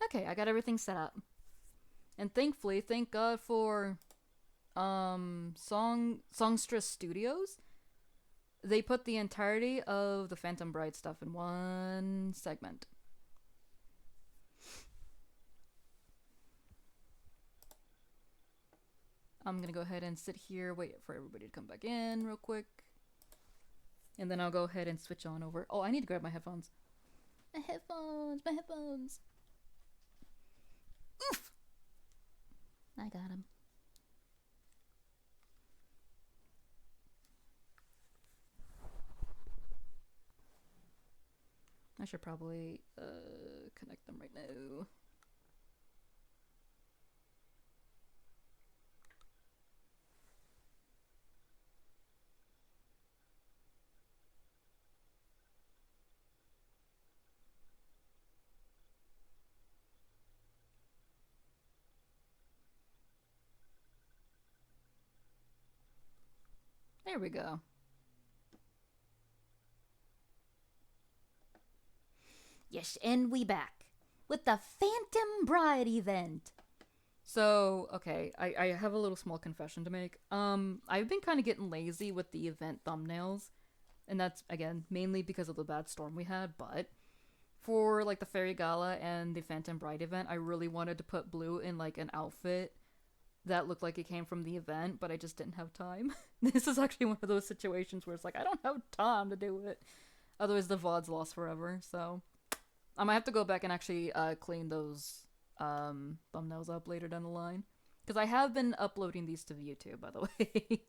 Okay, I got everything set up. And thankfully, thank God for Songstress Studios. They put the entirety of the Phantom Bride stuff in one segment. I'm gonna go ahead and sit here, wait for everybody to come back in real quick. And then I'll go ahead and switch on over. Oh, I need to grab my headphones. My headphones, my headphones. Oof! I got them. I should probably connect them right now. There we go. Yes, and we back with the Phantom Bride event. So, okay, I have a little small confession to make. I've been kind of getting lazy with the event thumbnails, and that's again mainly because of the bad storm we had. But for like the Fairy Gala and the Phantom Bride event, I really wanted to put Blue in like an outfit that looked like it came from the event, but I just didn't have time. This is actually one of those situations where it's like I don't have time to do it. Otherwise, the VOD's lost forever. So I might have to go back and actually clean those thumbnails up later down the line. Because I have been uploading these to YouTube, by the way.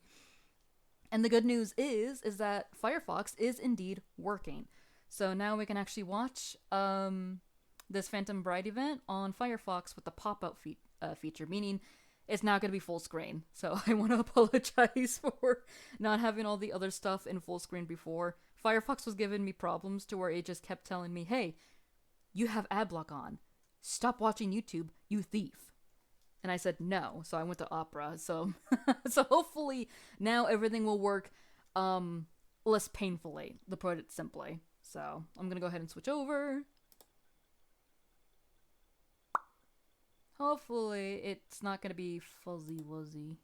And the good news is that Firefox is indeed working. So now we can actually watch this Phantom Bride event on Firefox with the pop-up feature, meaning it's now going to be full screen. So I want to apologize for not having all the other stuff in full screen before. Firefox was giving me problems to where it just kept telling me, hey, you have ad block on. Stop watching YouTube, you thief. And I said no, so I went to Opera. So so hopefully now everything will work less painfully, to put it simply. So I'm gonna go ahead and switch over. Hopefully it's not gonna be fuzzy wuzzy.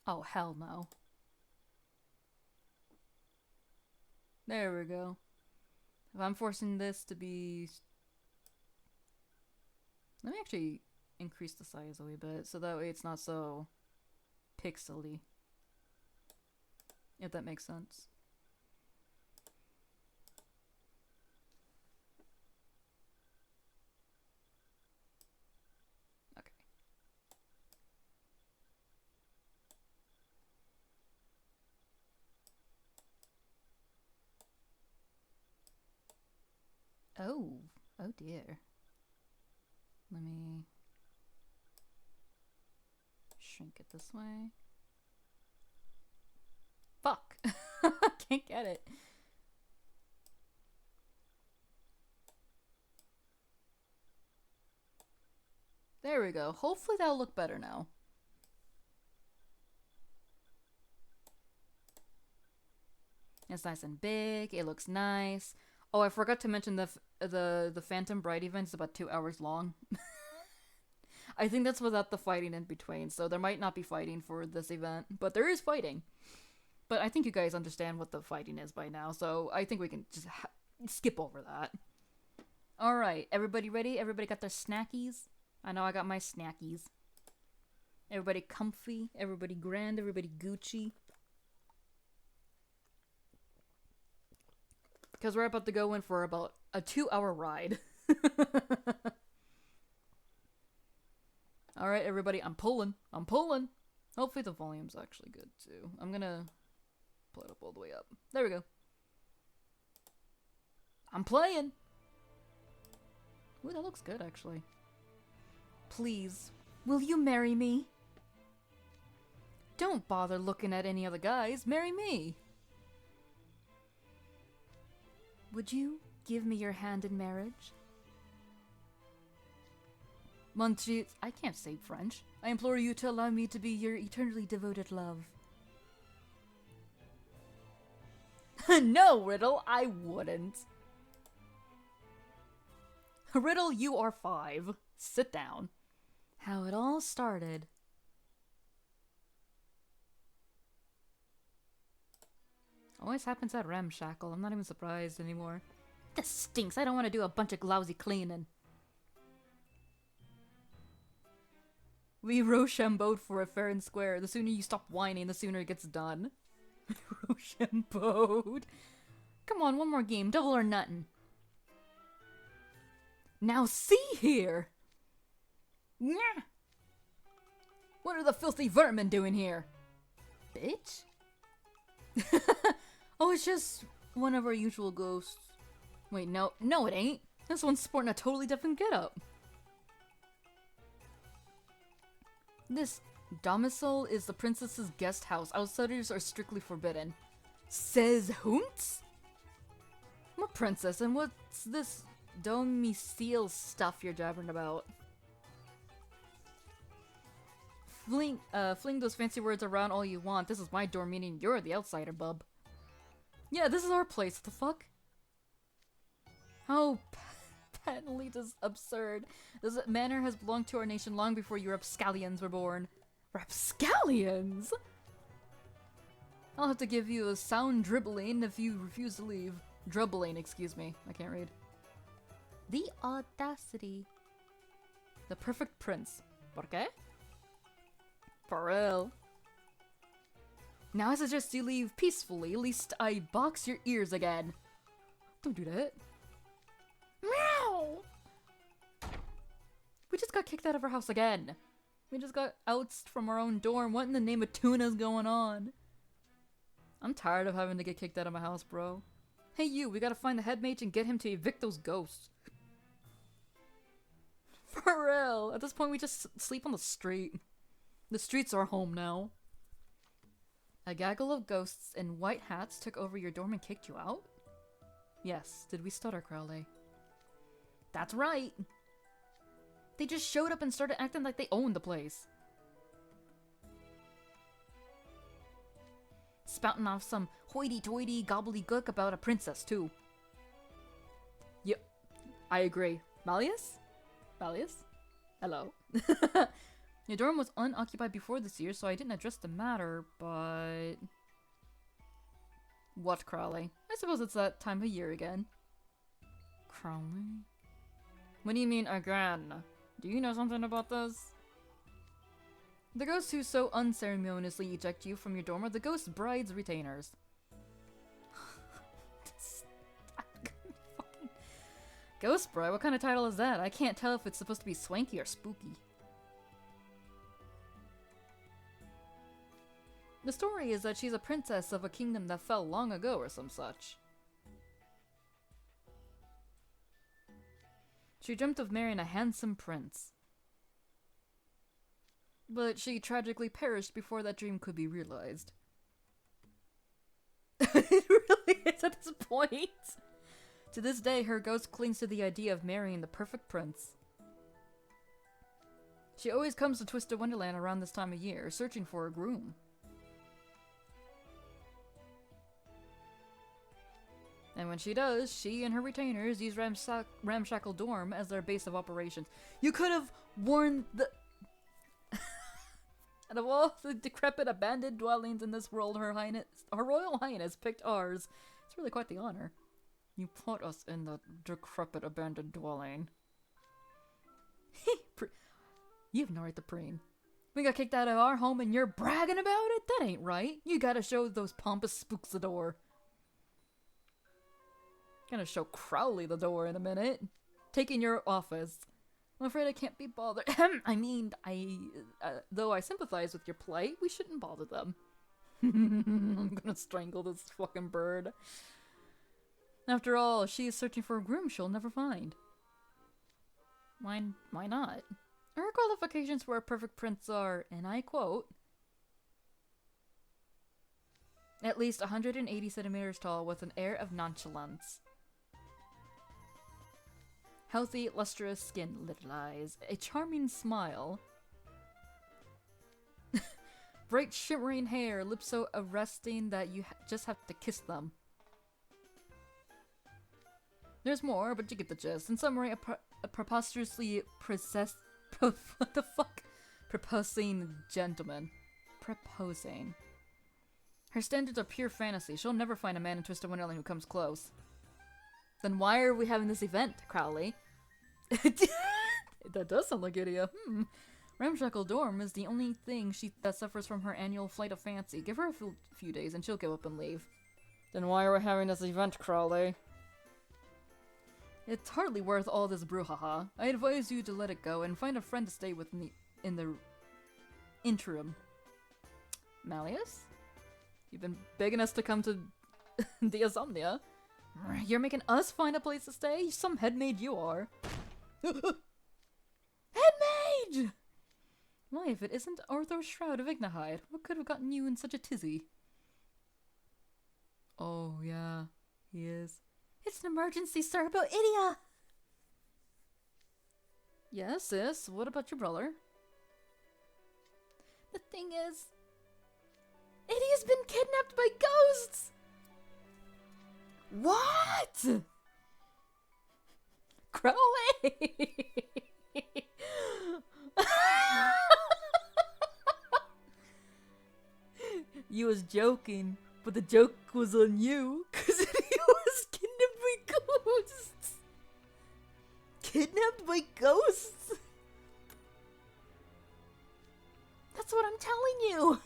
Oh hell no. There we go. If I'm forcing this to be... Let me actually increase the size a wee bit so that way it's not so pixely. If that makes sense. Okay. Oh. Oh dear. Let me shrink it this way. Fuck! Can't get it. There we go. Hopefully that'll look better now. It's nice and big. It looks nice. Oh, I forgot to mention the Phantom Bride event is about 2 hours long. I think that's without the fighting in between, so there might not be fighting for this event, but there is fighting. But I think you guys understand what the fighting is by now, so I think we can just skip over that. Alright, everybody ready? Everybody got their snackies? I know I got my snackies. Everybody comfy, everybody grand, everybody Gucci. Because we're about to go in for about a 2-hour ride. Alright, everybody, I'm pulling. I'm pulling. Hopefully the volume's actually good, too. I'm gonna pull it up all the way up. There we go. I'm playing. Ooh, that looks good, actually. Please, will you marry me? Don't bother looking at any other guys. Marry me. Would you give me your hand in marriage? Monsieur, I can't say French. I implore you to allow me to be your eternally devoted love. No, Riddle, I wouldn't. Riddle, you are 5. Sit down. How it all started. Always happens at Ramshackle. I'm not even surprised anymore. This stinks. I don't want to do a bunch of lousy cleaning. We Rochambeaued for it fair and square. The sooner you stop whining, the sooner it gets done. Rochambeaued. Come on, one more game. Double or nothing. Now see here! Nyah! What are the filthy vermin doing here? Bitch? Oh, it's just one of our usual ghosts. Wait, no it ain't. This one's sporting a totally different getup. This domicile is the princess's guest house. Outsiders are strictly forbidden. Says Hoonts? I'm a princess, and what's this domicile stuff you're jabbering about? Fling those fancy words around all you want. This is my dorm, meaning you're the outsider, bub. Yeah, this is our place. What the fuck? How patently just absurd. This manor has belonged to our nation long before you rapscallions were born. Rapscallions? I'll have to give you a sound dribbling if you refuse to leave. Drubbling, excuse me. I can't read. The audacity. The perfect prince. ¿Por qué? For real. Now I suggest you leave peacefully, lest I box your ears again. Don't do that. Meow! We just got kicked out of our house again. We just got ousted from our own dorm. What in the name of tuna's going on? I'm tired of having to get kicked out of my house, bro. Hey you, we gotta find the head mage and get him to evict those ghosts. For real. At this point we just sleep on the street. The streets are home now. A gaggle of ghosts in white hats took over your dorm and kicked you out? Yes. Did we stutter, Crowley? That's right. They just showed up and started acting like they owned the place. Spouting off some hoity-toity gobbledygook about a princess, too. Yep. I agree. Malleus? Malleus? Hello. Your dorm was unoccupied before this year, so I didn't address the matter, but... What, Crowley? I suppose it's that time of year again. Crowley? What do you mean, again? Do you know something about this? The ghosts who so unceremoniously eject you from your dorm are the ghost bride's retainers. Ghost bride? What kind of title is that? I can't tell if it's supposed to be swanky or spooky. The story is that she's a princess of a kingdom that fell long ago or some such. She dreamt of marrying a handsome prince. But she tragically perished before that dream could be realized. It really is at this point. To this day, her ghost clings to the idea of marrying the perfect prince. She always comes to Twisted Wonderland around this time of year, searching for a groom. And when she does, she and her retainers use Ramshackle Dorm as their base of operations. You could have warned the... Out of all the decrepit abandoned dwellings in this world, Her Royal Highness picked ours. It's really quite the honor. You put us in the decrepit abandoned dwelling. You have no right to preen. We got kicked out of our home and you're bragging about it? That ain't right. You gotta show those pompous spooks the door. Gonna show Crowley the door in a minute. Taking your office. I'm afraid I can't be bothered. I mean, though I sympathize with your plight, we shouldn't bother them. I'm gonna strangle this fucking bird. After all, she is searching for a groom she'll never find. Why not? Her qualifications for a perfect prince are, and I quote, at least 180 centimeters tall with an air of nonchalance. Healthy, lustrous skin, little eyes, a charming smile. Bright shimmering hair, lips so arresting that you just have to kiss them. There's more, but you get the gist. In summary, a preposterously what the fuck? Proposing gentleman. Proposing. Her standards are pure fantasy. She'll never find a man in Twisted Wonderland who comes close. Then why are we having this event, Crowley? That does sound like Idia. Ramshackle Dorm is the only thing that suffers from her annual flight of fancy. Give her a few days and she'll give up and leave. Then why are we having this event, Crowley? It's hardly worth all this brouhaha. I advise you to let it go and find a friend to stay with in the interim. Malleus? You've been begging us to come to the Insomnia. You're making us find a place to stay? Some head maid you are. Head maid! Why, if it isn't Ortho's Shroud of Ignahide, what could have gotten you in such a tizzy? Oh, yeah, he is. It's an emergency, sir, about Idia! Yes, sis, what about your brother? The thing is, Idia's been kidnapped by ghosts! What? Crowley! You was joking, but the joke was on you, cause he was kidnapped by ghosts! Kidnapped by ghosts? That's what I'm telling you!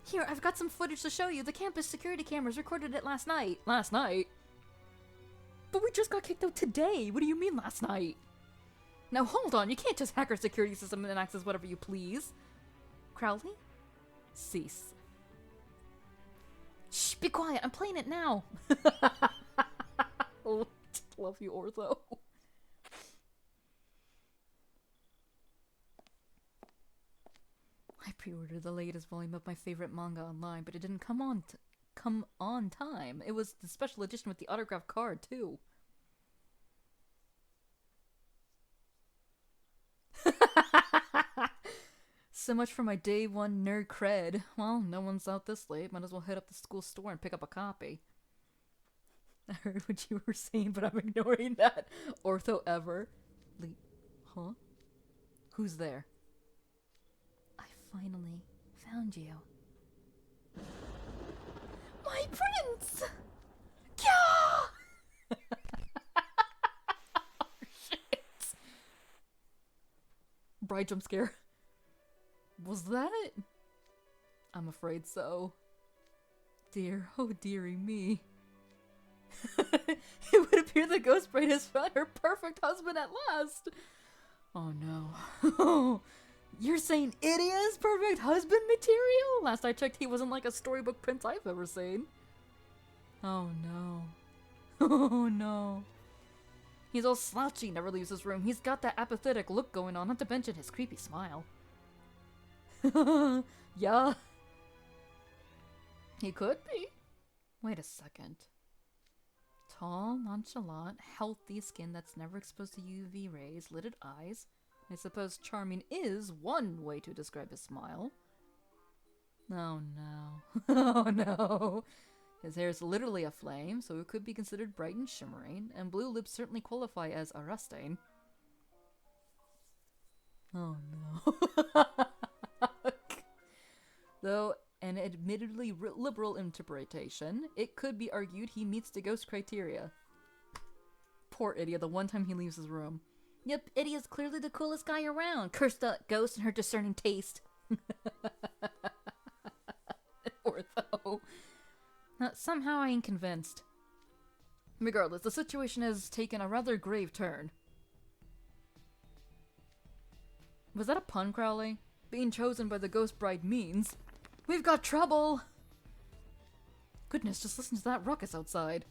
Here, I've got some footage to show you. The campus security cameras recorded it last night. Last night? But we just got kicked out today! What do you mean last night? Now hold on, you can't just hack our security system and access whatever you please. Crowley? Cease. Shh, be quiet, I'm playing it now! Love you, Ortho. I pre-ordered the latest volume of my favorite manga online, but it didn't come on time. It was the special edition with the autographed card, too. So much for my day one nerd cred. Well, no one's out this late. Might as well head up to the school store and pick up a copy. I heard what you were saying, but I'm ignoring that. Ortho ever. Huh? Who's there? I finally found you. My prince! Kya! Shit. Bride jump scare. Was that it? I'm afraid so. Dear, oh dearie me. It would appear the ghost bride has found her perfect husband at last. Oh no. You're saying Idia's perfect husband material? Last I checked, he wasn't like a storybook prince I've ever seen. Oh no. Oh no. He's all slouchy, never leaves his room. He's got that apathetic look going on, not to mention his creepy smile. Yeah. He could be. Wait a second. Tall, nonchalant, healthy skin that's never exposed to UV rays, lidded eyes. I suppose charming is one way to describe his smile. Oh no. Oh no. His hair is literally aflame, so it could be considered bright and shimmering, and blue lips certainly qualify as arresting. Oh no. Though an admittedly liberal interpretation, it could be argued he meets the ghost criteria. Poor Idia, the one time he leaves his room. Yep, Idia's clearly the coolest guy around. Curse the ghost and her discerning taste. Ortho. Somehow I ain't convinced. Regardless, the situation has taken a rather grave turn. Was that a pun, Crowley? Being chosen by the ghost bride means... We've got trouble! Goodness, just listen to that ruckus outside.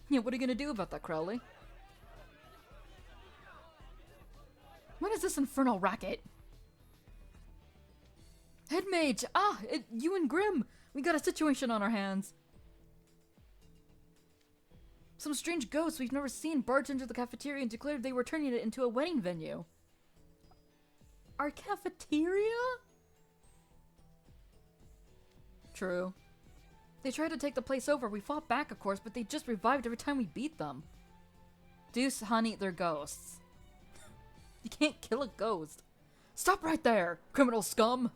Yeah, what are you gonna do about that, Crowley? What is this infernal racket? Head mage! Ah! You and Grim! We got a situation on our hands. Some strange ghosts we've never seen barged into the cafeteria and declared they were turning it into a wedding venue. Our cafeteria? True. They tried to take the place over. We fought back, of course, but they just revived every time we beat them. Deuce, honey, they're ghosts. You can't kill a ghost. Stop right there, criminal scum!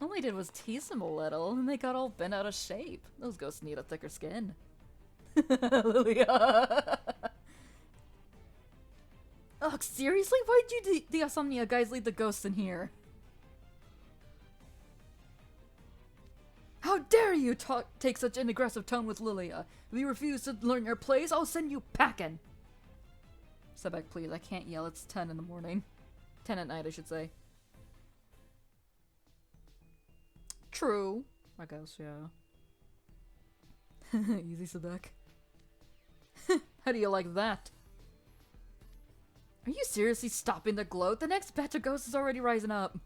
All I did was tease them a little, and they got all bent out of shape. Those ghosts need a thicker skin. Lilia! Oh, seriously? Why'd you the Insomnia guys leave the ghosts in here? How dare you take such an aggressive tone with Lilia? If you refuse to learn your place, I'll send you packing! Step back, please. I can't yell. It's 10 in the morning. 10 at night, I should say. True. I guess, yeah. Easy, Sebek. How do you like that? Are you seriously stopping the gloat? The next batch of ghosts is already rising up.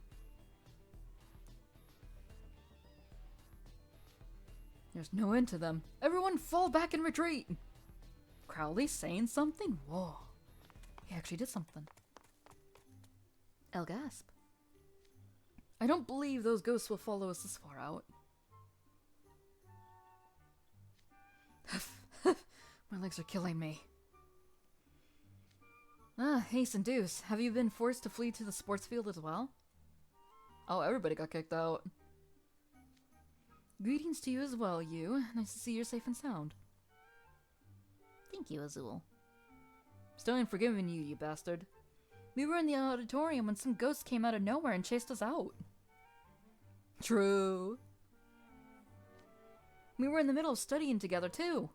There's no end to them. Everyone fall back and retreat! Crowley saying something? Whoa. He actually did something. El gasp. I don't believe those ghosts will follow us this far out. My legs are killing me. Ah, Ace and Deuce, have you been forced to flee to the sports field as well? Oh, everybody got kicked out. Greetings to you as well, you. Nice to see you're safe and sound. Thank you, Azul. Still ain't forgiving you, you bastard. We were in the auditorium when some ghost came out of nowhere and chased us out. True. We were in the middle of studying together, too.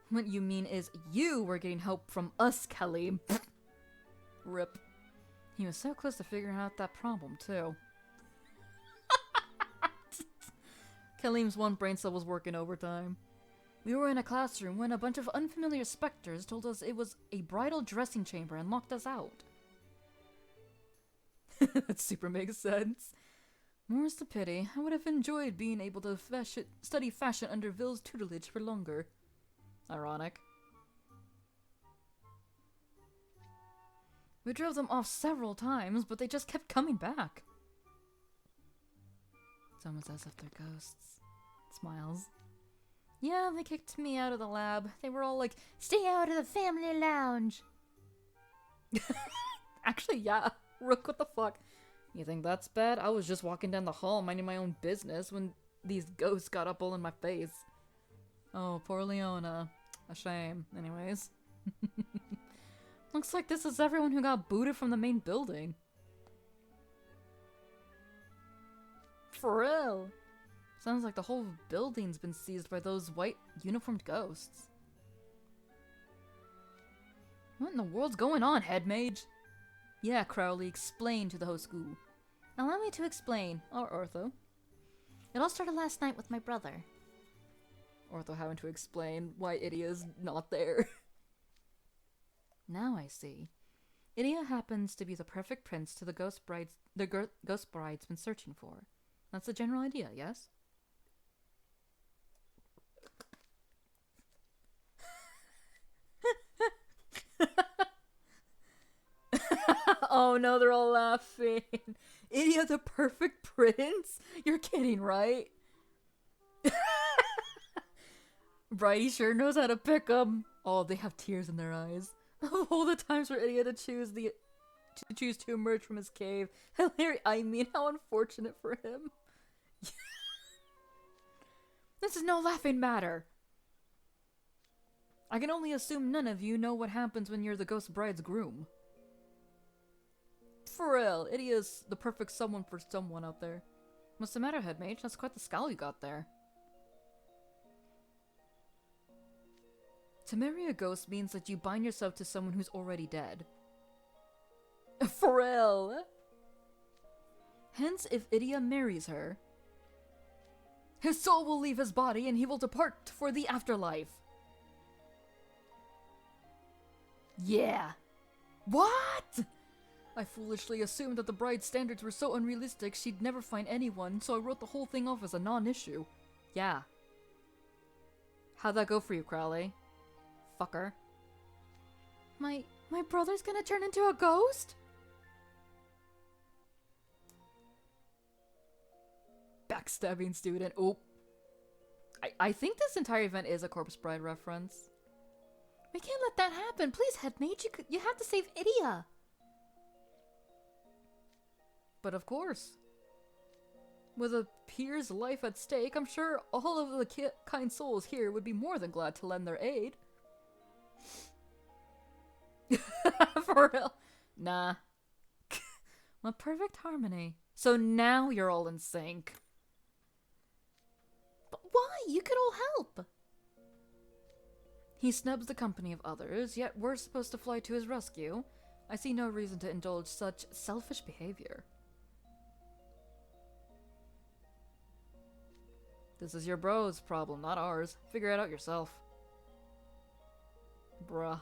What you mean is you were getting help from us, Kelly. Rip. He was so close to figuring out that problem, too. Kalim's one brain cell was working overtime. We were in a classroom when a bunch of unfamiliar specters told us it was a bridal dressing chamber and locked us out. That super makes sense. More's the pity. I would have enjoyed being able to study fashion under Ville's tutelage for longer. Ironic. We drove them off several times, but they just kept coming back. It's almost as if they're ghosts. Smiles. Yeah, they kicked me out of the lab. They were all like, stay out of the family lounge. Actually, yeah. Rook, what the fuck? You think that's bad? I was just walking down the hall minding my own business when these ghosts got up all in my face. Oh, poor Leona. A shame. Anyways. Looks like this is everyone who got booted from the main building. For real. Sounds like the whole building's been seized by those white uniformed ghosts. What in the world's going on, head mage? Yeah, Crowley, explain to the whole school. Allow me to explain. Or Ortho. It all started last night with my brother. Ortho having to explain why Idia's not there. Now I see. Idia happens to be the perfect prince to the ghost bride's been searching for. That's the general idea, yes? Oh no, they're all laughing. Idia the perfect prince? You're kidding, right? Bridie sure knows how to pick 'em. Oh, they have tears in their eyes. All the times for Idia to choose to emerge from his cave. Hilarious. I mean, how unfortunate for him. This is no laughing matter. I can only assume none of you know what happens when you're the ghost bride's groom. For real, Idia's the perfect someone for someone out there. What's the matter, head mage? That's quite the scowl you got there. To marry a ghost means that you bind yourself to someone who's already dead. For real. Hence, if Idia marries her, his soul will leave his body and he will depart for the afterlife. Yeah. What? I foolishly assumed that the bride's standards were so unrealistic she'd never find anyone, so I wrote the whole thing off as a non-issue. Yeah. How'd that go for you, Crowley? Fucker. My brother's gonna turn into a ghost? backstabbing student. Oh. I think this entire event is a Corpse Bride reference. We can't let that happen. Please, headmate, you have to save Idia. But of course. With a peer's life at stake, I'm sure all of the kind souls here would be more than glad to lend their aid. For real. Nah. A perfect harmony. So now you're all in sync. But why? You could all help. He snubs the company of others, yet we're supposed to fly to his rescue. I see no reason to indulge such selfish behavior. This is your bro's problem, not ours. Figure it out yourself. Bruh.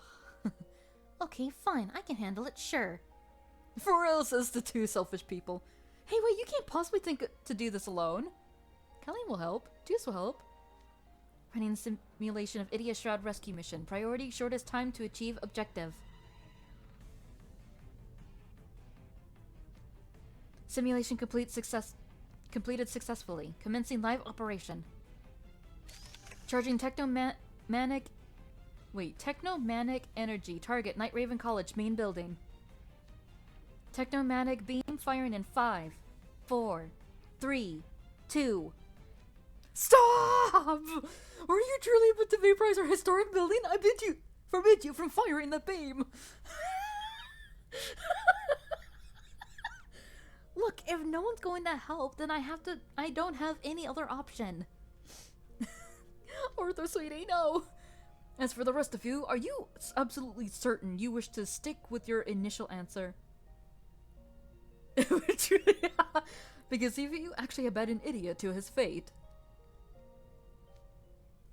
Okay, fine. I can handle it, sure. For real, says the two selfish people. Hey, wait, you can't possibly think to do this alone. Colleen will help. Deuce will help. Running simulation of Idia Shroud rescue mission. Priority, shortest time to achieve objective. Simulation completed successfully. Commencing live operation. Charging technomanic energy. Target Night Raven College main building. Technomanic beam firing in 5, 4, 3, 2. Stop! Are you truly about to vaporize our historic building? I forbid you from firing the beam. Look, if no one's going to help, then I don't have any other option. Arthur, sweetie, no. As for the rest of you, are you absolutely certain you wish to stick with your initial answer? Because if you actually abandon Idia to his fate.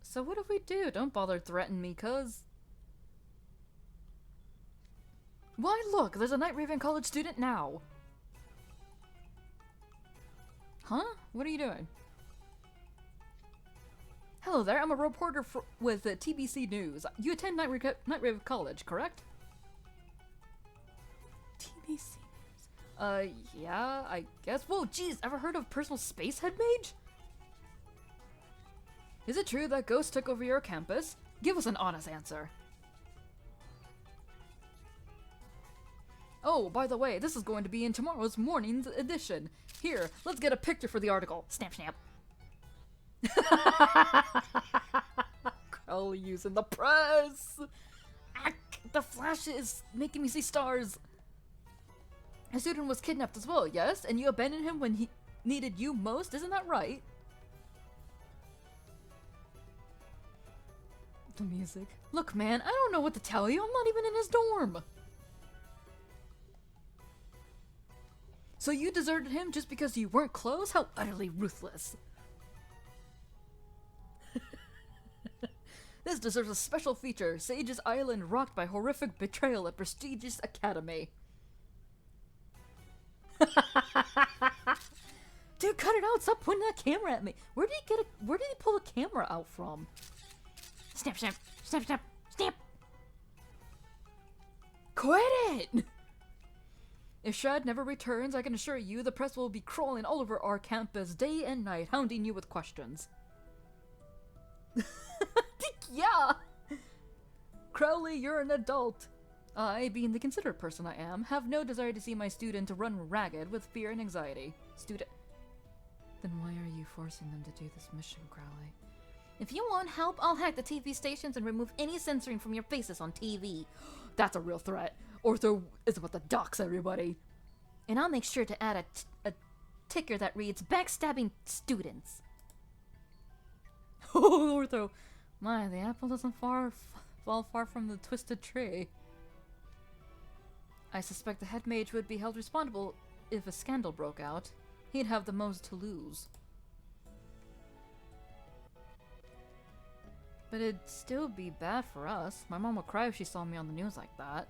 So what if we do? Don't bother threatening me, cuz. Why, look, there's a Night Raven College student now. Huh? What are you doing? Hello there, I'm a reporter with TBC News. You attend Night Raven College, correct? TBC News? Yeah, I guess. Whoa, geez, ever heard of personal space head mage? Is it true that ghosts took over your campus? Give us an honest answer. Oh, by the way, this is going to be in tomorrow's morning's edition. Here, let's get a picture for the article. Snap, snap. Crowley using the press. The flash is making me see stars. A student was kidnapped as well, yes? And you abandoned him when he needed you most, isn't that right? The music. Look, man, I don't know what to tell you. I'm not even in his dorm. So you deserted him just because you weren't close? How utterly ruthless. This deserves a special feature. Sage's Island rocked by horrific betrayal at prestigious academy. Dude, cut it out. Stop pointing that camera at me. Where did he pull the camera out from? Snap, snap, snap, snap, snap. Quit it! If Shad never returns, I can assure you the press will be crawling all over our campus day and night, hounding you with questions. Yeah! Crowley, you're an adult. I, being the considerate person I am, have no desire to see my student run ragged with fear and anxiety. Then why are you forcing them to do this mission, Crowley? If you want help, I'll hack the TV stations and remove any censoring from your faces on TV. That's a real threat. Ortho is about to dox everybody. And I'll make sure to add a ticker that reads, backstabbing students. Oh, Ortho. My, the apple doesn't fall far from the twisted tree. I suspect the head mage would be held responsible if a scandal broke out. He'd have the most to lose. But it'd still be bad for us. My mom would cry if she saw me on the news like that.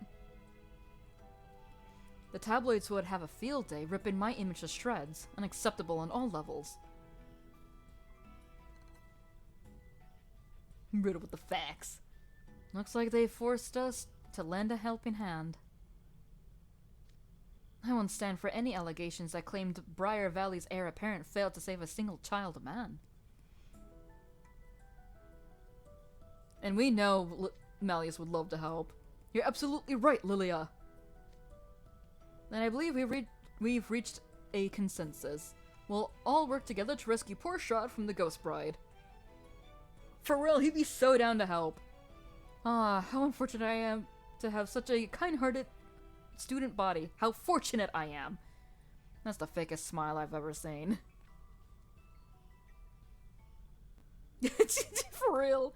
The tabloids would have a field day, ripping my image to shreds. Unacceptable on all levels. Riddle with the facts. Looks like they forced us to lend a helping hand. I won't stand for any allegations that claimed Briar Valley's heir apparent failed to save a single child of man. And we know Malleus would love to help. You're absolutely right, Lilia. And I believe we've reached a consensus. We'll all work together to rescue poor Shroud from the Ghost Bride. For real, he'd be so down to help. Ah, how unfortunate I am to have such a kind-hearted student body. How fortunate I am. That's the fakest smile I've ever seen. For real.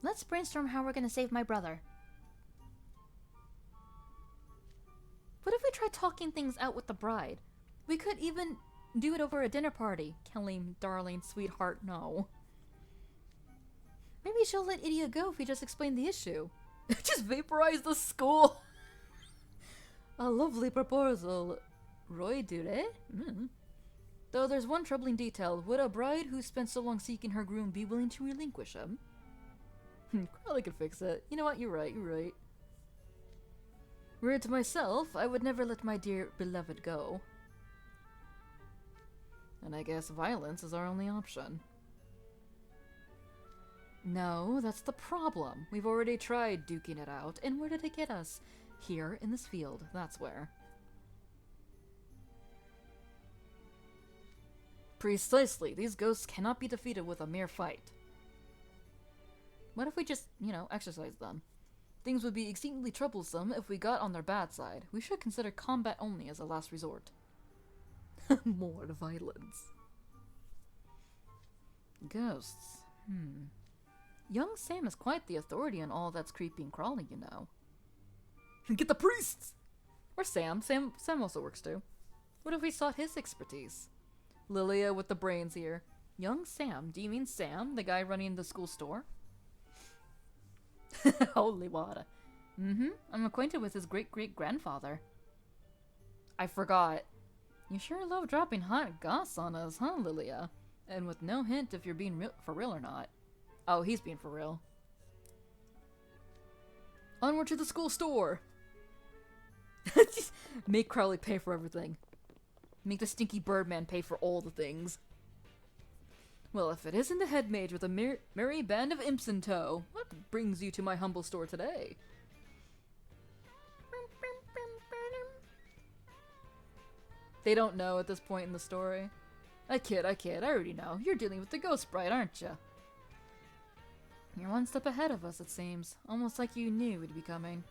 Let's brainstorm how we're gonna save my brother. What if we try talking things out with the bride? We could even do it over a dinner party. Kelly, darling, sweetheart, no. Maybe she'll let Idia go if we just explain the issue. Just vaporize the school. A lovely proposal. Roy Dure? Though there's one troubling detail. Would a bride who spent so long seeking her groom be willing to relinquish him? Crowley could fix it. You know what? You're right. Were it to myself, I would never let my dear beloved go. And I guess violence is our only option. No, that's the problem. We've already tried duking it out, and where did it get us? Here, in this field. That's where. Precisely. These ghosts cannot be defeated with a mere fight. What if we just, exercise them? Things would be exceedingly troublesome if we got on their bad side. We should consider combat only as a last resort. More violence. Ghosts. Young Sam is quite the authority on all that's creepy and crawly, you know. Get the priests! Or Sam. Sam also works too. What if we sought his expertise? Lilia with the brains here. Young Sam? Do you mean Sam, the guy running the school store? Holy water. I'm acquainted with his great-great-grandfather. I forgot. You sure love dropping hot goss on us, huh, Lilia? And with no hint if you're being for real or not. Oh, he's being for real. Onward to the school store! Make Crowley pay for everything. Make the stinky Birdman pay for all the things. Well, if it isn't the head mage with a merry band of imps in tow, what brings you to my humble store today? They don't know at this point in the story. I kid, I already know. You're dealing with the Ghost Bride, aren't you? You're one step ahead of us, it seems. Almost like you knew we'd be coming.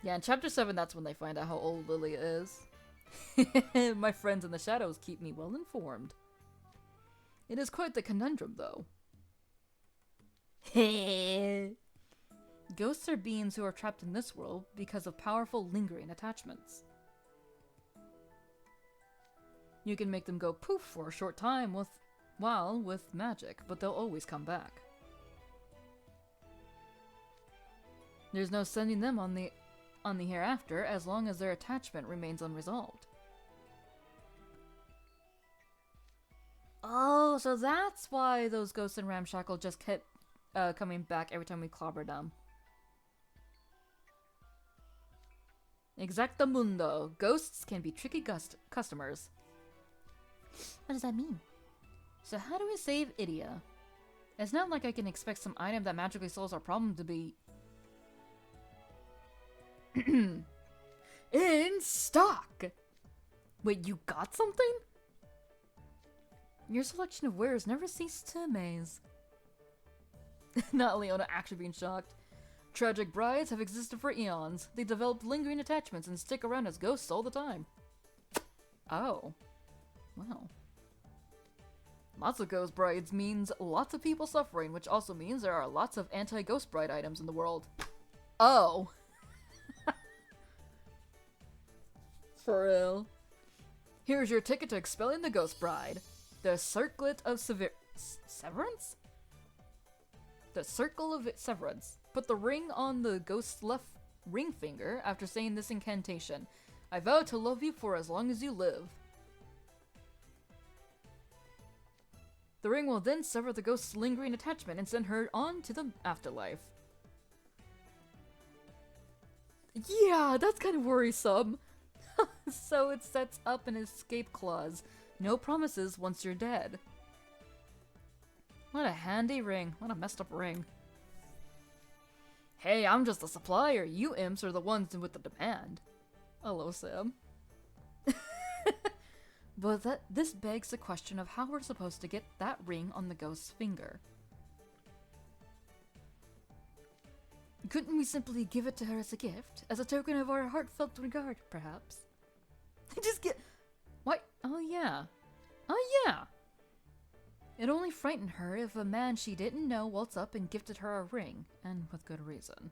Yeah, in Chapter 7, that's when they find out how old Lilia is. My friends in the shadows keep me well informed. It is quite the conundrum, though. Ghosts are beings who are trapped in this world because of powerful, lingering attachments. You can make them go poof for a short time with magic, but they'll always come back. There's no sending them on the hereafter as long as their attachment remains unresolved. Oh, so that's why those ghosts in Ramshackle just kept coming back every time we clobbered them. Exactamundo. Ghosts can be tricky customers. What does that mean? So how do we save Idia? It's not like I can expect some item that magically solves our problem to be in stock! Wait, you got something? Your selection of wares never ceases to amaze. Not Leona actually being shocked. Tragic brides have existed for eons. They develop lingering attachments and stick around as ghosts all the time. Oh. Wow. Lots of ghost brides means lots of people suffering, which also means there are lots of anti-ghost bride items in the world. Oh. For real. Here's your ticket to expelling the ghost bride. The Circlet of Severance? The Circle of Severance. Put the ring on the ghost's left ring finger after saying this incantation. I vow to love you for as long as you live. The ring will then sever the ghost's lingering attachment and send her on to the afterlife. Yeah, that's kind of worrisome. So it sets up an escape clause. No promises once you're dead. What a handy ring. What a messed up ring. Hey, I'm just a supplier. You imps are the ones with the demand. Hello, Sam. But this begs the question of how we're supposed to get that ring on the ghost's finger. Couldn't we simply give it to her as a gift? As a token of our heartfelt regard, perhaps? Just get... What? Oh yeah. Oh yeah! It only frightened her if a man she didn't know waltzed up and gifted her a ring, and with good reason.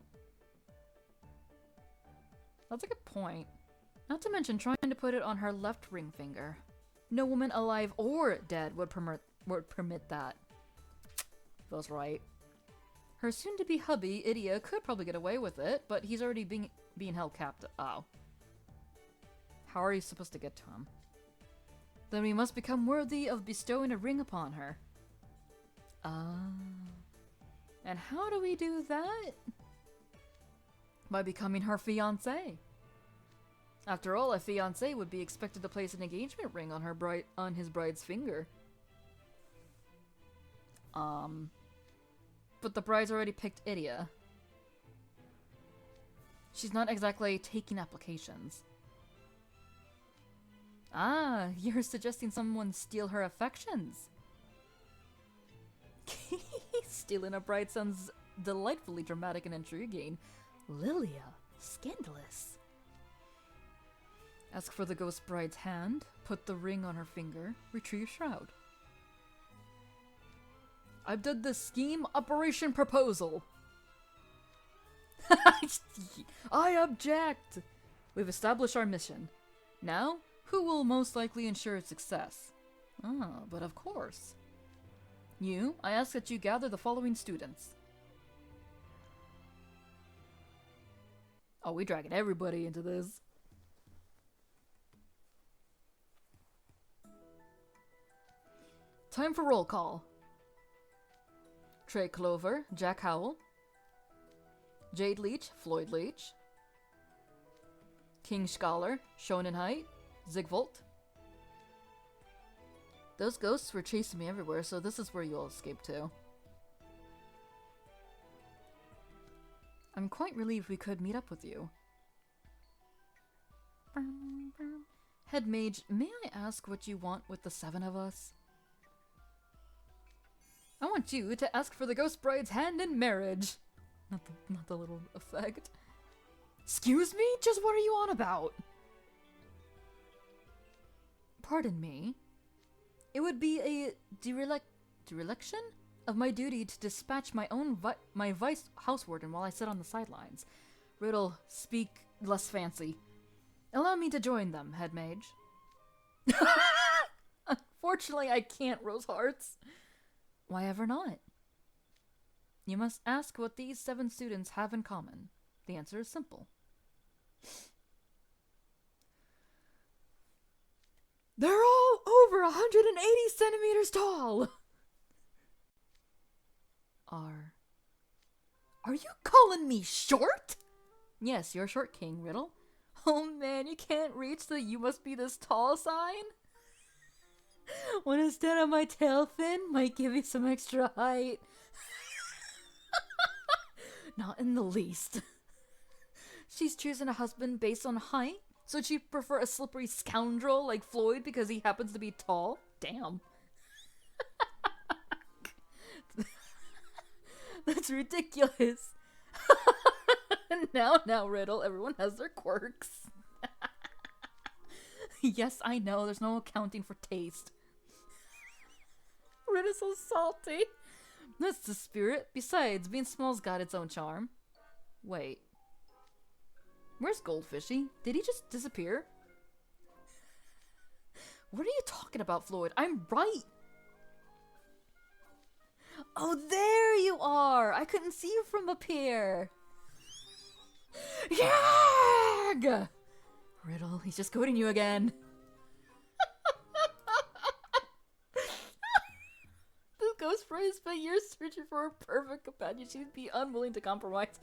That's a good point. Not to mention trying to put it on her left ring finger. No woman alive or dead would permit that. Feels right. Her soon-to-be hubby, Idia, could probably get away with it, but he's already being held captive. Oh. How are you supposed to get to him? Then we must become worthy of bestowing a ring upon her. And how do we do that? By becoming her fiancé. After all, a fiancé would be expected to place an engagement ring on his bride's finger. But the bride's already picked Idia. She's not exactly taking applications. Ah, you're suggesting someone steal her affections. Stealing a bride sounds delightfully dramatic and intriguing. Lilia, scandalous. Ask for the ghost bride's hand, put the ring on her finger, retrieve shroud. I've done the scheme Operation Proposal. I object! We've established our mission. Now, who will most likely ensure its success? Ah, but of course. You, I ask that you gather the following students. Oh, we dragging everybody into this. Time for roll call. Trey Clover, Jack Howell. Jade Leach, Floyd Leach. King Scholar, Shonen Height, Zigvolt. Those ghosts were chasing me everywhere, so this is where you'll escape to. I'm quite relieved we could meet up with you. Head Mage, may I ask what you want with the 7 of us? I want you to ask for the ghost bride's hand in marriage. Not the little effect. Excuse me? Just what are you on about? Pardon me. It would be a dereliction of my duty to dispatch my own my vice house warden while I sit on the sidelines. Riddle, speak less fancy. Allow me to join them, head mage. Unfortunately, I can't, Rose Hearts. Why ever not? You must ask what these 7 students have in common. The answer is simple. They're all over 180 centimeters tall! Are you calling me short? Yes, you're short, King Riddle. Oh man, you can't reach the "you must be this tall" sign? When instead of my tail fin might give you some extra height. Not in the least. She's choosing a husband based on height, so she'd prefer a slippery scoundrel like Floyd because he happens to be tall? Damn. That's ridiculous. Now, Riddle, everyone has their quirks. Yes, I know, there's no accounting for taste. Riddle's so salty. That's the spirit. Besides, being small's got its own charm. Wait. Where's Goldfishy? Did he just disappear? What are you talking about, Floyd? I'm right! Oh, there you are! I couldn't see you from up here! Yag! Riddle, he's just goading you again. was praised, but you're searching for a perfect companion. She'd be unwilling to compromise.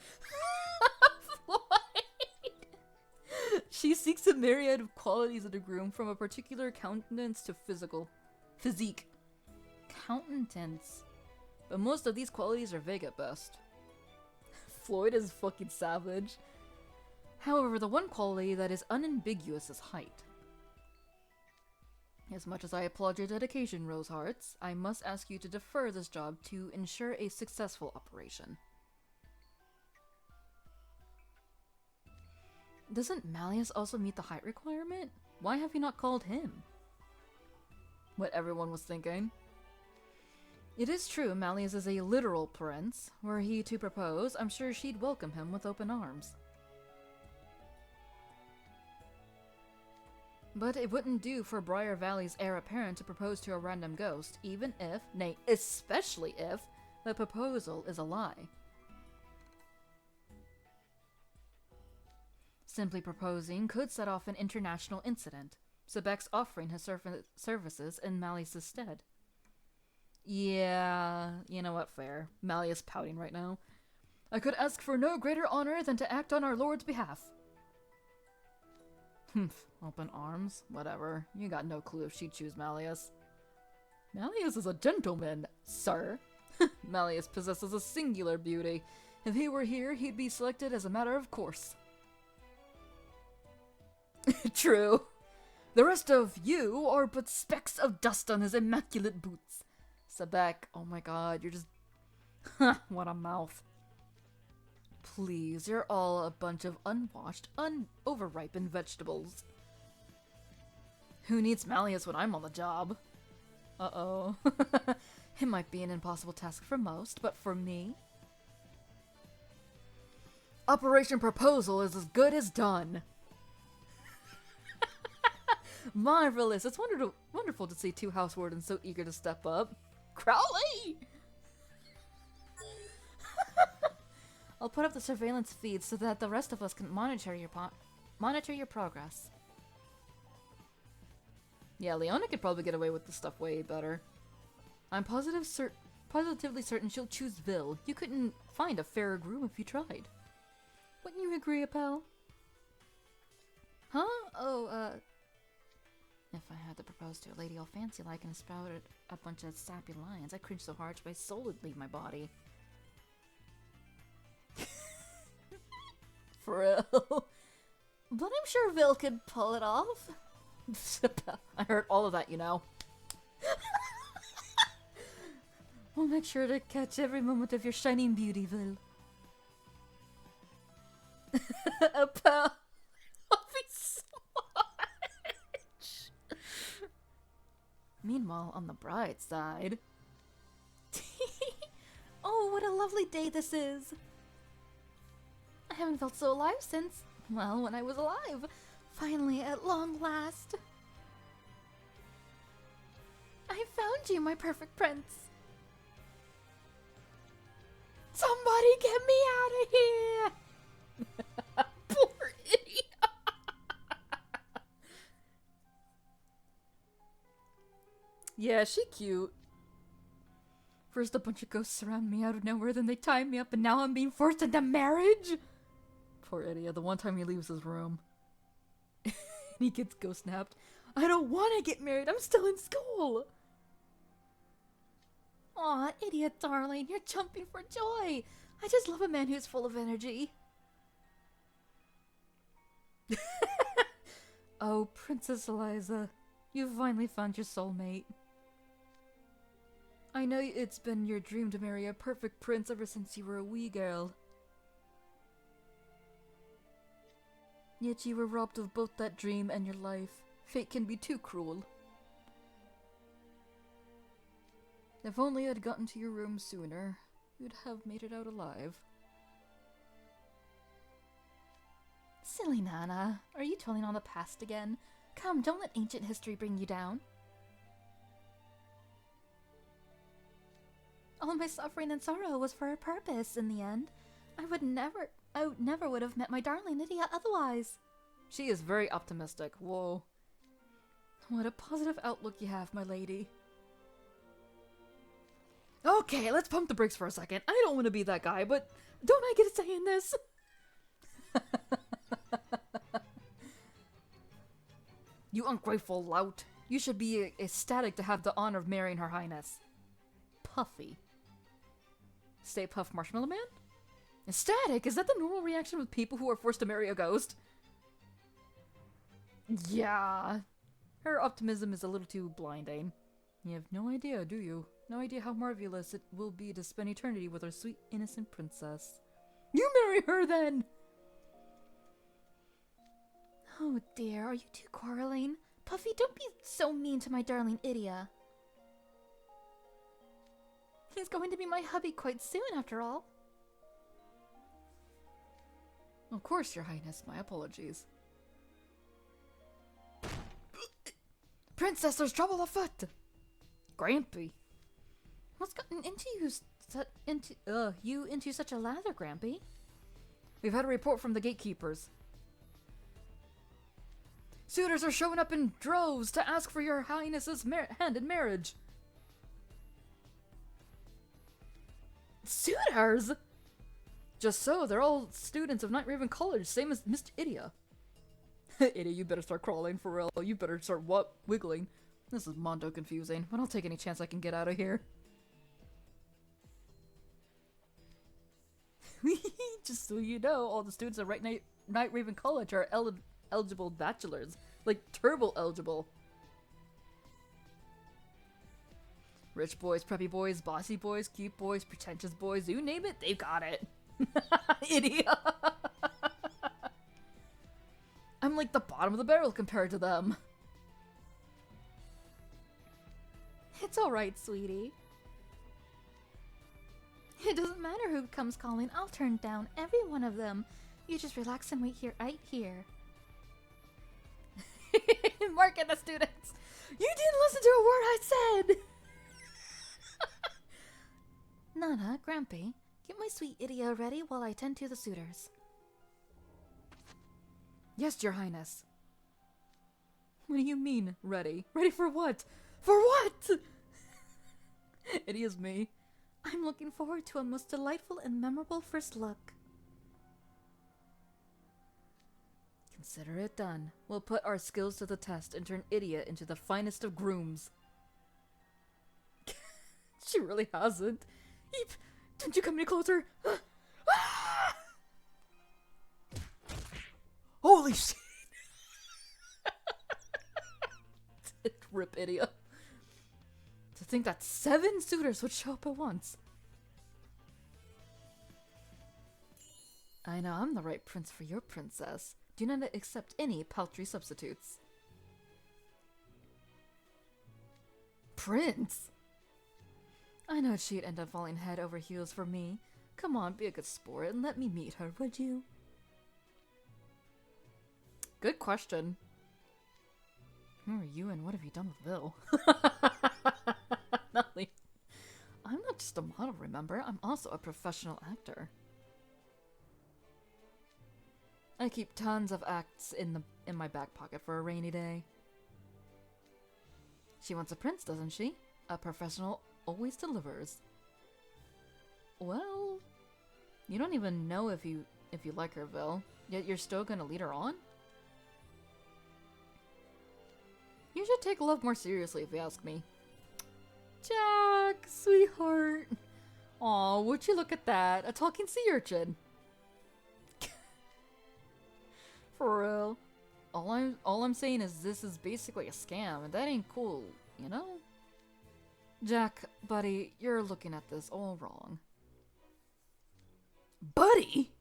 She seeks a myriad of qualities in a groom, from a particular countenance to physique. Countenance. But most of these qualities are vague at best. Floyd is fucking savage. However, the one quality that is unambiguous is height. As much as I applaud your dedication, Rosehearts, I must ask you to defer this job to ensure a successful operation. Doesn't Malleus also meet the height requirement? Why have you not called him? What everyone was thinking. It is true, Malleus is a literal prince. Were he to propose, I'm sure she'd welcome him with open arms. But it wouldn't do for Briar Valley's heir apparent to propose to a random ghost, even if, nay, especially if, the proposal is a lie. Simply proposing could set off an international incident, Sebek's offering his services in Malleus' stead. Yeah, you know what, fair. Malleus pouting right now. I could ask for no greater honor than to act on our lord's behalf. Humph, open arms? Whatever. You got no clue if she'd choose Malleus. Malleus is a gentleman, sir. Malleus possesses a singular beauty. If he were here, he'd be selected as a matter of course. True. The rest of you are but specks of dust on his immaculate boots. Sebek, oh my god, you're just... what a mouth. Please, you're all a bunch of unwashed, overripened vegetables. Who needs Malleus when I'm on the job? Uh-oh. It might be an impossible task for most, but for me... Operation Proposal is as good as done. Marvelous. It's wonderful to see two house wardens so eager to step up. Crowley! I'll put up the surveillance feed so that the rest of us can monitor your progress. Yeah, Leona could probably get away with this stuff way better. I'm positively certain she'll choose Vil. You couldn't find a fairer groom if you tried. Wouldn't you agree, Appel? Huh? Oh, if I had to propose to a lady all fancy-like and sprouted a bunch of sappy lines, I'd cringe so hard my soul would leave my body. For real. But I'm sure Vil could pull it off. I heard all of that, you know. We'll make sure to catch every moment of your shining beauty, Vil. Appel. Love you so much. Meanwhile, on the bride's side... Oh, what a lovely day this is. I haven't felt so alive since, well, when I was alive. Finally, at long last. I found you, my perfect prince. Somebody get me out of here! Poor Idia. Yeah, she cute. First a bunch of ghosts surround me out of nowhere, then they tie me up, and now I'm being forced into marriage? Poor Idia, the one time he leaves his room. He gets ghost snapped. I don't want to get married, I'm still in school! Aw, Idia, darling, you're jumping for joy! I just love a man who's full of energy. Oh, Princess Eliza, you've finally found your soulmate. I know it's been your dream to marry a perfect prince ever since you were a wee girl. Yet you were robbed of both that dream and your life. Fate can be too cruel. If only I'd gotten to your room sooner, you'd have made it out alive. Silly Nana, are you dwelling on the past again? Come, don't let ancient history bring you down. All my suffering and sorrow was for a purpose in the end. I never would have met my darling Idia otherwise. She is very optimistic. Whoa. What a positive outlook you have, my lady. Okay, let's pump the brakes for a second. I don't want to be that guy, but don't I get a say in this? You ungrateful lout. You should be ecstatic to have the honor of marrying Her Highness. Puffy. Stay puff, Marshmallow Man? Ecstatic? Is that the normal reaction with people who are forced to marry a ghost? Yeah. Her optimism is a little too blinding. You have no idea, do you? No idea how marvelous it will be to spend eternity with our sweet, innocent princess. You marry her, then! Oh dear, are you two quarreling? Puffy, don't be so mean to my darling Idia. He's going to be my hubby quite soon, after all. Of course, Your Highness. My apologies. Princess, there's trouble afoot! Grampy. What's gotten you into such a lather, Grampy? We've had a report from the gatekeepers. Suitors are showing up in droves to ask for Your Highness's hand in marriage. Suitors? Just so, they're all students of Night Raven College, same as Mr. Idia. Idia, you better start crawling for real. You better start wiggling. This is mondo confusing, but I'll take any chance I can get out of here. Just so you know, all the students at Night Raven College are eligible bachelors. Like, turbo eligible. Rich boys, preppy boys, bossy boys, cute boys, pretentious boys, you name it, they've got it. Idiot. I'm like the bottom of the barrel compared to them. It's alright, sweetie. It doesn't matter who comes calling, I'll turn down every one of them. You just relax and wait here, right here. Mark at the students. You didn't listen to a word I said. Nana, Grampy, get my sweet Idia ready while I tend to the suitors. Yes, Your Highness. What do you mean, ready? Ready for what? For what? It is me. I'm looking forward to a most delightful and memorable first look. Consider it done. We'll put our skills to the test and turn Idia into the finest of grooms. She really hasn't. Eep! Don't you come any closer! Holy shit! Rip Idia. To think that 7 suitors would show up at once. I know I'm the right prince for your princess. Do not accept any paltry substitutes. Prince? I know she'd end up falling head over heels for me. Come on, be a good sport and let me meet her, would you? Good question. Who are you and what have you done with Bill? Nothing. I'm not just a model, remember? I'm also a professional actor. I keep tons of acts in my back pocket for a rainy day. She wants a prince, doesn't she? A professional always delivers. Well, you don't even know if you like her, Vil. Yet you're still gonna lead her on? You should take love more seriously if you ask me. Jack, sweetheart. Aw, would you look at that? A talking sea urchin. For real. All I'm saying is this is basically a scam, and that ain't cool, you know? Jack, buddy, you're looking at this all wrong. Buddy?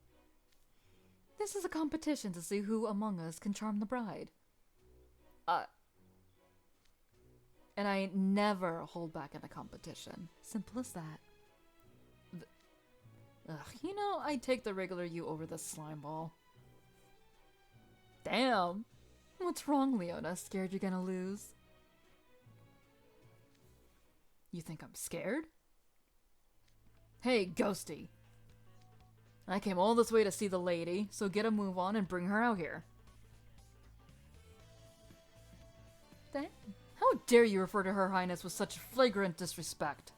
This is a competition to see who among us can charm the bride. And I never hold back in a competition. Simple as that. Ugh, you know, I'd take the regular you over this slime ball. Damn. What's wrong, Leona? Scared you're gonna lose? You think I'm scared? Hey, Ghosty. I came all this way to see the lady, so get a move on and bring her out here. Damn. How dare you refer to Her Highness with such flagrant disrespect?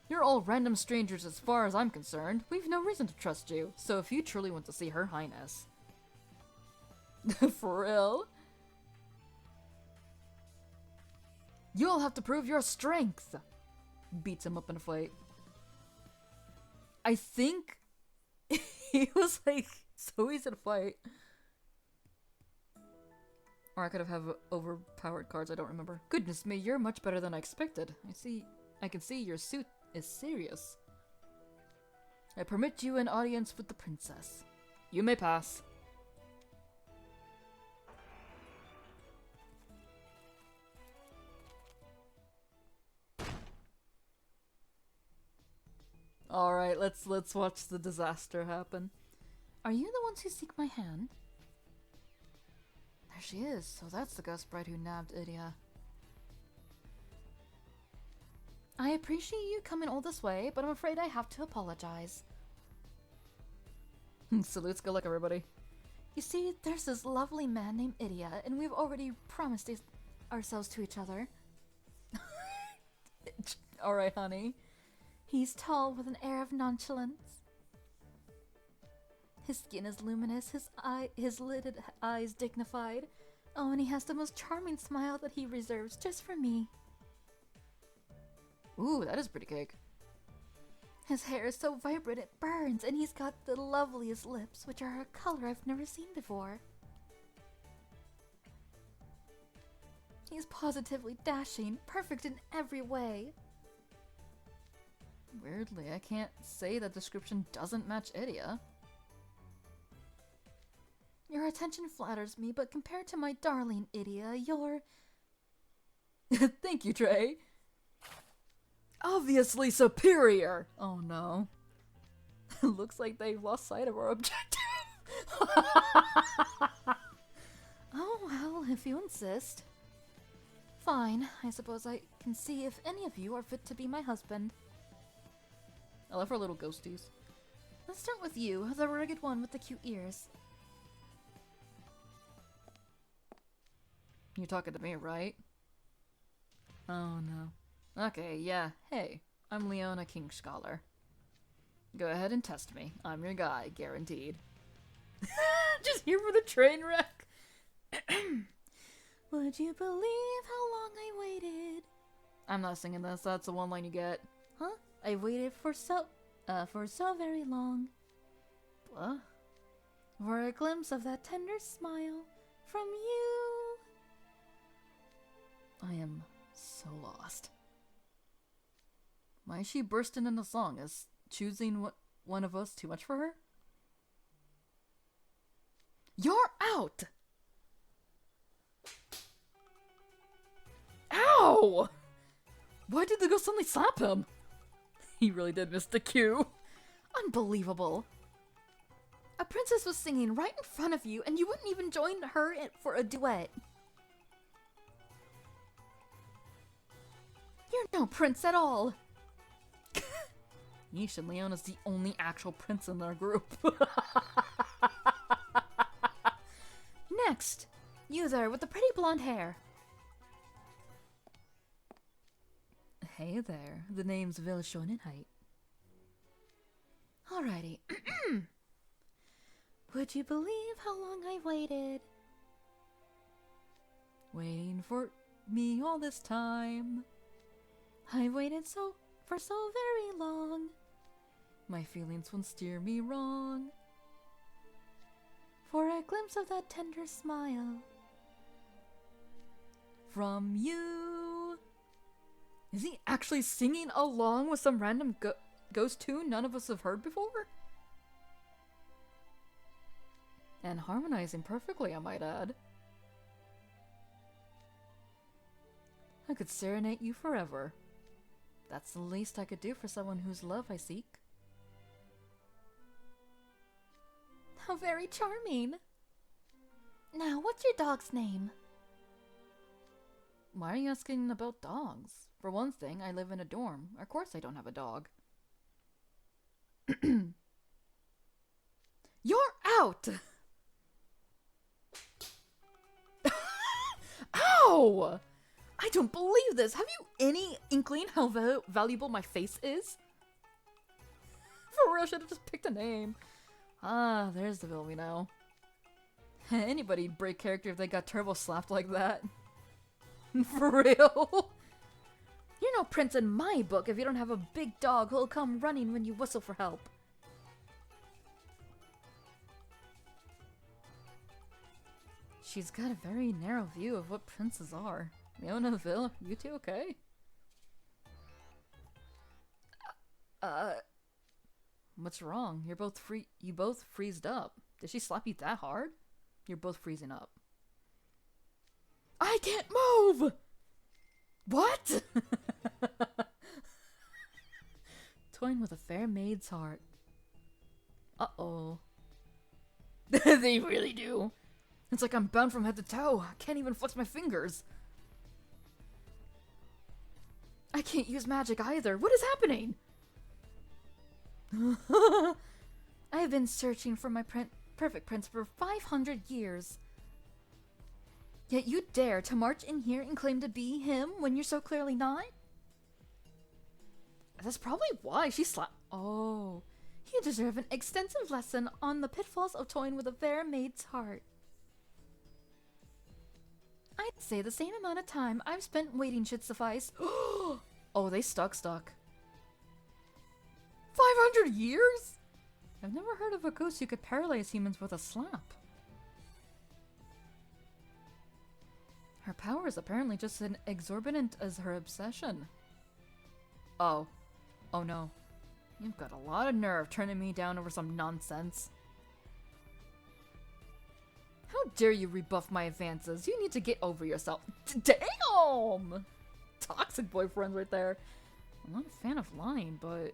You're all random strangers as far as I'm concerned. We've no reason to trust you. So if you truly want to see Her Highness... For real? You'll have to prove your strength! Beats him up in a fight. I think he was like so easy to fight. Or I could have overpowered cards, I don't remember. Goodness me, you're much better than I expected. I can see your suit is serious. I permit you an audience with the princess. You may pass. Alright, let's watch the disaster happen. Are you the ones who seek my hand? There she is, so that's the ghost bride who nabbed Idia. I appreciate you coming all this way, but I'm afraid I have to apologize. Salutes, good luck everybody. You see, there's this lovely man named Idia, and we've already promised ourselves to each other. Alright, honey. He's tall with an air of nonchalance. His skin is luminous, his lidded eyes dignified. Oh, and he has the most charming smile that he reserves just for me. Ooh, that is pretty cake. His hair is so vibrant it burns, and he's got the loveliest lips, which are a color I've never seen before. He's positively dashing, perfect in every way. Weirdly, I can't say that description doesn't match Idia. Your attention flatters me, but compared to my darling Idia, you're... Thank you, Trey. Obviously superior! Oh no. Looks like they've lost sight of our objective. Oh well, if you insist. Fine, I suppose I can see if any of you are fit to be my husband. I love her little ghosties. Let's start with you, the rugged one with the cute ears. You're talking to me, right? Oh no. Okay, yeah. Hey, I'm Leona King Scholar. Go ahead and test me. I'm your guy, guaranteed. Just here for the train wreck. Would you believe how long I waited? I'm not singing this. That's the one line you get. Huh? I waited for so very long. What? For a glimpse of that tender smile from you. I am so lost. Why is she bursting into song? Is choosing one of us too much for her? You're out! Ow! Why did the ghost suddenly slap him? He really did miss the cue. Unbelievable. A princess was singing right in front of you, and you wouldn't even join her for a duet. You're no prince at all. Yeesh, and Leona's the only actual prince in our group. Next, you there with the pretty blonde hair. Hey there, the name's Vilshonen-height. Alrighty. Would you believe how long I waited? Waiting for me all this time. I waited for so very long. My feelings won't steer me wrong. For a glimpse of that tender smile from you. Is he actually singing along with some random ghost tune none of us have heard before? And harmonizing perfectly, I might add. I could serenade you forever. That's the least I could do for someone whose love I seek. How very charming. Now, what's your dog's name? Why are you asking about dogs? For one thing, I live in a dorm. Of course I don't have a dog. You're out! Ow! I don't believe this! Have you any inkling how valuable my face is? For real, I should have just picked a name. Ah, there's the bill we know. Anybody'd break character if they got turbo slapped like that. For real. You're no prince in my book if you don't have a big dog who'll come running when you whistle for help. She's got a very narrow view of what princes are. Leona, Vil, you two okay? What's wrong? You both freezed up. Did she slap you that hard? You're both freezing up. I can't move! What? Toying with a fair maid's heart. Uh-oh. They really do. It's like I'm bound from head to toe. I can't even flex my fingers. I can't use magic either. What is happening? I have been searching for my perfect prince for 500 years. Yet you dare to march in here and claim to be him when you're so clearly not? That's probably why she slapped. Oh, you deserve an extensive lesson on the pitfalls of toying with a fair maid's heart. I'd say the same amount of time I've spent waiting should suffice. Oh, they stuck. 500 years? I've never heard of a ghost who could paralyze humans with a slap. Her power is apparently just as exorbitant as her obsession. Oh. Oh no. You've got a lot of nerve turning me down over some nonsense. How dare you rebuff my advances? You need to get over yourself. Damn! Toxic boyfriend right there. I'm not a fan of lying, but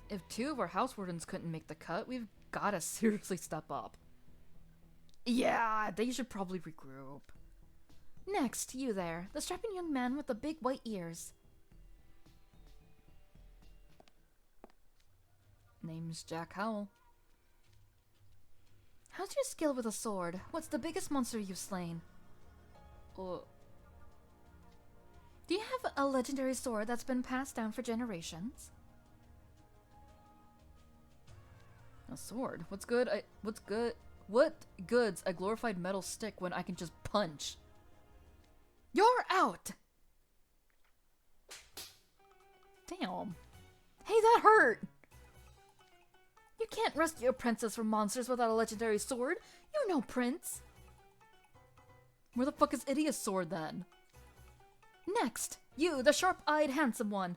if two of our house wardens couldn't make the cut, we've gotta seriously step up. Yeah, they should probably regroup. Next, you there, the strapping young man with the big white ears. Name's Jack Howell. How's your skill with a sword? What's the biggest monster you've slain? Do you have a legendary sword that's been passed down for generations? A sword? What good's a glorified metal stick when I can just punch? You're out! Damn. Hey, that hurt! You can't rescue a princess from monsters without a legendary sword. You're no prince. Where the fuck is Idia's sword then? Next, you, the sharp-eyed handsome one.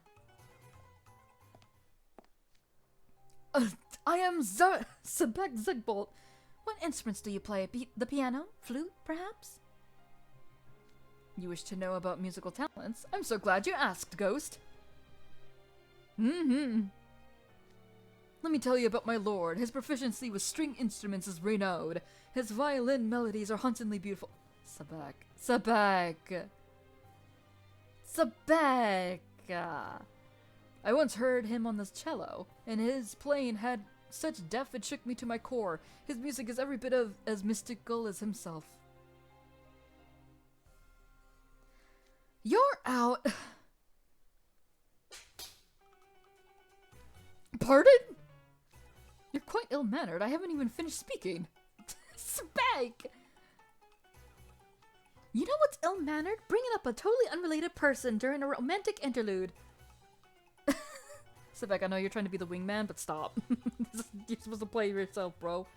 I am Sebek Zigbolt. What instruments do you play? The piano? Flute, perhaps? You wish to know about musical talents? I'm so glad you asked, Ghost. Let me tell you about my lord. His proficiency with string instruments is renowned. His violin melodies are hauntingly beautiful. Sebek. I once heard him on the cello, and his playing had such depth it shook me to my core. His music is every bit as mystical as himself. You're out. Pardon? You're quite ill-mannered. I haven't even finished speaking. Spike! You know what's ill-mannered? Bringing up a totally unrelated person during a romantic interlude. Sebek, I know you're trying to be the wingman, but stop. You're supposed to play yourself, bro.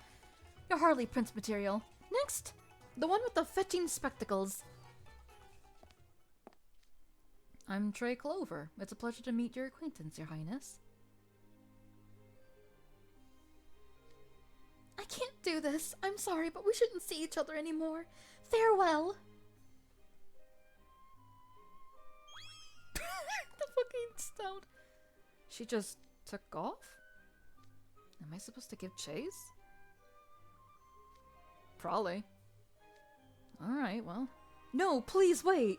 You're hardly prince material. Next, the one with the fetching spectacles. I'm Trey Clover. It's a pleasure to meet your acquaintance, Your Highness. I can't do this. I'm sorry, but we shouldn't see each other anymore. Farewell. The fucking sound. She just took off? Am I supposed to give chase? Probably. Alright, well. No, please wait!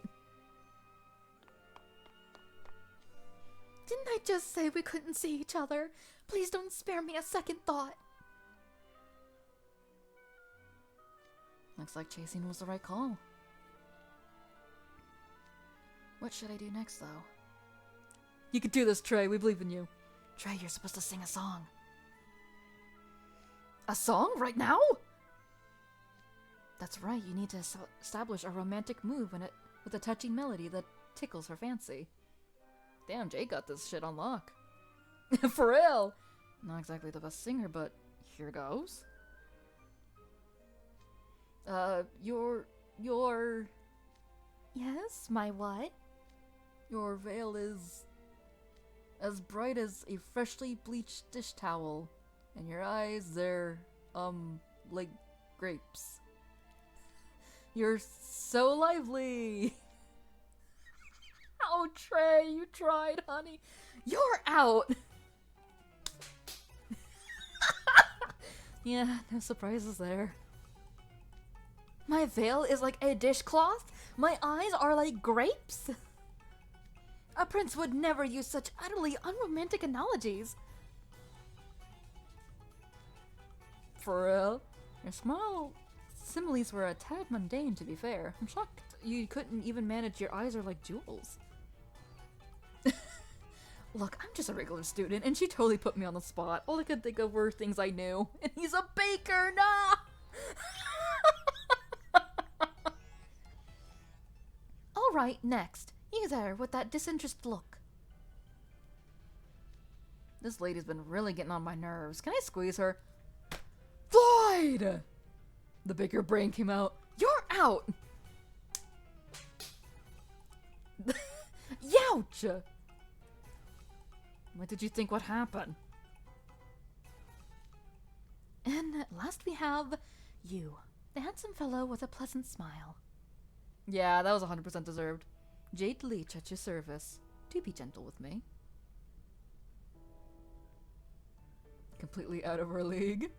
Didn't I just say we couldn't see each other? Please don't spare me a second thought. Looks like chasing was the right call. What should I do next, though? You can do this, Trey. We believe in you. Trey, you're supposed to sing a song. A song? Right now? That's right. You need to establish a romantic move with a touching melody that tickles her fancy. Damn, Jay got this shit on lock. For real! Not exactly the best singer, but here goes. Your... Yes, my what? Your veil is as bright as a freshly bleached dish towel, and your eyes, they're, like grapes. You're so lively! Oh, Trey, you tried, honey. You're out! Yeah, no surprises there. My veil is like a dishcloth? My eyes are like grapes? A prince would never use such utterly unromantic analogies. For real? Your small similes were a tad mundane, to be fair. I'm shocked you couldn't even manage your eyes are like jewels. Look, I'm just a regular student, and she totally put me on the spot. All I could think of were things I knew. And he's a baker! Nah! Alright, next. You there with that disinterested look. This lady's been really getting on my nerves. Can I squeeze her? Floyd! The bigger brain came out. You're out! Youch! What did you think would happen? And at last we have you, the handsome fellow with a pleasant smile. Yeah, that was 100% deserved. Jade Leech at your service. Do be gentle with me. Completely out of our league.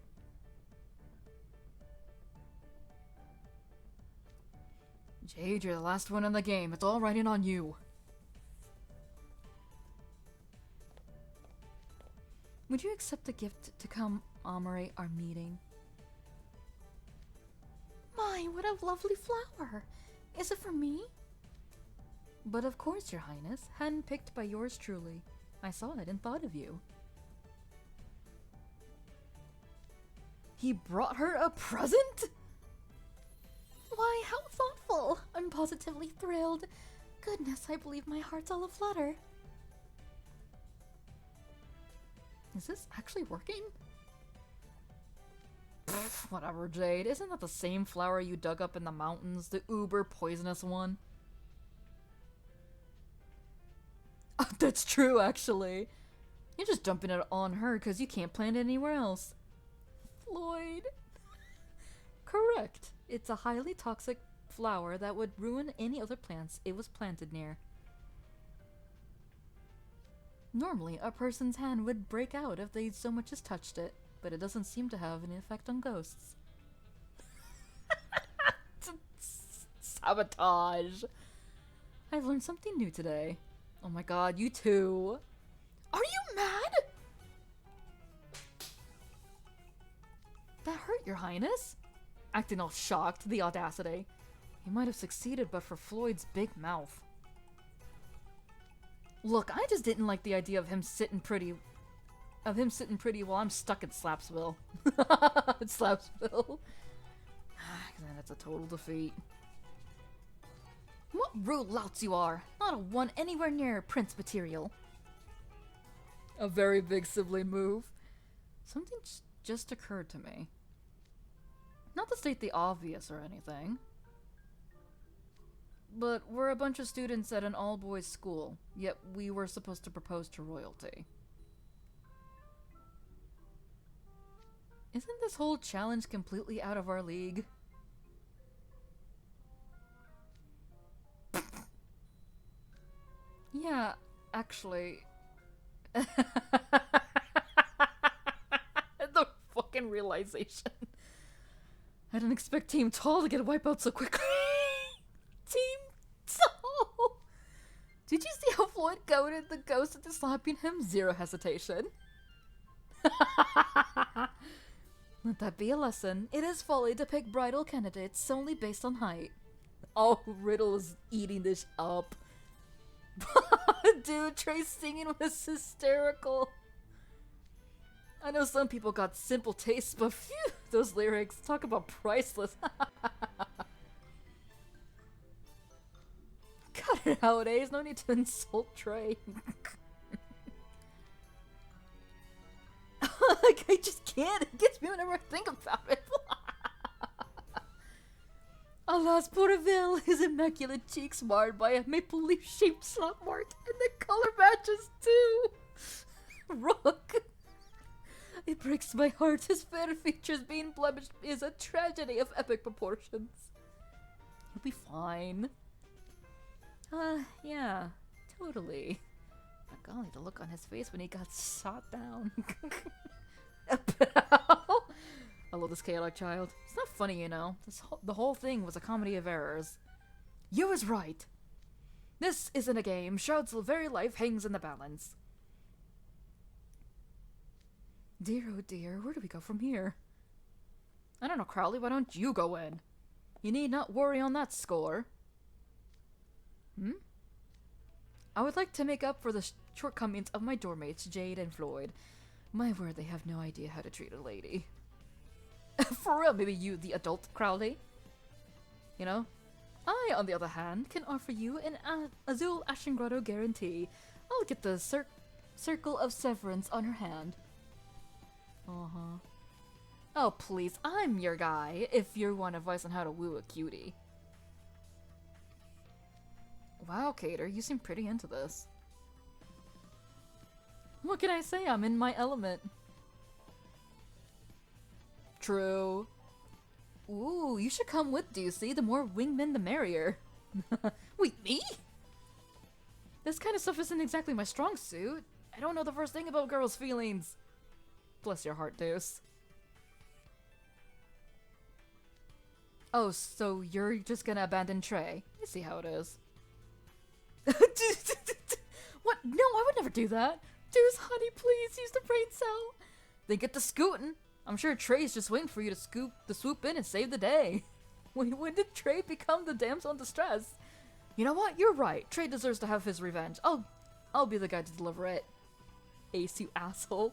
Jade, you're the last one in the game. It's all riding on you. Would you accept a gift to commemorate our meeting? My, what a lovely flower! Is it for me? But of course, Your Highness. Handpicked by yours truly. I saw it and thought of you. He brought her a present? Why, how thoughtful! I'm positively thrilled. Goodness, I believe my heart's all aflutter. Is this actually working? Pfft, whatever, Jade. Isn't that the same flower you dug up in the mountains? The uber poisonous one? Oh, that's true, actually. You're just dumping it on her because you can't plant it anywhere else. Floyd. Correct. It's a highly toxic flower that would ruin any other plants it was planted near. Normally, a person's hand would break out if they so much as touched it, but it doesn't seem to have any effect on ghosts. Sabotage! I've learned something new today. Oh my god, you too. Are you mad? That hurt, Your Highness? Acting all shocked, the audacity. He might have succeeded but for Floyd's big mouth. Look, I just didn't like the idea of him sitting pretty while I'm stuck in Slapsville. Slapsville. Then it's a total defeat. What rude louts you are! Not a one anywhere near Prince material. A very big sibling move. Something just occurred to me. Not to state the obvious or anything. But we're a bunch of students at an all-boys school, yet we were supposed to propose to royalty. Isn't this whole challenge completely out of our league? Yeah, actually... The fucking realization. I didn't expect Team Tall to get wiped out so quickly. Team Tall! Did you see how Floyd goaded the ghost into slapping him? Zero hesitation. Let that be a lesson. It is folly to pick bridal candidates solely based on height. Oh, Riddle is eating this up. Dude, Trey's singing was hysterical. I know some people got simple tastes, but phew, those lyrics, talk about priceless. Cut it out, Ace. No need to insult Trey. Like, I just can't. It gets me whenever I think about it. Alas, poor Vil, his immaculate cheeks marred by a maple leaf-shaped slap mark, and the color matches too. Rook. It breaks my heart. His fair features being blemished is a tragedy of epic proportions. He'll be fine. Yeah, totally. But golly, the look on his face when he got shot down. I love this chaotic child. It's not funny, you know. The whole thing was a comedy of errors. You was right. This isn't a game. Shroud's very life hangs in the balance. Dear, oh dear, where do we go from here? I don't know, Crowley, why don't you go in? You need not worry on that score. I would like to make up for the shortcomings of my doormates, Jade and Floyd. My word, they have no idea how to treat a lady. For real, maybe you, the adult Crowley? You know? I, on the other hand, can offer you an Azul Ashen Grotto guarantee. I'll get the circle of severance on her hand. Uh-huh. Oh, please, I'm your guy, if you want advice on how to woo a cutie. Wow, Cater, you seem pretty into this. What can I say? I'm in my element. True. Ooh, you should come with Deucey. The more wingmen, the merrier. Wait, me? This kind of stuff isn't exactly my strong suit. I don't know the first thing about girls' feelings. Bless your heart, Deuce. Oh, so you're just gonna abandon Trey? I see how it is. What? No, I would never do that. Deuce, honey, please use the brain cell. Then get to scooting. I'm sure Trey's just waiting for you to swoop in and save the day. When did Trey become the damsel in distress? You know what? You're right. Trey deserves to have his revenge. I'll be the guy to deliver it. Ace, you asshole.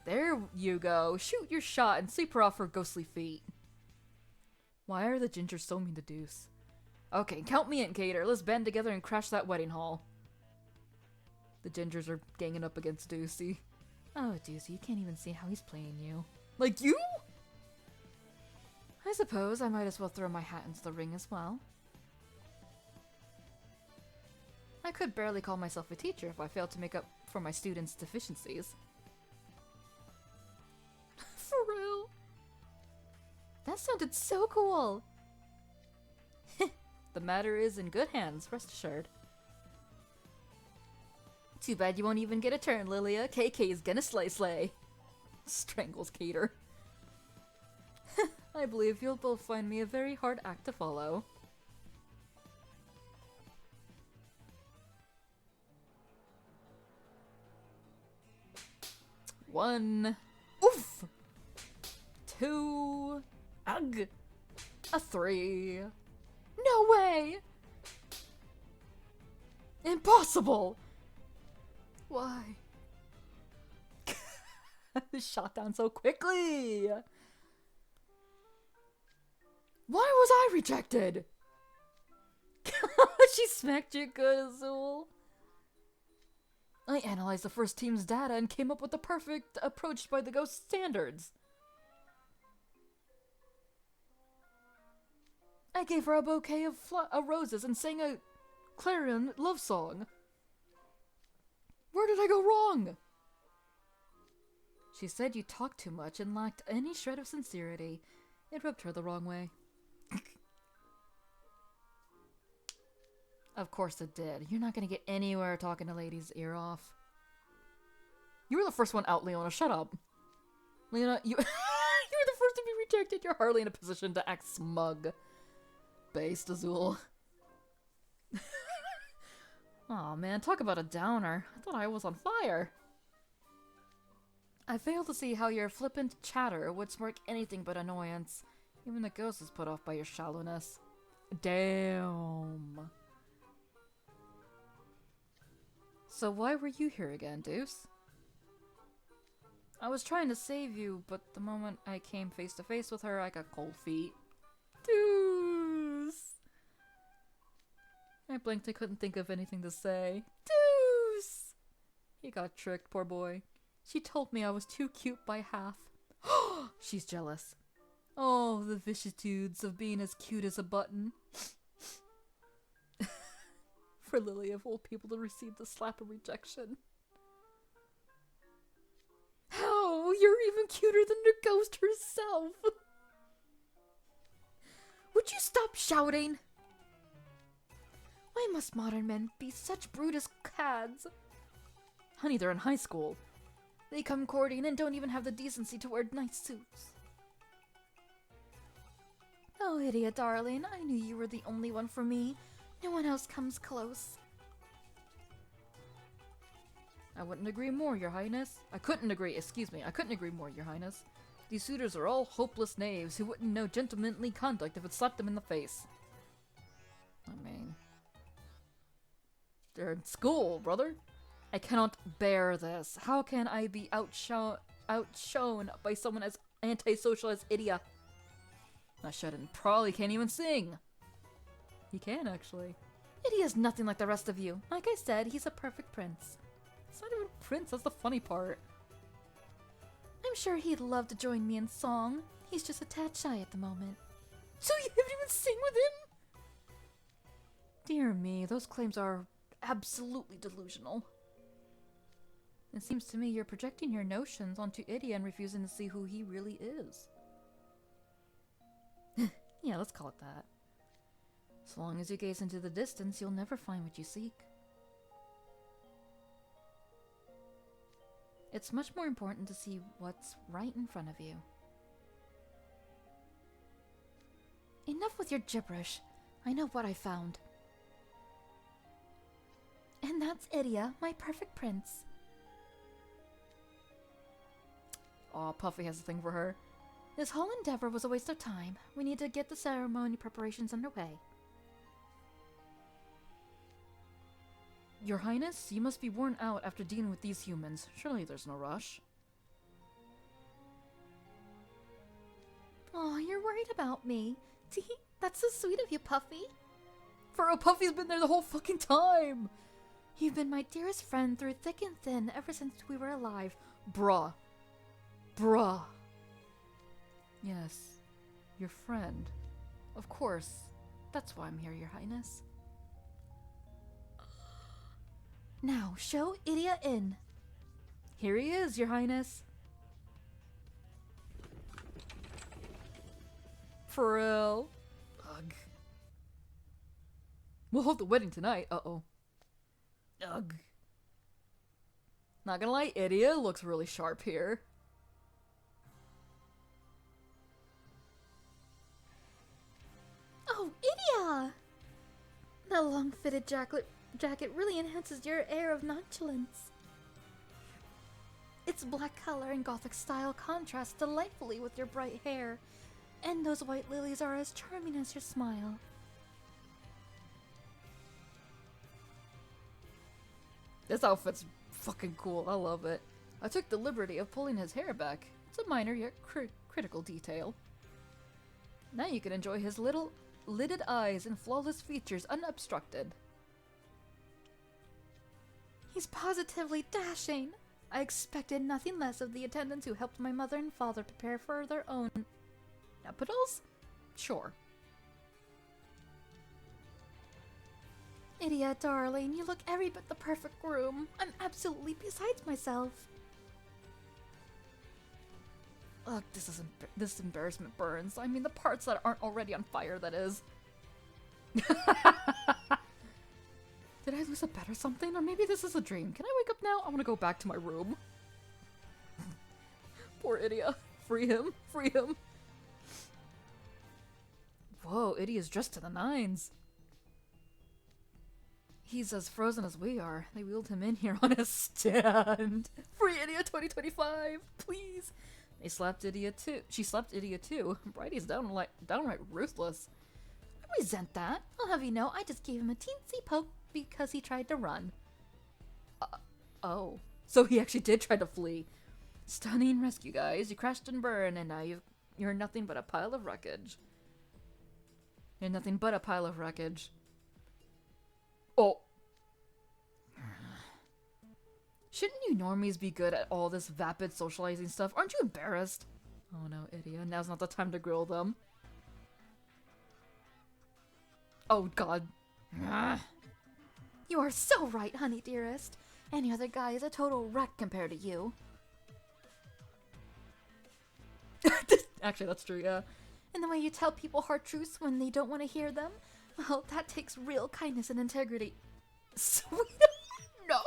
There you go. Shoot your shot and sweep her off her ghostly feet. Why are the gingers so mean to Deuce? Okay, count me in, Cater. Let's band together and crash that wedding hall. The gingers are ganging up against Deucey. Oh, Deucey, you can't even see how he's playing you. Like you? I suppose I might as well throw my hat into the ring as well. I could barely call myself a teacher if I failed to make up for my students' deficiencies. For real? That sounded so cool! The matter is in good hands, rest assured. Too bad you won't even get a turn, Lilia. KK's gonna slay. Strangles Cater. I believe you'll both find me a very hard act to follow. One. Oof! Two. Ugh! A three. No way! Impossible! Why? Shot down so quickly! Why was I rejected? She smacked you good, Azul. I analyzed the first team's data and came up with the perfect approach by the ghost standards. I gave her a bouquet of roses and sang a clarion love song. Where did I go wrong? She said you talked too much and lacked any shred of sincerity. It rubbed her the wrong way. Of course it did. You're not gonna get anywhere talking a lady's ear off. You were the first one out, Leona. Shut up. Leona, you were the first to be rejected. You're hardly in a position to act smug. Based, Azul. Aw, man, talk about a downer. I thought I was on fire. I fail to see how your flippant chatter would spark anything but annoyance. Even the ghost is put off by your shallowness. Damn. So why were you here again, Deuce? I was trying to save you, but the moment I came face to face with her, I got cold feet. Deuce! I blinked, I couldn't think of anything to say. Deuce! He got tricked, poor boy. She told me I was too cute by half. She's jealous. Oh, the vicissitudes of being as cute as a button. For Lily of all people to receive the slap of rejection. How? You're even cuter than the ghost herself! Would you stop shouting? Why must modern men be such Brutus cads? Honey, they're in high school. They come courting and don't even have the decency to wear nice suits. Oh, Idia, darling, I knew you were the only one for me. No one else comes close. I wouldn't agree more, Your Highness. I couldn't agree more, Your Highness. These suitors are all hopeless knaves who wouldn't know gentlemanly conduct if it slapped them in the face. I mean, they're in school, brother. I cannot bear this. How can I be outshone by someone as antisocial as Idia? I shouldn't. Probably can't even sing. He can, actually. Idia's nothing like the rest of you. Like I said, he's a perfect prince. It's not even a prince, that's the funny part. I'm sure he'd love to join me in song. He's just a tad shy at the moment. So you haven't even sing with him? Dear me, those claims are absolutely delusional. It seems to me you're projecting your notions onto Idia and refusing to see who he really is. Yeah, let's call it that. So long as you gaze into the distance, you'll never find what you seek. It's much more important to see what's right in front of you. Enough with your gibberish. I know what I found. And that's Idia, my perfect prince. Aw, Puffy has a thing for her. This whole endeavor was a waste of time. We need to get the ceremony preparations underway. Your Highness, you must be worn out after dealing with these humans. Surely there's no rush. Oh, you're worried about me. Tee, that's so sweet of you, Puffy. For real, Puffy's been there the whole fucking time. You've been my dearest friend through thick and thin ever since we were alive. Bruh. Bruh. Yes, your friend. Of course. That's why I'm here, Your Highness. Now, show Idia in. Here he is, Your Highness. For real. Ugh. We'll hold the wedding tonight. Uh-oh. Ugh. Not gonna lie, Idia looks really sharp here. Oh, Idia! That long-fitted jacket really enhances your air of nonchalance. Its black color and gothic style contrast delightfully with your bright hair, and those white lilies are as charming as your smile. This outfit's fucking cool, I love it. I took the liberty of pulling his hair back. It's a minor yet critical detail. Now you can enjoy his little lidded eyes and flawless features unobstructed. He's positively dashing. I expected nothing less of the attendants who helped my mother and father prepare for their own nuptials? Sure. Idia, darling, you look every bit the perfect groom. I'm absolutely beside myself. Ugh, this embarrassment burns. I mean, the parts that aren't already on fire, that is. Did I lose a bet or something? Or maybe this is a dream. Can I wake up now? I want to go back to my room. Poor Idia. Free him. Free him. Whoa, Idia's dressed to the nines. He's as frozen as we are. They wheeled him in here on a stand. Free Idia 2025, please. They slapped Idia too. She slapped Idia too. Bridie's downright ruthless. I resent that. I'll have you know, I just gave him a teensy poke because he tried to run. Oh. So he actually did try to flee. Stunning rescue, guys. You crashed and burned, and now you're nothing but a pile of wreckage. You're nothing but a pile of wreckage. Oh. Shouldn't you normies be good at all this vapid socializing stuff? Aren't you embarrassed? Oh no, Idia. Now's not the time to grill them. Oh god. You are so right, honey dearest. Any other guy is a total wreck compared to you. Actually, that's true, yeah. And the way you tell people hard truths when they don't want to hear them, well, that takes real kindness and integrity. Sweet. No.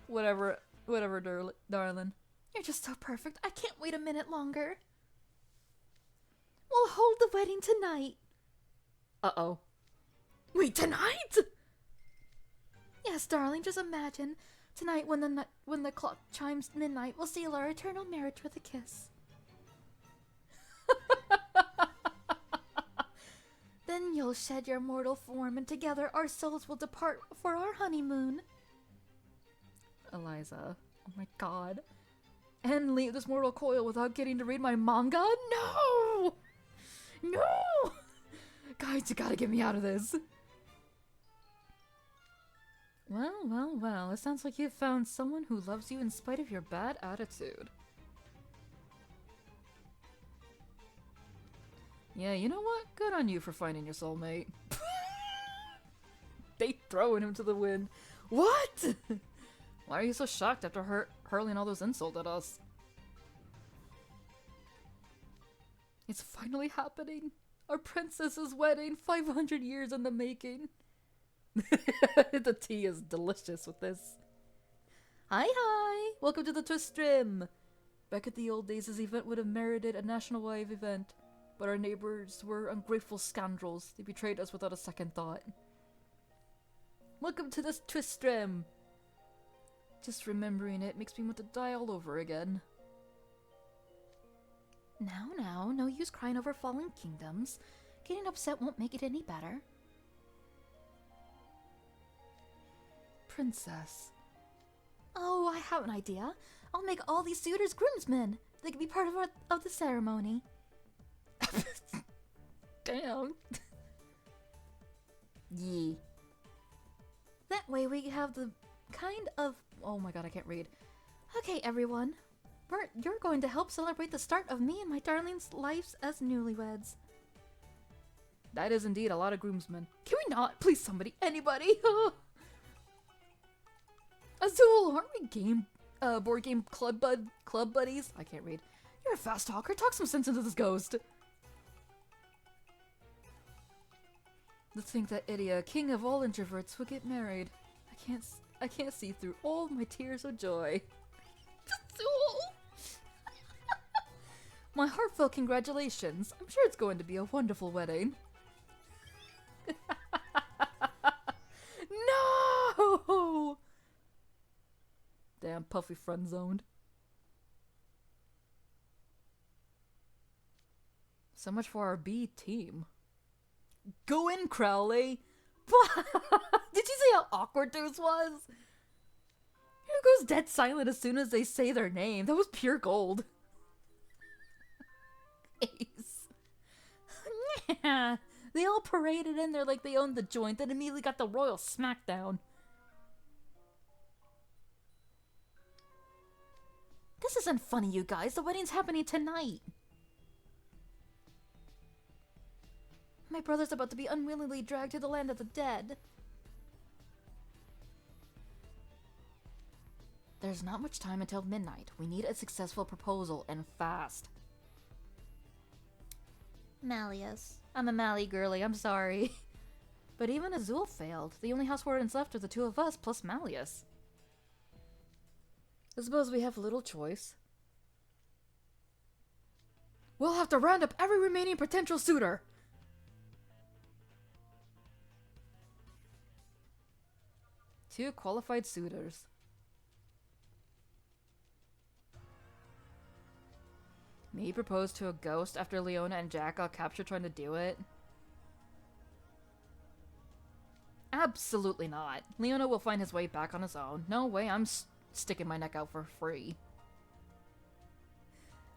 Whatever, darling. You're just so perfect. I can't wait a minute longer. We'll hold the wedding tonight. Uh-oh. Wait, tonight? Yes, darling, just imagine. Tonight, when the clock chimes midnight, we'll seal our eternal marriage with a kiss. Then you'll shed your mortal form, and together our souls will depart for our honeymoon. Eliza. Oh my god. And leave this mortal coil without getting to read my manga? No! No! Guys, you gotta get me out of this. Well. It sounds like you've found someone who loves you in spite of your bad attitude. Yeah, you know what? Good on you for finding your soulmate. They throwing him to the wind. What? Why are you so shocked after hurling all those insults at us? It's finally happening. Our princess's wedding, 500 years in the making. The tea is delicious with this. Hi! Welcome to the Twist Stream! Back at the old days, this event would have merited a national-wide event, but our neighbors were ungrateful scoundrels. They betrayed us without a second thought. Welcome to this Twist Stream! Just remembering it makes me want to die all over again. Now, no use crying over fallen kingdoms. Getting upset won't make it any better. Princess. Oh, I have an idea. I'll make all these suitors groomsmen. They can be part of the ceremony. Damn. Yee. That way we have the kind of... Oh my god, I can't read. Okay, everyone. You're going to help celebrate the start of me and my darling's lives as newlyweds. That is indeed a lot of groomsmen. Can we not? Please, somebody. Anybody. Azul, aren't we board game club buddies? I can't read. You're a fast talker. Talk some sense into this ghost. To think that Idia, king of all introverts, will get married. I can't see through all my tears of joy. Azul! My heartfelt congratulations. I'm sure it's going to be a wonderful wedding. No! Damn, Puffy friend zoned. So much for our B team. Go in, Crowley! Did you see how awkward this was? Who goes dead silent as soon as they say their name? That was pure gold. Ace. Yeah, they all paraded in there like they owned the joint, then immediately got the royal smackdown. This isn't funny, you guys. The wedding's happening tonight. My brother's about to be unwillingly dragged to the land of the dead. There's not much time until midnight. We need a successful proposal, and fast. Malleus. I'm a Mally girly, I'm sorry. But even Azul failed. The only house wardens left are the two of us, plus Malleus. I suppose we have little choice. We'll have to round up every remaining potential suitor! 2 qualified suitors. Me proposed to a ghost after Leona and Jack got captured trying to do it. Absolutely not. Leona will find his way back on his own. No way, I'm sticking my neck out for free.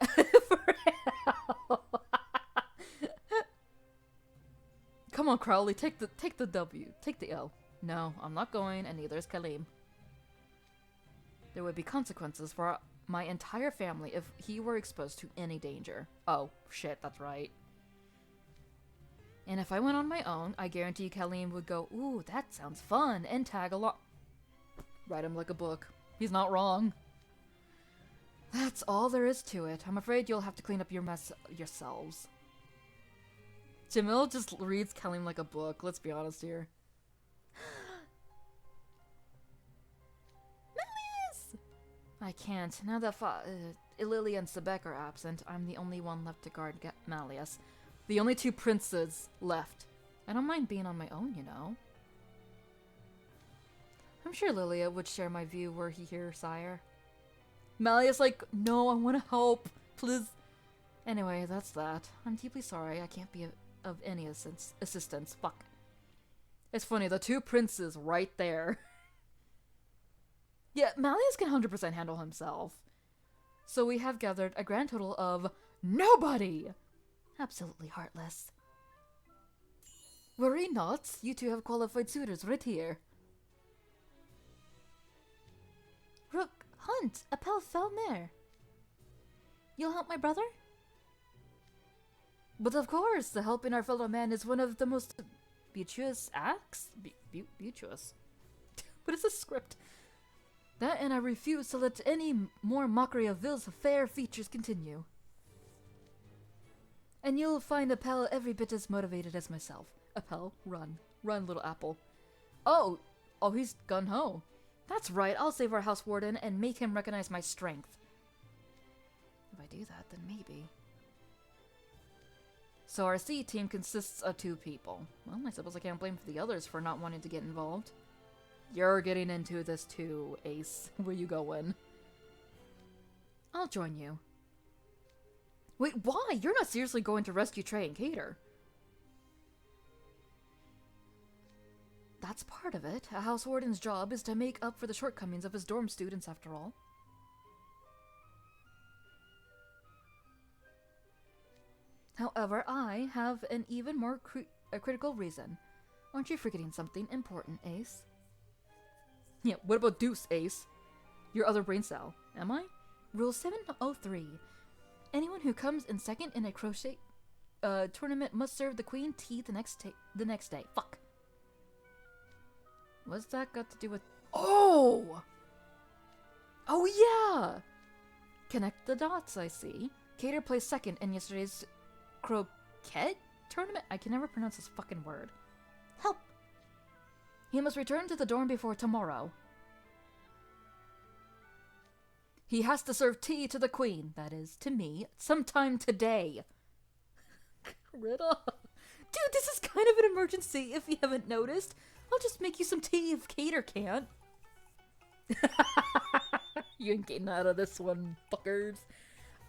For hell. Come on, Crowley, take the W. Take the L. No, I'm not going, and neither is Kaleem. There would be consequences for my entire family if he were exposed to any danger. Oh, shit, that's right. And if I went on my own, I guarantee Kaleem would go, ooh, that sounds fun, and tag along. Write him like a book. He's not wrong. That's all there is to it. I'm afraid you'll have to clean up your mess yourselves. Jamil just reads Kaleem like a book, let's be honest here. Melius! I can't. Now that Lily and Sebek are absent, I'm the only one left to guard Malleus. The only two princes left. I don't mind being on my own, you know. I'm sure Lilia would share my view were he here, sire. Malleus like, no, I want to help, please. Anyway, that's that. I'm deeply sorry I can't be of any assistance. Fuck. It's funny, the two princes right there. Yeah, Malleus can 100% handle himself. So we have gathered a grand total of nobody! Absolutely heartless. Worry not, you two have qualified suitors right here. Rook, Hunt, Appel Felmare. You'll help my brother? But of course, the helping our fellow man is one of the most beauteous acts? Beauteous? What is this script? That and I refuse to let any more mockery of Ville's fair features continue. And you'll find Appel every bit as motivated as myself. Appel, run. Run, little apple. Oh, he's gun-ho. That's right, I'll save our house warden and make him recognize my strength. If I do that, then maybe. So our C team consists of 2 people. Well, I suppose I can't blame the others for not wanting to get involved. You're getting into this too, Ace. Where you going? I'll join you. Wait, why? You're not seriously going to rescue Trey and Cater. That's part of it. A house warden's job is to make up for the shortcomings of his dorm students, after all. However, I have an even more critical reason. Aren't you forgetting something important, Ace? Yeah, what about Deuce, Ace? Your other brain cell, am I? Rule 703. Anyone who comes in second in a crochet tournament must serve the queen tea the next day. Fuck. What's that got to do with... Oh! Oh yeah! Connect the dots, I see. Cater placed second in yesterday's croquet tournament? I can never pronounce this fucking word. Help! He must return to the dorm before tomorrow. He has to serve tea to the queen, that is, to me, sometime today. Riddle. Dude, this is kind of an emergency, if you haven't noticed. I'll just make you some tea if Cater can't. You ain't getting out of this one, fuckers.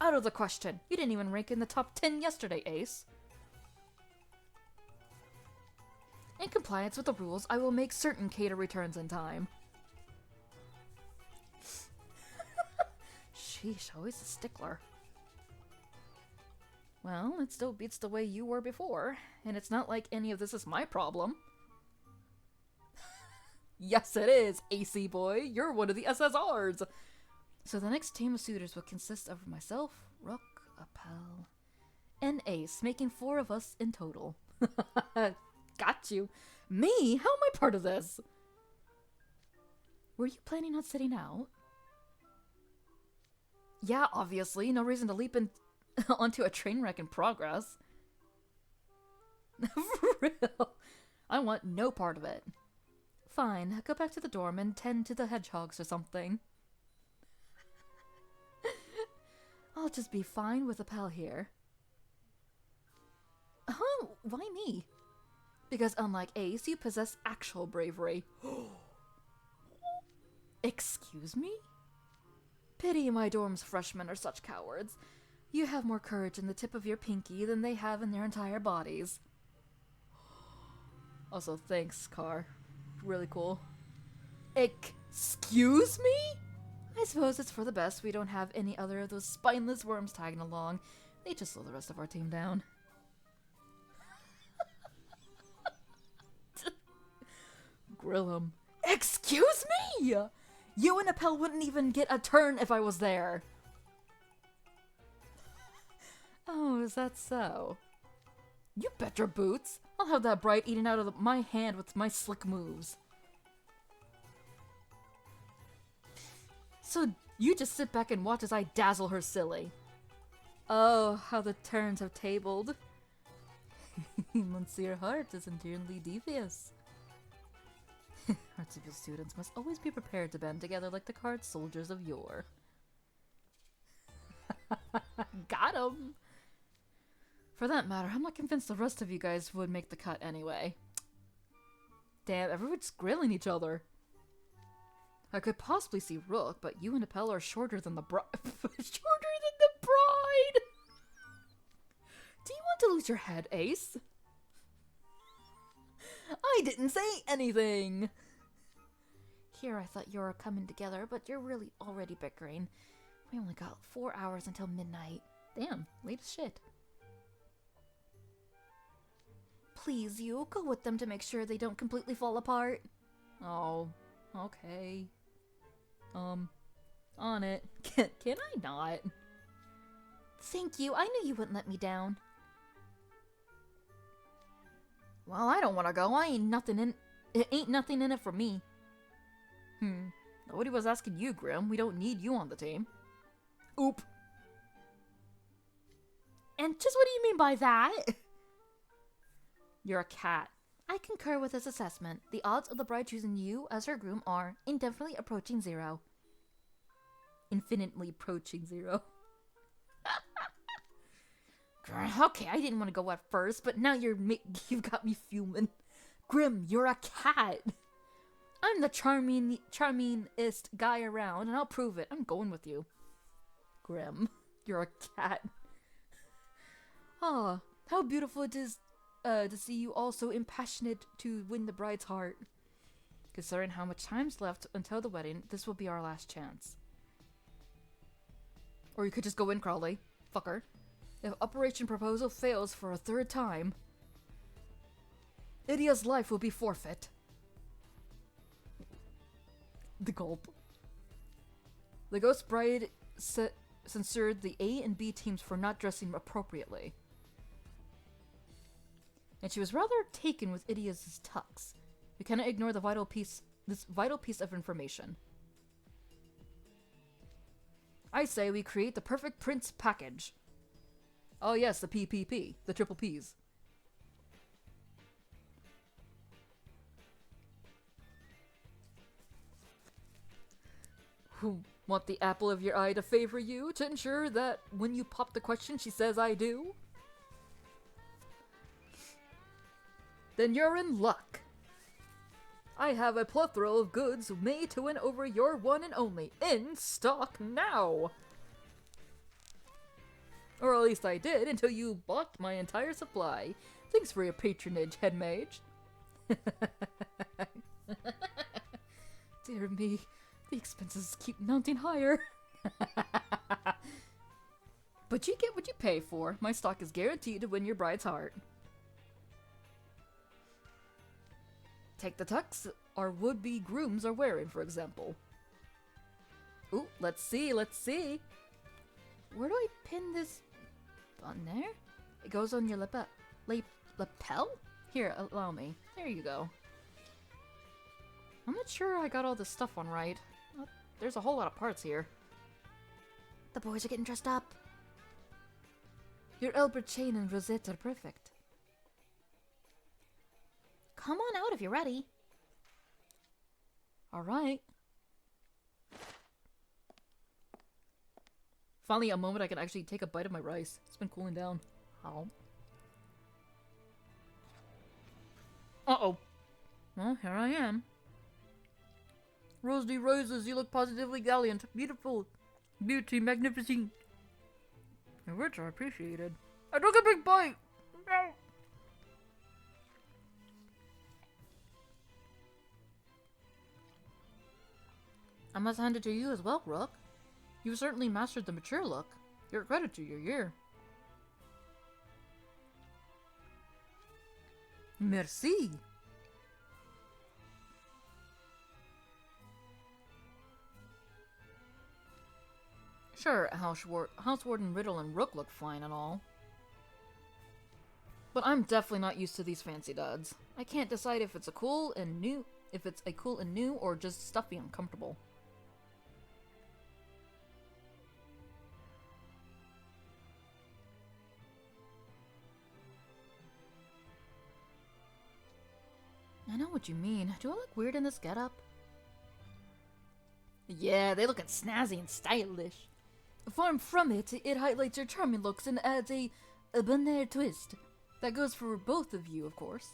Out of the question. You didn't even rank in the top 10 yesterday, Ace. In compliance with the rules, I will make certain Cater returns in time. Sheesh, always a stickler. Well, it still beats the way you were before, and it's not like any of this is my problem. Yes, it is, AC boy. You're one of the SSRs. So the next team of suitors will consist of myself, Rook, Appel, and Ace, making 4 of us in total. Got you. Me? How am I part of this? Were you planning on sitting out? Yeah, obviously. No reason to leap onto a train wreck in progress. For real. I want no part of it. Fine, go back to the dorm and tend to the hedgehogs or something. I'll just be fine with a pal here. Huh? Why me? Because unlike Ace, you possess actual bravery. Excuse me? Pity my dorm's freshmen are such cowards. You have more courage in the tip of your pinky than they have in their entire bodies. Also, thanks, Car. really cool. Excuse me? I suppose it's for the best we don't have any other of those spineless worms tagging along. They just slow the rest of our team down. Grill him. Excuse me? You and Appel wouldn't even get a turn if I was there. Oh, is that so? You bet your boots. I'll have that Bright eaten out of my hand with my slick moves. So you just sit back and watch as I dazzle her silly. Oh, how the turns have tabled. Monsieur Hart is endearingly devious. Hartsevial students must always be prepared to band together like the card soldiers of yore. Got him! For that matter, I'm not convinced the rest of you guys would make the cut anyway. Damn, everyone's grilling each other. I could possibly see Rook, but you and Appel are shorter than the bride. Shorter than the bride! Do you want to lose your head, Ace? I didn't say anything! Here I thought you were coming together, but you're really already bickering. We only got 4 hours until midnight. Damn, late as shit. Please, you, go with them to make sure they don't completely fall apart. Oh, okay. On it. Can I not? Thank you, I knew you wouldn't let me down. Well, I don't want to go. It ain't nothing in it for me. Nobody was asking you, Grim. We don't need you on the team. Oop. And just what do you mean by that? You're a cat. I concur with this assessment. The odds of the bride choosing you as her groom are indefinitely approaching 0. Infinitely approaching 0. Okay, I didn't want to go at first, but now you've got me fuming. Grim, you're a cat. I'm the charmingest guy around, and I'll prove it. I'm going with you. Grim, you're a cat. Ah, how beautiful it is to see you all so impassionate to win the bride's heart. Considering how much time's left until the wedding, this will be our last chance. Or you could just go in, Crowley. Fucker. If Operation Proposal fails for a 3rd time, Idia's life will be forfeit. The gulp. The Ghost Bride censored the A and B teams for not dressing appropriately. And she was rather taken with Idia's tux. We cannot ignore this vital piece of information. I say we create the perfect prince package. Oh yes, the PPP, the triple Ps. Want the apple of your eye to favor you, to ensure that when you pop the question she says I do? Then you're in luck. I have a plethora of goods made to win over your one and only, in stock now! Or at least I did, until you bought my entire supply. Thanks for your patronage, head mage. Dear me, the expenses keep mounting higher. But you get what you pay for. My stock is guaranteed to win your bride's heart. Take the tux our would-be grooms are wearing, for example. Ooh, let's see. Where do I pin this on there? It goes on your lapel? Here, allow me. There you go. I'm not sure I got all this stuff on right. There's a whole lot of parts here. The boys are getting dressed up. Your Albert chain and rosette are perfect. Come on out if you're ready. Alright. Finally, a moment I can actually take a bite of my rice. It's been cooling down. How? Uh-oh. Well, here I am. Rosy roses, you look positively gallant. Beautiful. Beauty, magnificent. Your words are appreciated. I took a big bite! No! I must hand it to you as well, Rook. You've certainly mastered the mature look. You're a credit to your year. Merci. Sure, Housewarden Riddle and Rook look fine and all. But I'm definitely not used to these fancy duds. I can't decide if it's a cool and new or just stuffy and uncomfortable. I know what you mean. Do I look weird in this getup? Yeah, they look snazzy and stylish. Far from it, it highlights your charming looks and adds a bonheur twist. That goes for both of you, of course.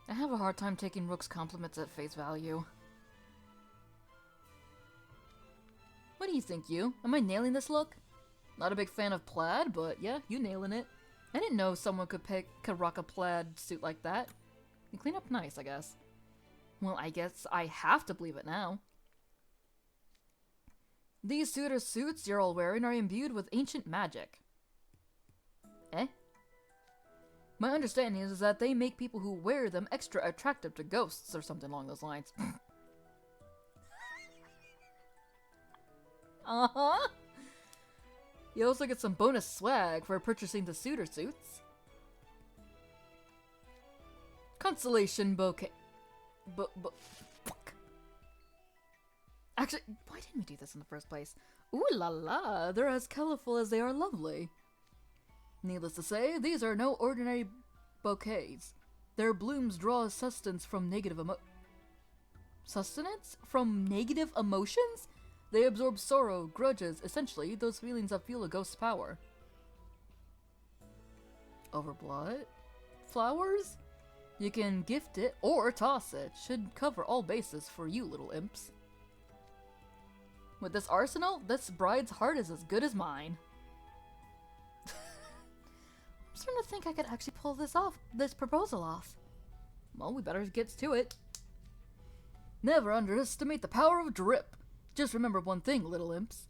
I have a hard time taking Rook's compliments at face value. What do you think, you? Am I nailing this look? Not a big fan of plaid, but yeah, you nailing it. I didn't know someone could rock a plaid suit like that. You clean up nice, I guess. Well, I guess I have to believe it now. These suitor suits you're all wearing are imbued with ancient magic. Eh? My understanding is that they make people who wear them extra attractive to ghosts or something along those lines. Uh-huh. You also get some bonus swag for purchasing the suitor suits. Constellation bouquet. Fuck. Actually, why didn't we do this in the first place? Ooh la la, they're as colorful as they are lovely. Needless to say, these are no ordinary bouquets. Their blooms draw sustenance from negative emotions? They absorb sorrow, grudges, essentially those feelings that fuel a ghost's power. Overblood? Flowers? You can gift it or toss it. Should cover all bases for you little imps. With this arsenal, this bride's heart is as good as mine. I'm starting to think I could actually pull this proposal off. Well, we better get to it. Never underestimate the power of drip. Just remember one thing, little imps.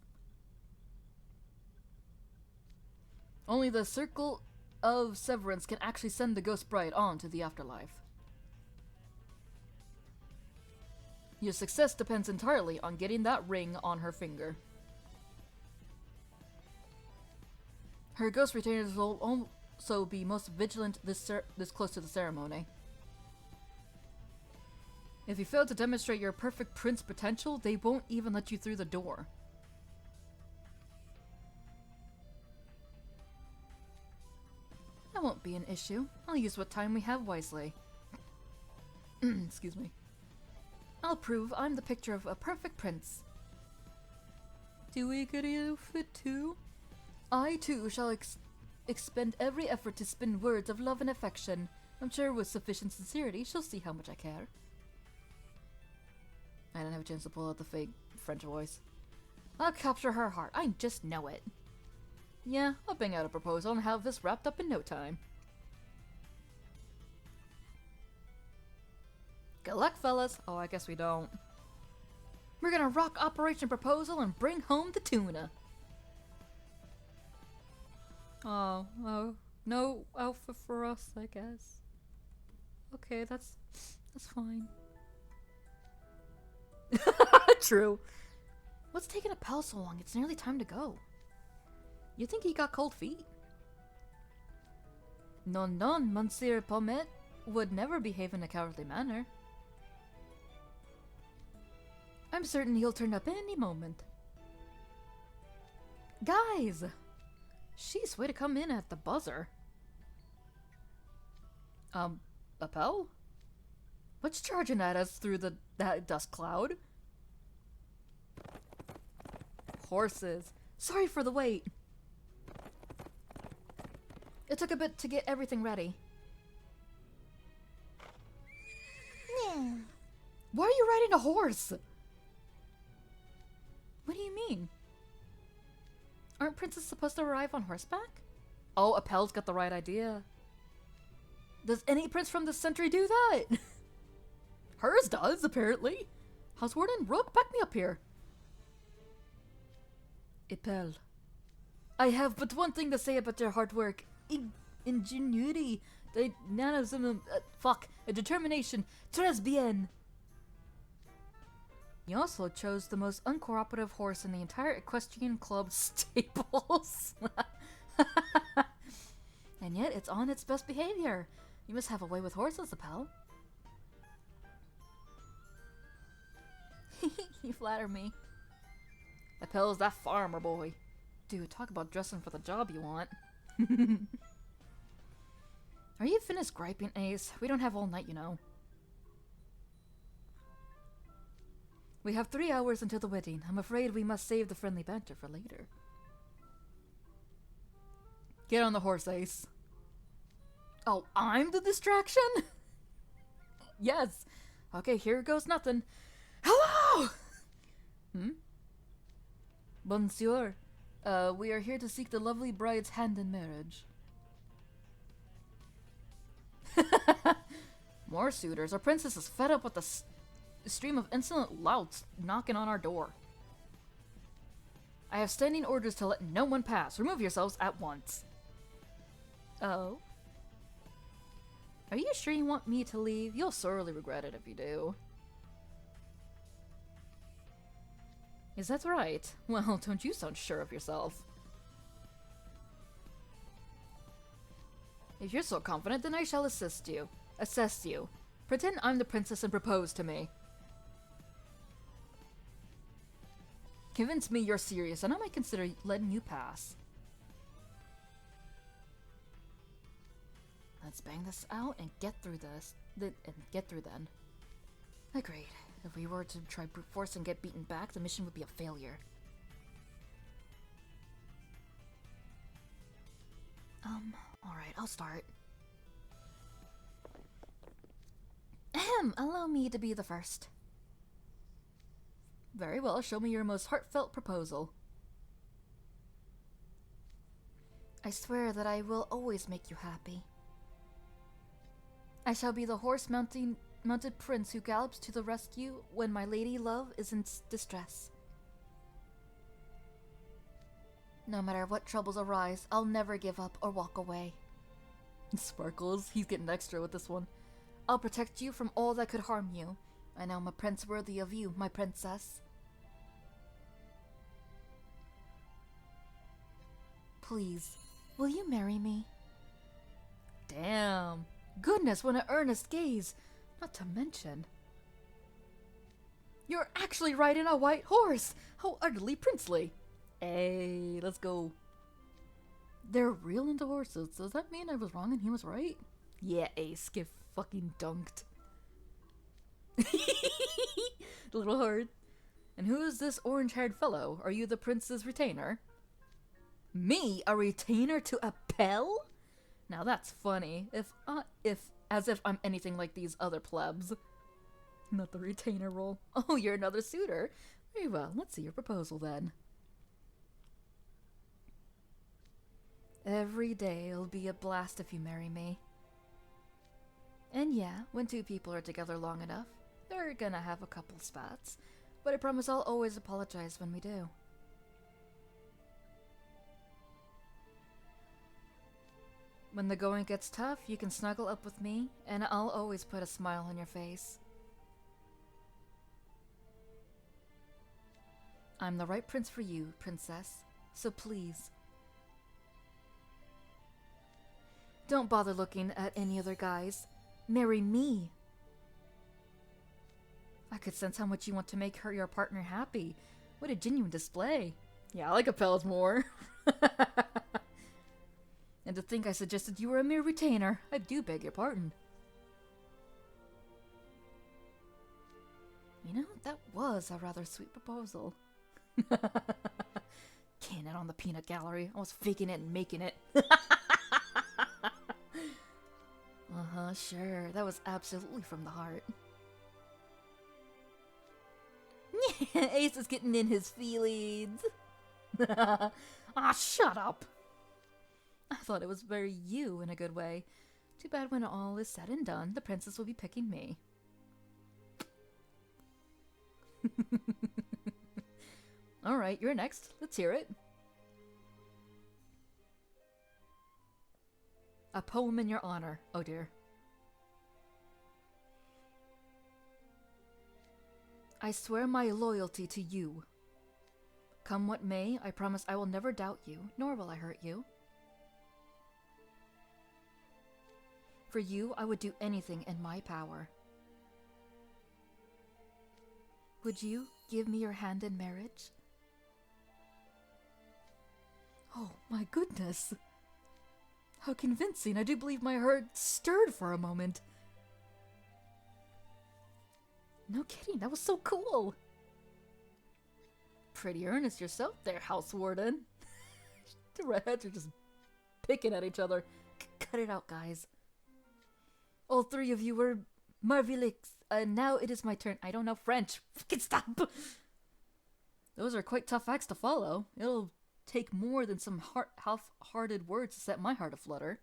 Only the circle of severance can actually send the ghost bride on to the afterlife. Your success depends entirely on getting that ring on her finger. Her ghost retainers will also be most vigilant this close to the ceremony. If you fail to demonstrate your perfect prince potential, they won't even let you through the door. That won't be an issue. I'll use what time we have wisely. Excuse me. I'll prove I'm the picture of a perfect prince. Do we get a fit too? I too shall expend every effort to spin words of love and affection. I'm sure with sufficient sincerity she'll see how much I care. I didn't have a chance to pull out the fake French voice. I'll capture her heart. I just know it. Yeah, I'll bang out a proposal and have this wrapped up in no time. Good luck, fellas. Oh, I guess we don't. We're gonna rock Operation Proposal and bring home the tuna. Oh, no alpha for us, I guess. Okay, that's fine. True. What's taking Appel so long? It's nearly time to go. You think he got cold feet? Non, Monsieur Pommet would never behave in a cowardly manner. I'm certain he'll turn up any moment. Guys! She's way to come in at the buzzer. Appel? What's charging at us through that dust cloud? Horses. Sorry for the wait. It took a bit to get everything ready. Yeah. Why are you riding a horse? What do you mean? Aren't princes supposed to arrive on horseback? Oh, Appel's got the right idea. Does any prince from this century do that? Hers does, apparently. How's Warden? Rook, back me up here. Ipel. I have but one thing to say about your hard work. Ingenuity. Dynamism. Determination. Tres bien. You also chose the most uncooperative horse in the entire equestrian club stables. And yet it's on its best behavior. You must have a way with horses, Appel. You flatter me. Appel's that farmer boy. Dude, talk about dressing for the job you want. Are you finished griping, Ace? We don't have all night, you know. We have 3 hours until the wedding. I'm afraid we must save the friendly banter for later. Get on the horse, Ace. Oh, I'm the distraction? Yes. Okay, here goes nothing. Hello! Monsieur, we are here to seek the lovely bride's hand in marriage. More suitors. Our princess is fed up with the stream of insolent louts knocking on our door. I have standing orders to let no one pass. Remove yourselves at once. Oh? Are you sure you want me to leave? You'll sorely regret it if you do. Is that right? Well, don't you sound sure of yourself. If you're so confident, then I shall assist you. Assess you. Pretend I'm the princess and propose to me. Convince me you're serious, and I might consider letting you pass. Let's bang this out and get through this. Then. Agreed. If we were to try brute force and get beaten back, the mission would be a failure. Alright, I'll start. Ahem, allow me to be the first. Very well, show me your most heartfelt proposal. I swear that I will always make you happy. I shall be the horse-mounted prince who gallops to the rescue when my lady love is in distress. No matter what troubles arise, I'll never give up or walk away. Sparkles, he's getting extra with this one. I'll protect you from all that could harm you. I know I'm a prince worthy of you, my princess. Please, will you marry me? Damn. Goodness, what an earnest gaze. Not to mention... You're actually riding a white horse! How utterly princely! Hey, let's go. They're real into horses. Does that mean I was wrong and he was right? Yeah, Ace, get fucking dunked. Little heart. And who is this orange-haired fellow? Are you the prince's retainer? Me? A retainer to a Appel? Now that's funny. As if I'm anything like these other plebs. Not the retainer role. Oh, you're another suitor. Very well, let's see your proposal then. Every day it'll be a blast if you marry me. And yeah, when two people are together long enough, they're gonna have a couple spats. But I promise I'll always apologize when we do. When the going gets tough, you can snuggle up with me, and I'll always put a smile on your face. I'm the right prince for you, princess, so please. Don't bother looking at any other guys. Marry me. I could sense how much you want to make her your partner happy. What a genuine display. Yeah, I like Appel's more. And to think I suggested you were a mere retainer. I do beg your pardon. You know, that was a rather sweet proposal. Cannon on the peanut gallery. I was faking it and making it. Uh-huh, sure. That was absolutely from the heart. Ace is getting in his feelings. Ah, shut up. I thought it was very you in a good way. Too bad when all is said and done, the princess will be picking me. Alright, you're next. Let's hear it. A poem in your honor. Oh dear. I swear my loyalty to you. Come what may, I promise I will never doubt you, nor will I hurt you. For you, I would do anything in my power. Would you give me your hand in marriage? Oh my goodness. How convincing. I do believe my heart stirred for a moment. No kidding, that was so cool. Pretty earnest yourself there, House Warden. The redheads are just picking at each other. Cut it out, guys. All three of you were marvelous. Now it is my turn. I don't know French. Fucking stop. Those are quite tough acts to follow. It'll take more than some half-hearted words to set my heart aflutter.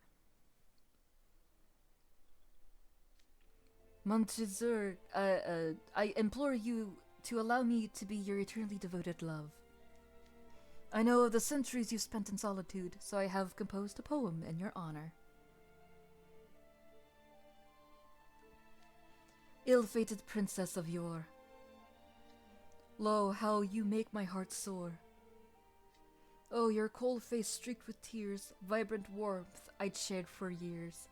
Montezur, I implore you to allow me to be your eternally devoted love. I know of the centuries you've spent in solitude, so I have composed a poem in your honor. Ill-fated princess of yore, lo, how you make my heart sore. Oh, your cold face streaked with tears, vibrant warmth I'd shared for years.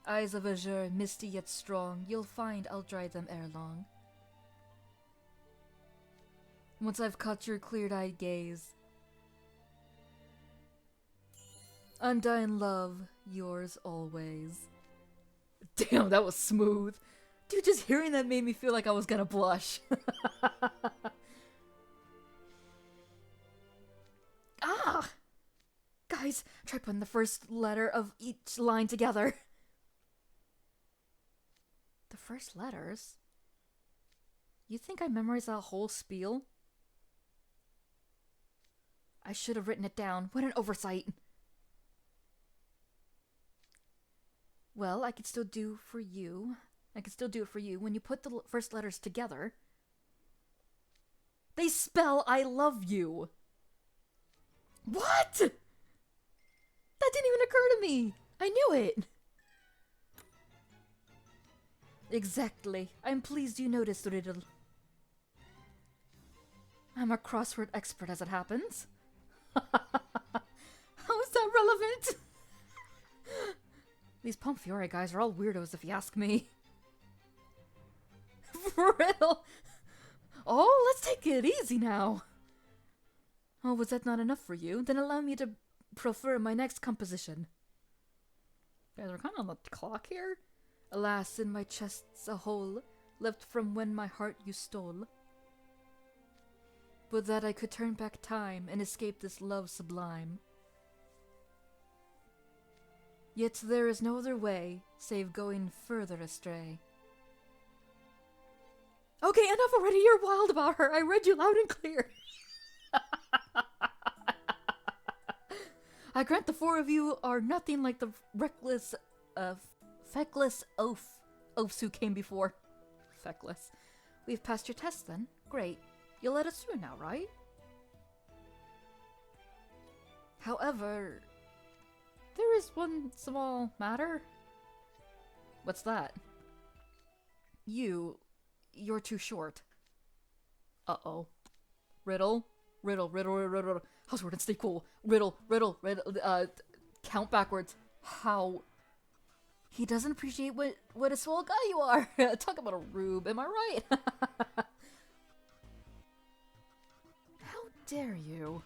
Eyes of azure, misty yet strong, you'll find I'll dry them ere long. Once I've caught your clear-eyed gaze, undying love, yours always. Damn, that was smooth. Dude, just hearing that made me feel like I was gonna blush. Ah! Guys, try putting the first letter of each line together. The first letters? You think I memorized that whole spiel? I should have written it down. What an oversight. Well, I could still do for you. I could still do it for you. When you put the first letters together, they spell I love you. What? That didn't even occur to me. I knew it. Exactly. I'm pleased you noticed, Riddle. I'm a crossword expert as it happens. How is that relevant? These Pomfiore guys are all weirdos if you ask me. Riddle! Oh, let's take it easy now. Oh, was that not enough for you? Then allow me to prefer my next composition. Guys, we're kind of on the clock here. Alas, in my chest's a hole, left from when my heart you stole. Would that I could turn back time and escape this love sublime. Yet there is no other way, save going further astray. Okay, enough already, you're wild about her. I read you loud and clear. I grant the four of you are nothing like the reckless, feckless oafs who came before. Feckless. We've passed your test then. Great. You'll let us through now, right? However, there is one small matter. What's that? You're too short. Uh-oh. Riddle. House Warden, stay cool. Riddle. Count backwards. How? He doesn't appreciate what a swell guy you are. Talk about a rube, am I right? How dare you?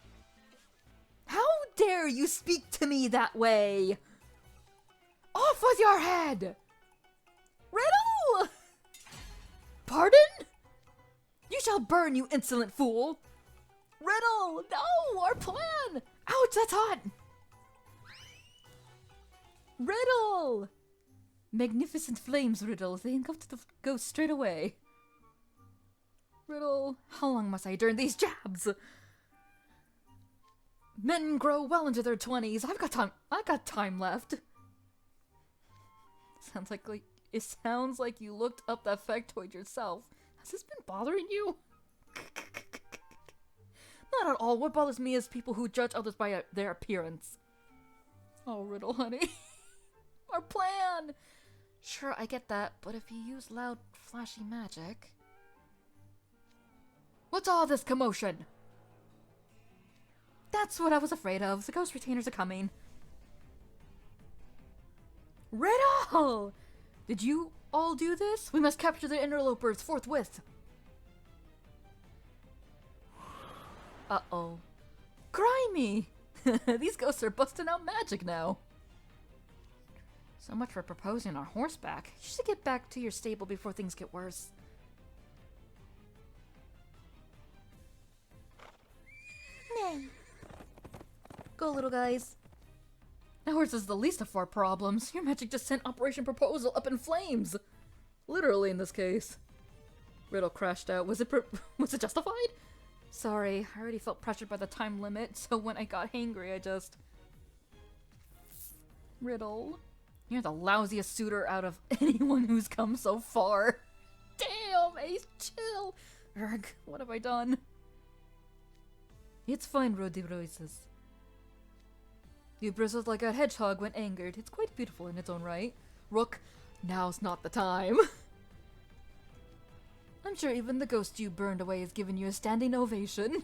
How dare you speak to me that way? Off with your head! Riddle! Pardon? You shall burn, you insolent fool! Riddle! No! Our plan! Ouch, that's hot! Riddle! Magnificent flames, Riddle. They engulfed the ghost straight away. Riddle, how long must I endure these jabs? Men grow well into their 20s. I've got time left. Sounds like It sounds like you looked up that factoid yourself. Has this been bothering you? Not at all. What bothers me is people who judge others by their appearance. Oh, Riddle, honey. Our plan! Sure, I get that, but if you use loud, flashy magic... What's all this commotion? That's what I was afraid of. The ghost retainers are coming. Riddle! Did you all do this? We must capture the interlopers forthwith. Uh-oh. Crimey! These ghosts are busting out magic now. So much for proposing on horseback. You should get back to your stable before things get worse. Nay. Go, little guys. Ours is the least of our problems. Your magic just sent Operation Proposal up in flames. Literally in this case. Riddle crashed out. Was it justified? Sorry, I already felt pressured by the time limit, so when I got hangry, I just... Riddle. You're the lousiest suitor out of anyone who's come so far. Damn, Ace, chill. Erg, what have I done? It's fine, Rody Royces. You bristled like a hedgehog when angered. It's quite beautiful in its own right. Rook, now's not the time. I'm sure even the ghost you burned away has given you a standing ovation.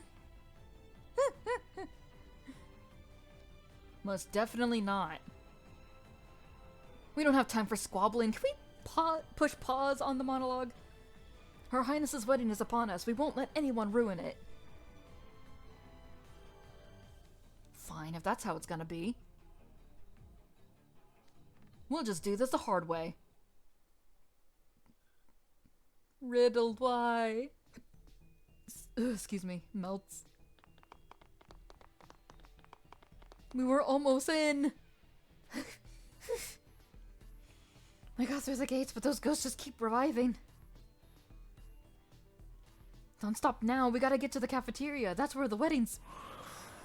Most definitely not. We don't have time for squabbling. Can we push pause on the monologue? Her Highness's wedding is upon us. We won't let anyone ruin it. Fine, if that's how it's gonna be. We'll just do this the hard way. Riddled, why? Excuse me, melts. We were almost in. I got through the gates, but those ghosts just keep reviving. Don't stop now, we gotta get to the cafeteria. That's where the wedding's...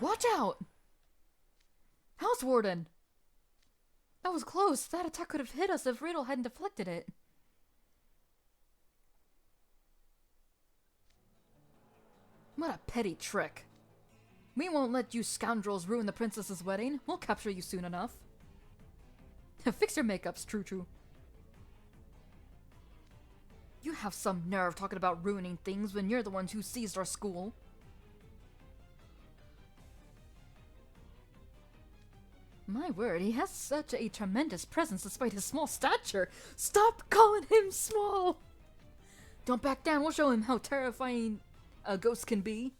Watch out! House Warden! That was close. That attack could have hit us if Riddle hadn't deflected it. What a petty trick. We won't let you scoundrels ruin the princess's wedding. We'll capture you soon enough. Fix your makeups, True. You have some nerve talking about ruining things when you're the ones who seized our school. My word, he has such a tremendous presence despite his small stature. Stop calling him small! Don't back down, we'll show him how terrifying a ghost can be.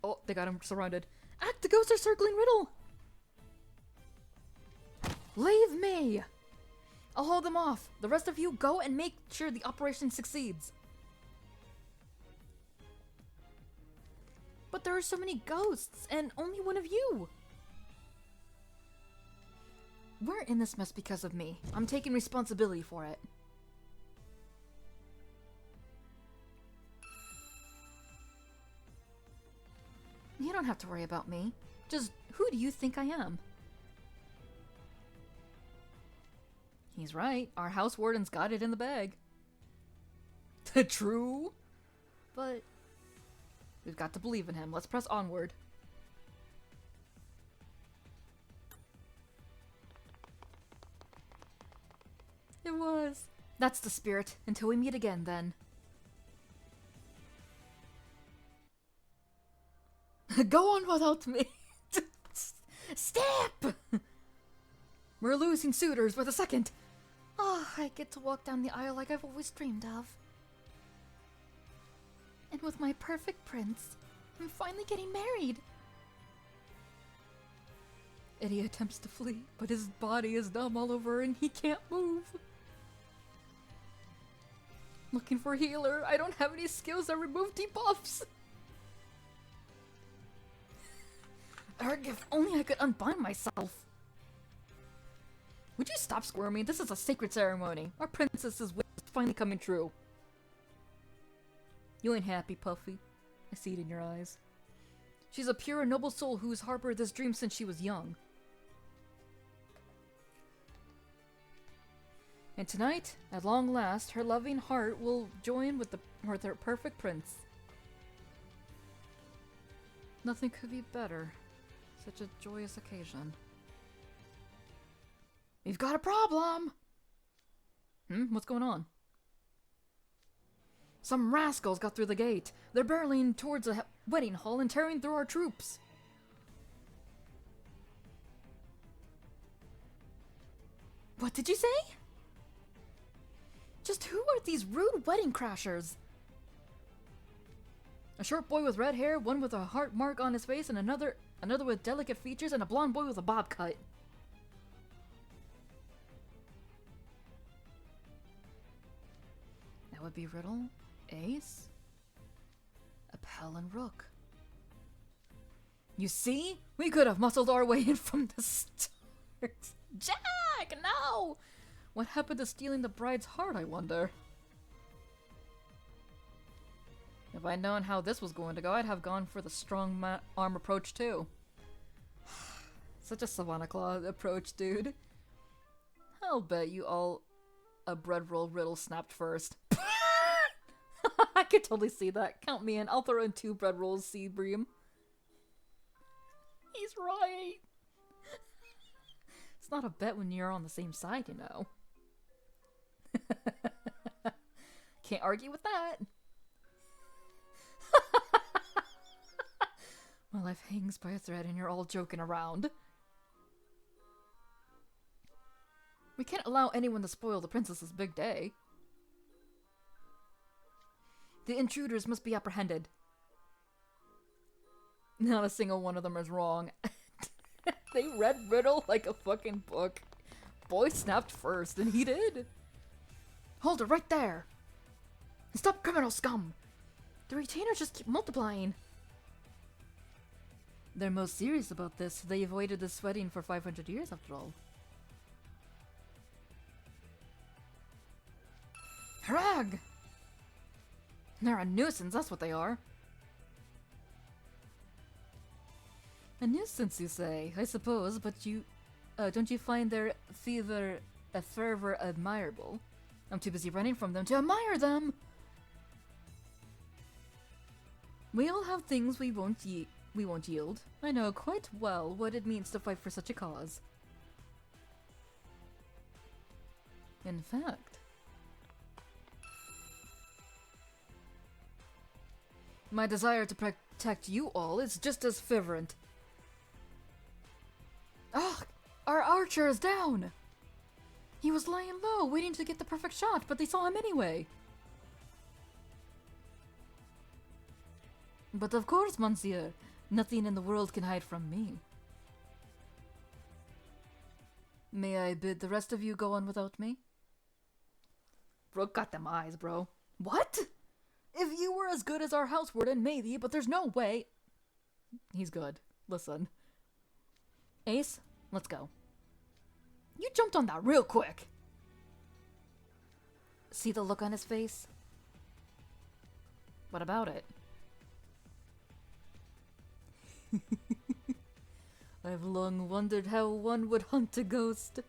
Oh, they got him surrounded. Act, the ghosts are circling Riddle! Leave me! I'll hold them off. The rest of you go and make sure the operation succeeds. But there are so many ghosts, and only one of you! We're in this mess because of me. I'm taking responsibility for it. You don't have to worry about me. Just, who do you think I am? He's right. Our house warden's got it in the bag. True. But we've got to believe in him. Let's press onward. It was. That's the spirit. Until we meet again, then. Go on without me. Step! We're losing suitors with a second. Ah, I get to walk down the aisle like I've always dreamed of. And with my perfect prince, I'm finally getting married. Idia attempts to flee, but his body is numb all over and he can't move. Looking for a healer. I don't have any skills that remove debuffs. Erg, if only I could unbind myself. Would you stop squirming? This is a sacred ceremony. Our princess's wish is finally coming true. You ain't happy, Puffy. I see it in your eyes. She's a pure and noble soul who's harbored this dream since she was young. And tonight, at long last, her loving heart will join with her perfect prince. Nothing could be better. Such a joyous occasion. We've got a problem! What's going on? Some rascals got through the gate. They're barreling towards a wedding hall and tearing through our troops. What did you say? Just who are these rude wedding crashers? A short boy with red hair, one with a heart mark on his face, and another with delicate features, and a blonde boy with a bob cut. That would be Riddle, Ace, Appel, and Rook. You see? We could have muscled our way in from the start. Jack, no! What happened to stealing the bride's heart, I wonder? If I'd known how this was going to go, I'd have gone for the strong arm approach too. Such a Savannah Claw approach, dude. I'll bet you all a bread roll riddle snapped first. I could totally see that. Count me in. I'll throw in 2 bread rolls, Seabream. He's right. It's not a bet when you're on the same side, you know. Can't argue with that. My life hangs by a thread and you're all joking around. We can't allow anyone to spoil the princess's big day. The intruders must be apprehended. Not a single one of them is wrong. They read riddle like a fucking book. Boy snapped first, and he did. Hold it right there. Stop, criminal scum. The retainers just keep multiplying. They're most serious about this. They avoided this wedding for 500 years after all. Harag! They're a nuisance, that's what they are. A nuisance, you say? I suppose, but you... don't you find their fervor admirable? I'm too busy running from them to admire them! We all have things we won't yield. I know quite well what it means to fight for such a cause. In fact... my desire to protect you all is just as fervent. Ugh! Our archer is down! He was lying low, waiting to get the perfect shot, but they saw him anyway. But of course, monsieur, nothing in the world can hide from me. May I bid the rest of you go on without me? Brooke got them eyes, bro. What? If you were as good as our house warden, maybe, but there's no way. He's good. Listen. Ace, let's go. You jumped on that real quick. See the look on his face? What about it? I've long wondered how one would hunt a ghost.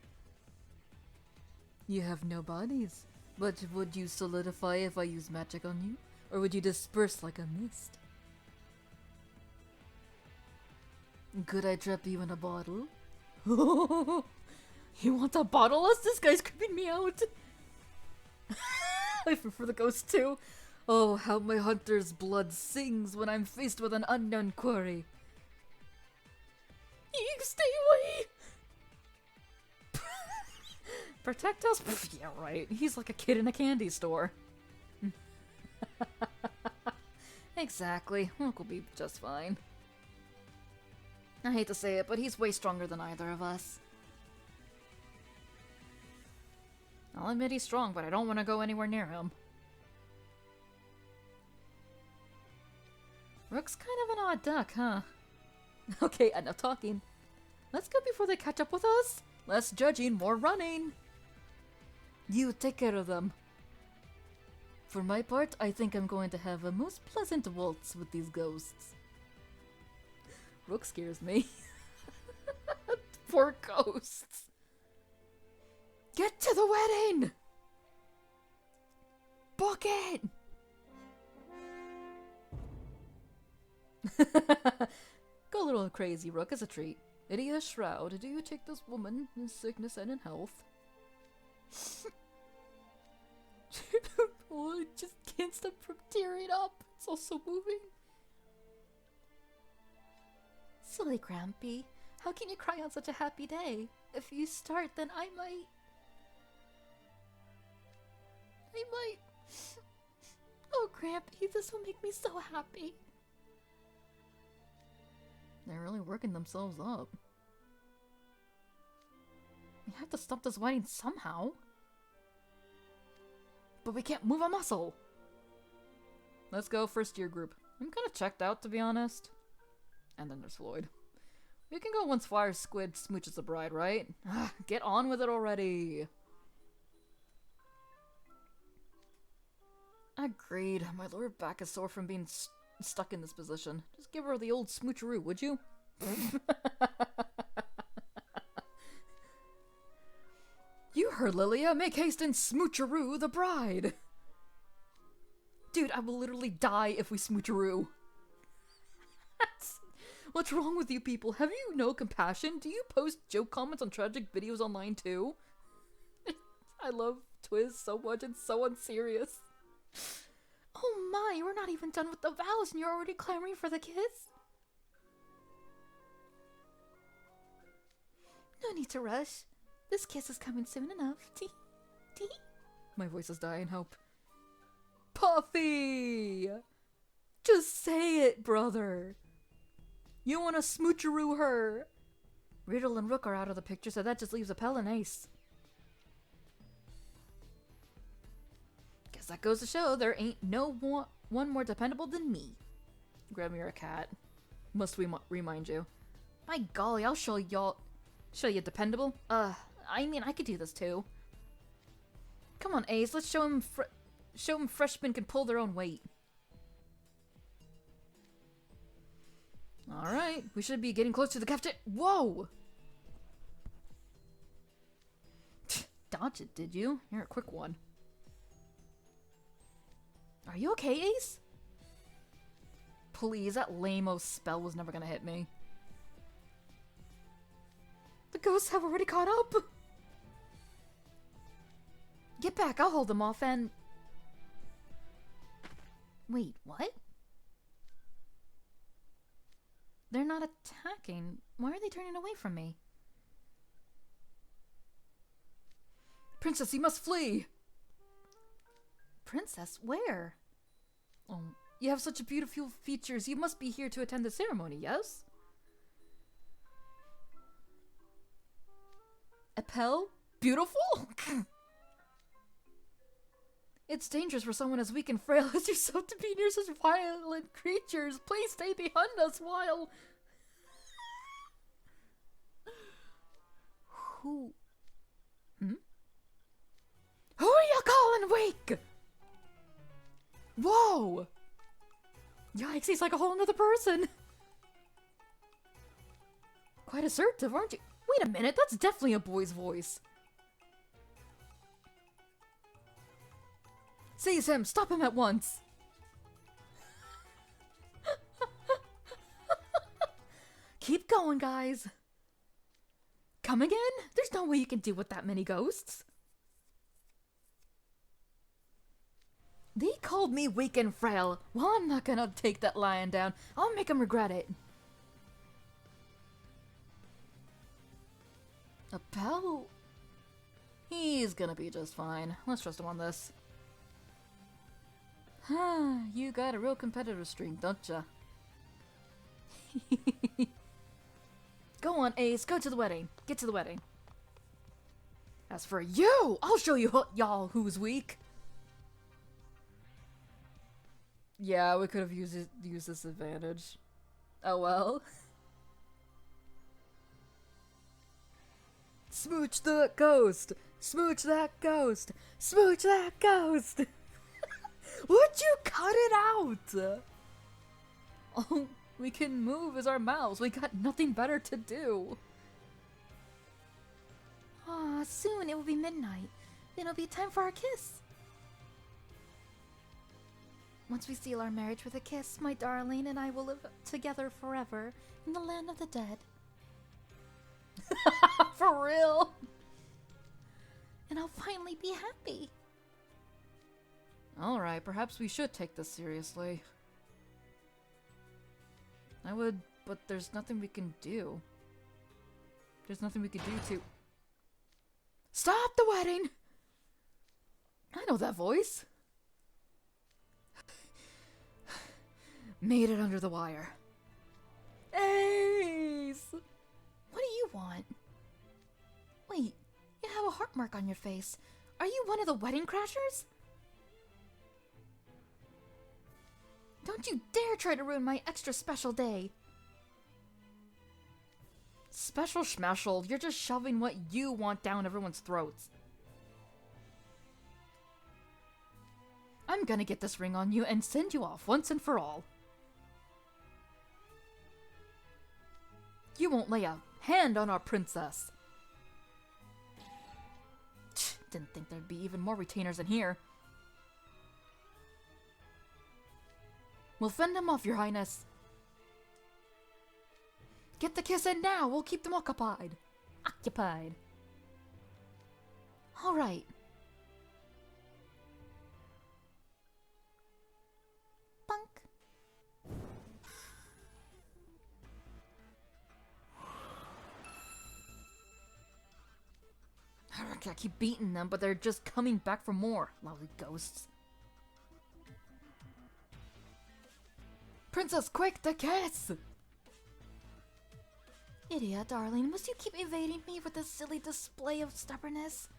You have no bodies, but would you solidify if I use magic on you? Or would you disperse like a mist? Could I trap you in a bottle? You want to bottle us? This guy's creeping me out. I prefer the ghost too. Oh, how my hunter's blood sings when I'm faced with an unknown quarry. You stay away! Protect us? Pff, yeah, right. He's like a kid in a candy store. Exactly. Rook will be just fine. I hate to say it, but he's way stronger than either of us. I'll admit he's strong, but I don't want to go anywhere near him. Rook's kind of an odd duck, huh? Okay, enough talking. Let's go before they catch up with us. Less judging, more running. You take care of them. For my part, I think I'm going to have a most pleasant waltz with these ghosts. Rook scares me. Poor ghosts. Get to the wedding! Book it! Go a little crazy, Rook, as a treat. Idia Shroud, do you take this woman in sickness and in health? Oh, I just can't stop from tearing up. It's all so moving. Silly Grampy, how can you cry on such a happy day? If you start, then I might... Oh, Grampy, this will make me so happy. They're really working themselves up. We have to stop this wedding somehow. But we can't move a muscle. Let's go first year group. I'm kind of checked out, to be honest. And then there's Floyd. We can go once Fire Squid smooches the bride, right? Get on with it already. Agreed. My lower back is sore from being stuck in this position. Just give her the old smoocheroo, would you? You heard, Lilia. Make haste and smoocheroo the bride. Dude, I will literally die if we smoocheroo. What's wrong with you people? Have you no compassion? Do you post joke comments on tragic videos online too? I love Twiz so much. It's so unserious. Oh my, we're not even done with the vows and you're already clamoring for the kiss? No need to rush. This kiss is coming soon enough. Tee. Tee. My voice is dying. Help. Puffy! Just say it, brother. You want to smoocheroo her. Riddle and Rook are out of the picture, so that just leaves Appel and Ace. Guess that goes to show there ain't no one more dependable than me. Grab me, you're a cat. Must we remind you? By golly, I'll show you dependable. I mean, I could do this too. Come on, Ace, let's show him freshmen can pull their own weight. Alright, we should be getting close to the cafeteria. Whoa! Dodge it, did you? You're a quick one. Are you okay, Ace? Please, that lame-o spell was never gonna hit me. The ghosts have already caught up! Get back, I'll hold them off and... Wait, what? They're not attacking. Why are they turning away from me? Princess, you must flee! Princess, where? Oh, you have such beautiful features. You must be here to attend the ceremony, yes? Appel? Beautiful? It's dangerous for someone as weak and frail as yourself to be near such violent creatures. Please stay behind us while... Who? Who are you calling weak? Whoa! Yikes, he's like a whole nother person. Quite assertive, aren't you? Wait a minute, that's definitely a boy's voice. Seize him! Stop him at once! Keep going, guys. Come again? There's no way you can deal with that many ghosts. They called me weak and frail. Well, I'm not gonna take that lion down. I'll make him regret it. Appel? He's gonna be just fine. Let's trust him on this. You got a real competitive streak, don't ya? Go on, Ace. Go to the wedding. Get to the wedding. As for you, I'll show you y'all who's weak. Yeah, we could have used this advantage. Oh well. Smooch the ghost! Smooch that ghost! Smooch that ghost! Would you cut it out? Oh, We can move as our mouths. We got nothing better to do. Ah, soon it will be midnight. Then it'll be time for our kiss. Once we seal our marriage with a kiss, my darling and I will live together forever in the land of the dead. For real? And I'll finally be happy. Alright, perhaps we should take this seriously. I would, but there's nothing we can do. There's nothing we can do to... Stop the wedding! I know that voice. Made it under the wire. Ace! What do you want? Wait, you have a heart mark on your face. Are you one of the wedding crashers? Don't you dare try to ruin my extra special day. Special schmeshel, you're just shoving what you want down everyone's throats. I'm gonna get this ring on you and send you off once and for all. You won't lay a hand on our princess. Didn't think there'd be even more retainers in here. We'll fend them off, your highness. Get the kiss in now. We'll keep them occupied. Occupied. All right. Bunk. I keep beating them, but they're just coming back for more. Lousy ghosts. Princess, quick, the kiss! Idia, darling, must you keep evading me with this silly display of stubbornness?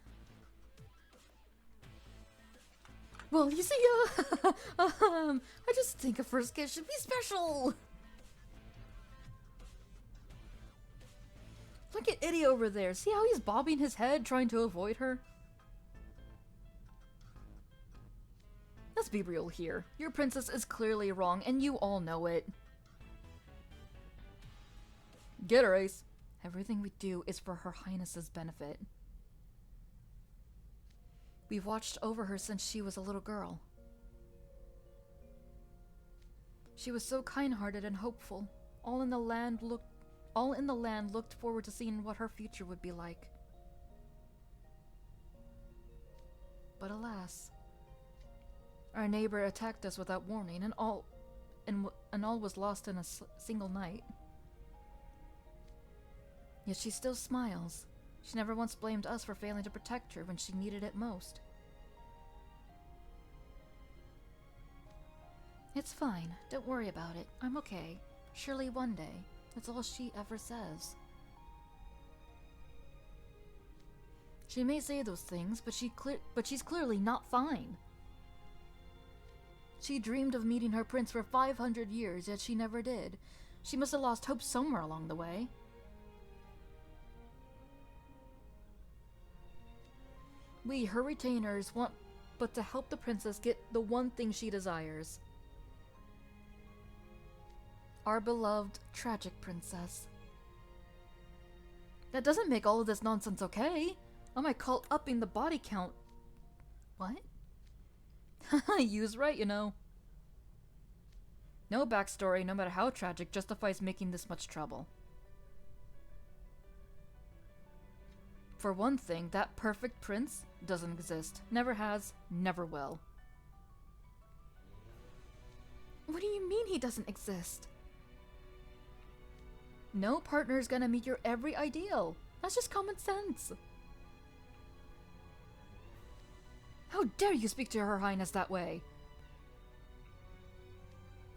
Well, you see, I just think a first kiss should be special! Look at Idia over there. See how he's bobbing his head trying to avoid her? Let's be real here. Your princess is clearly wrong, and you all know it. Get her, Ace. Everything we do is for Her Highness's benefit. We've watched over her since she was a little girl. She was so kind-hearted and hopeful. All in the land looked forward to seeing what her future would be like. But alas, our neighbor attacked us without warning, and all was lost in a single night. Yet she still smiles. She never once blamed us for failing to protect her when she needed it most. It's fine. Don't worry about it. I'm okay. Surely one day. That's all she ever says. She may say those things, but she's clearly not fine. She dreamed of meeting her prince for 500 years, yet she never did. She must have lost hope somewhere along the way. We, her retainers, want but to help the princess get the one thing she desires. Our beloved, tragic princess. That doesn't make all of this nonsense okay. I might call upping the body count. What? You was right, you know. No backstory, no matter how tragic, justifies making this much trouble. For one thing, that perfect prince doesn't exist. Never has, never will. What do you mean he doesn't exist? No partner is gonna meet your every ideal. That's just common sense. How dare you speak to Her Highness that way?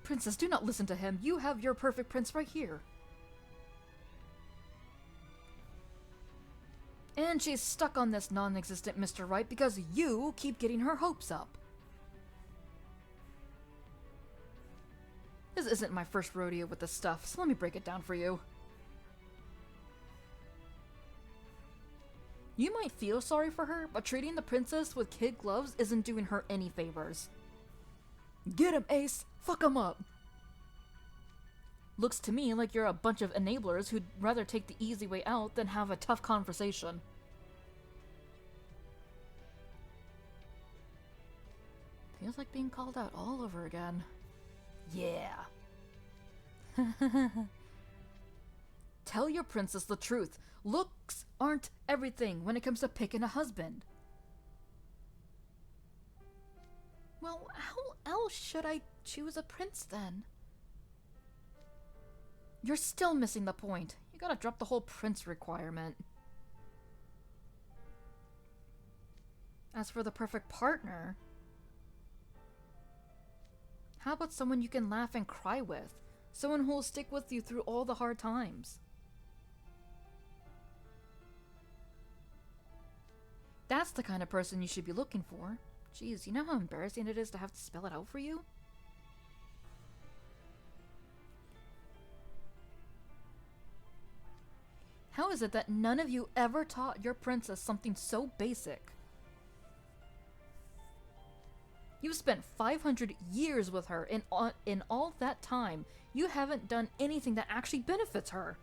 Princess, do not listen to him. You have your perfect prince right here. And she's stuck on this non-existent Mr. Right because you keep getting her hopes up. This isn't my first rodeo with this stuff, so let me break it down for you. You might feel sorry for her, but treating the princess with kid gloves isn't doing her any favors. Get him, Ace! Fuck him up! Looks to me like you're a bunch of enablers who'd rather take the easy way out than have a tough conversation. Feels like being called out all over again. Yeah. Tell your princess the truth. Looks aren't everything when it comes to picking a husband. Well, how else should I choose a prince then? You're still missing the point. You gotta drop the whole prince requirement. As for the perfect partner, how about someone you can laugh and cry with? Someone who will stick with you through all the hard times. That's the kind of person you should be looking for. Jeez, you know how embarrassing it is to have to spell it out for you? How is it that none of you ever taught your princess something so basic? You've spent 500 years with her, and in all that time, you haven't done anything that actually benefits her.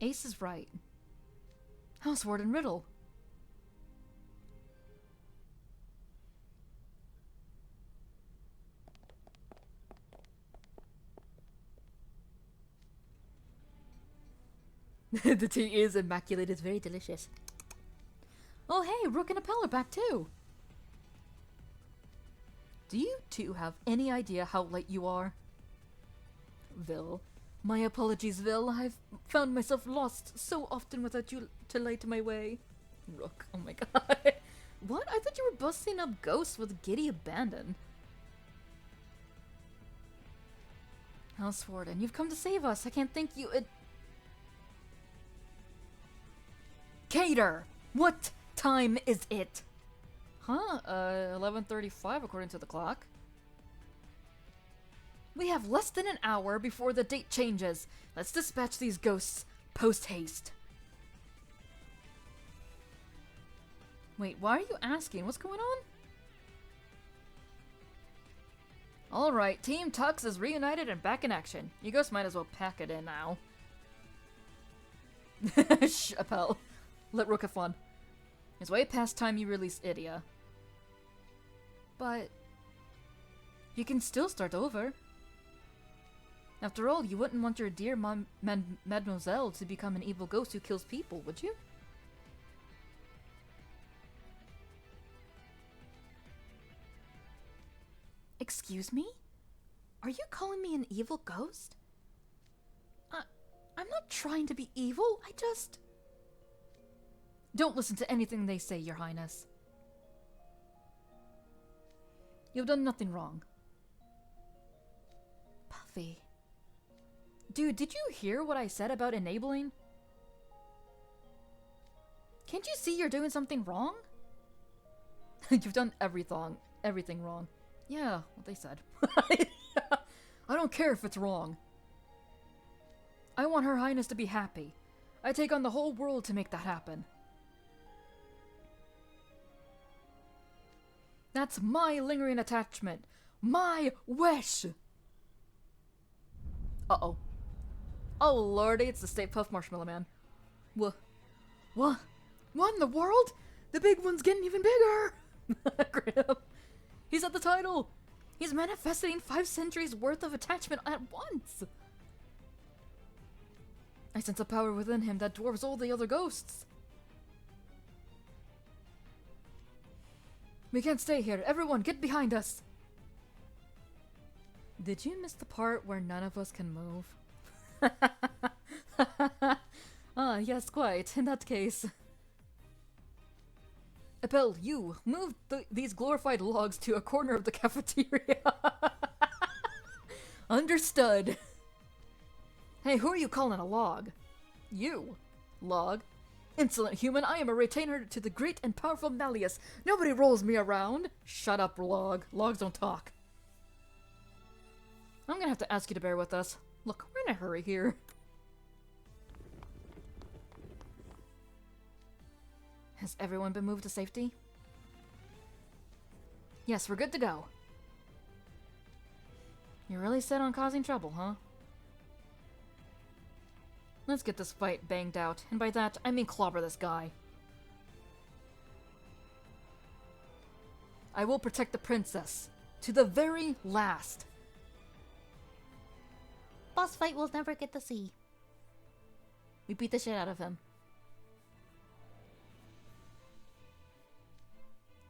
Ace is right. How's Ward and Riddle? The tea is immaculate. It's very delicious. Oh hey, Rook and Appel are back too. Do you two have any idea how late you are? Vil. My apologies, Vil. I've found myself lost so often without you to light my way. Rook, oh my god. What? I thought you were busting up ghosts with giddy abandon. Housewarden, you've come to save us. I can't thank you. Cater! What time is it? Huh? 11:35 according to the clock. We have less than an hour before the date changes. Let's dispatch these ghosts post-haste. Wait, why are you asking? What's going on? Alright, Team Tux is reunited and back in action. You ghosts might as well pack it in now. Shh, Appel. Let Rook have fun. It's way past time you release Idia. But you can still start over. After all, you wouldn't want your dear Mademoiselle to become an evil ghost who kills people, would you? Excuse me? Are you calling me an evil ghost? I'm not trying to be evil, I just... Don't listen to anything they say, Your Highness. You've done nothing wrong. Puffy. Dude, did you hear what I said about enabling? Can't you see you're doing something wrong? You've done everything wrong. Yeah, what they said. I don't care if it's wrong. I want Her Highness to be happy. I take on the whole world to make that happen. That's my lingering attachment. My wish! Uh-oh. Oh lordy, it's the Stay Puft Marshmallow Man. What? What in the world? The big one's getting even bigger! Grim. He's at the title! He's manifesting 5 centuries worth of attachment at once! I sense a power within him that dwarfs all the other ghosts. We can't stay here. Everyone, get behind us! Did you miss the part where none of us can move? Ah, yes, quite. In that case. Appel, you, move these glorified logs to a corner of the cafeteria. Understood. Hey, who are you calling a log? You. Log. Insolent human, I am a retainer to the great and powerful Malleus. Nobody rolls me around. Shut up, Log. Logs don't talk. I'm gonna have to ask you to bear with us. Look, we're in a hurry here. Has everyone been moved to safety? Yes, we're good to go. You're really set on causing trouble, huh? Let's get this fight banged out, and by that, I mean clobber this guy. I will protect the princess, to the very last. Boss fight we'll never get to see. We beat the shit out of him.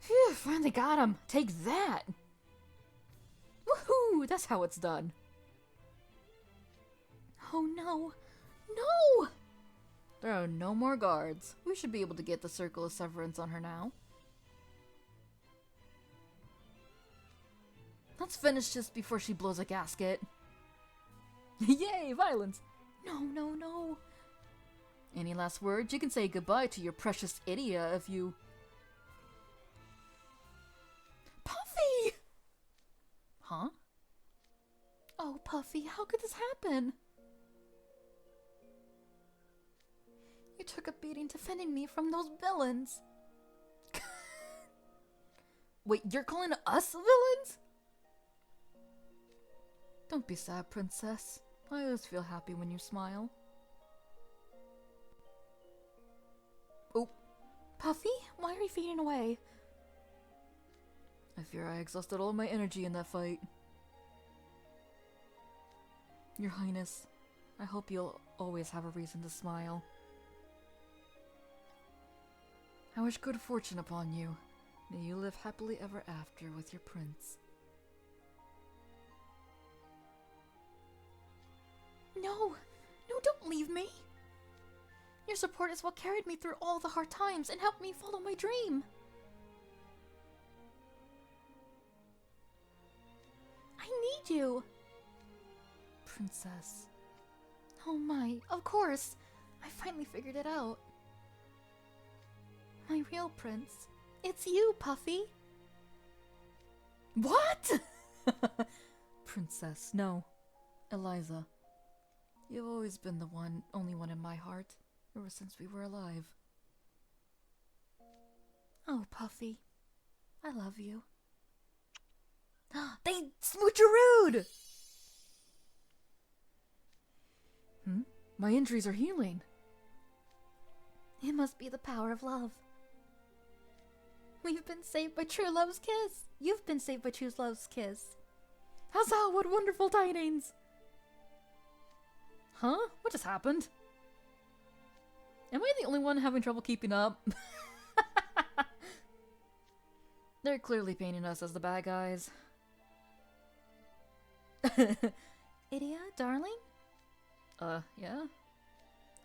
Phew, finally got him. Take that. Woohoo, that's how it's done. Oh no. No! There are no more guards. We should be able to get the Circle of Severance on her now. Let's finish this before she blows a gasket. Yay, violence! No, no, no. Any last words? You can say goodbye to your precious Idia if you... Puffy! Huh? Oh, Puffy, how could this happen? You took a beating defending me from those villains. Wait, you're calling us villains? Don't be sad, princess. I always feel happy when you smile. Oh. Puffy, why are you fading away? I fear I exhausted all my energy in that fight. Your Highness, I hope you'll always have a reason to smile. I wish good fortune upon you. May you live happily ever after with your prince. No, no, don't leave me. Your support is what carried me through all the hard times and helped me follow my dream. I need you. Princess. Oh my, of course. I finally figured it out. My real prince. It's you, Puffy. What? Princess, no. Eliza. You've always been the only one in my heart, ever since we were alive. Oh, Puffy. I love you. They smoocherooed! My injuries are healing. It must be the power of love. We've been saved by true love's kiss. You've been saved by true love's kiss. Huzzah, what wonderful tidings! Huh? What just happened? Am I the only one having trouble keeping up? They're clearly painting us as the bad guys. Idia, darling? Yeah?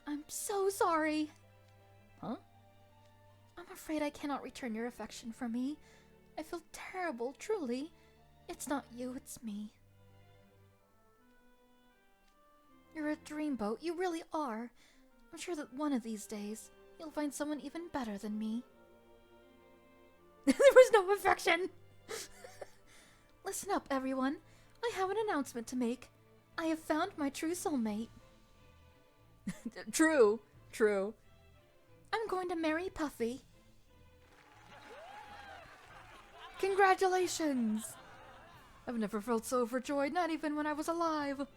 I'm so sorry. Huh? I'm afraid I cannot return your affection from me. I feel terrible, truly. It's not you, it's me. You're a dreamboat, you really are. I'm sure that one of these days, you'll find someone even better than me. There was no affection! Listen up, everyone. I have an announcement to make. I have found my true soulmate. True. I'm going to marry Puffy. Congratulations! I've never felt so overjoyed, not even when I was alive.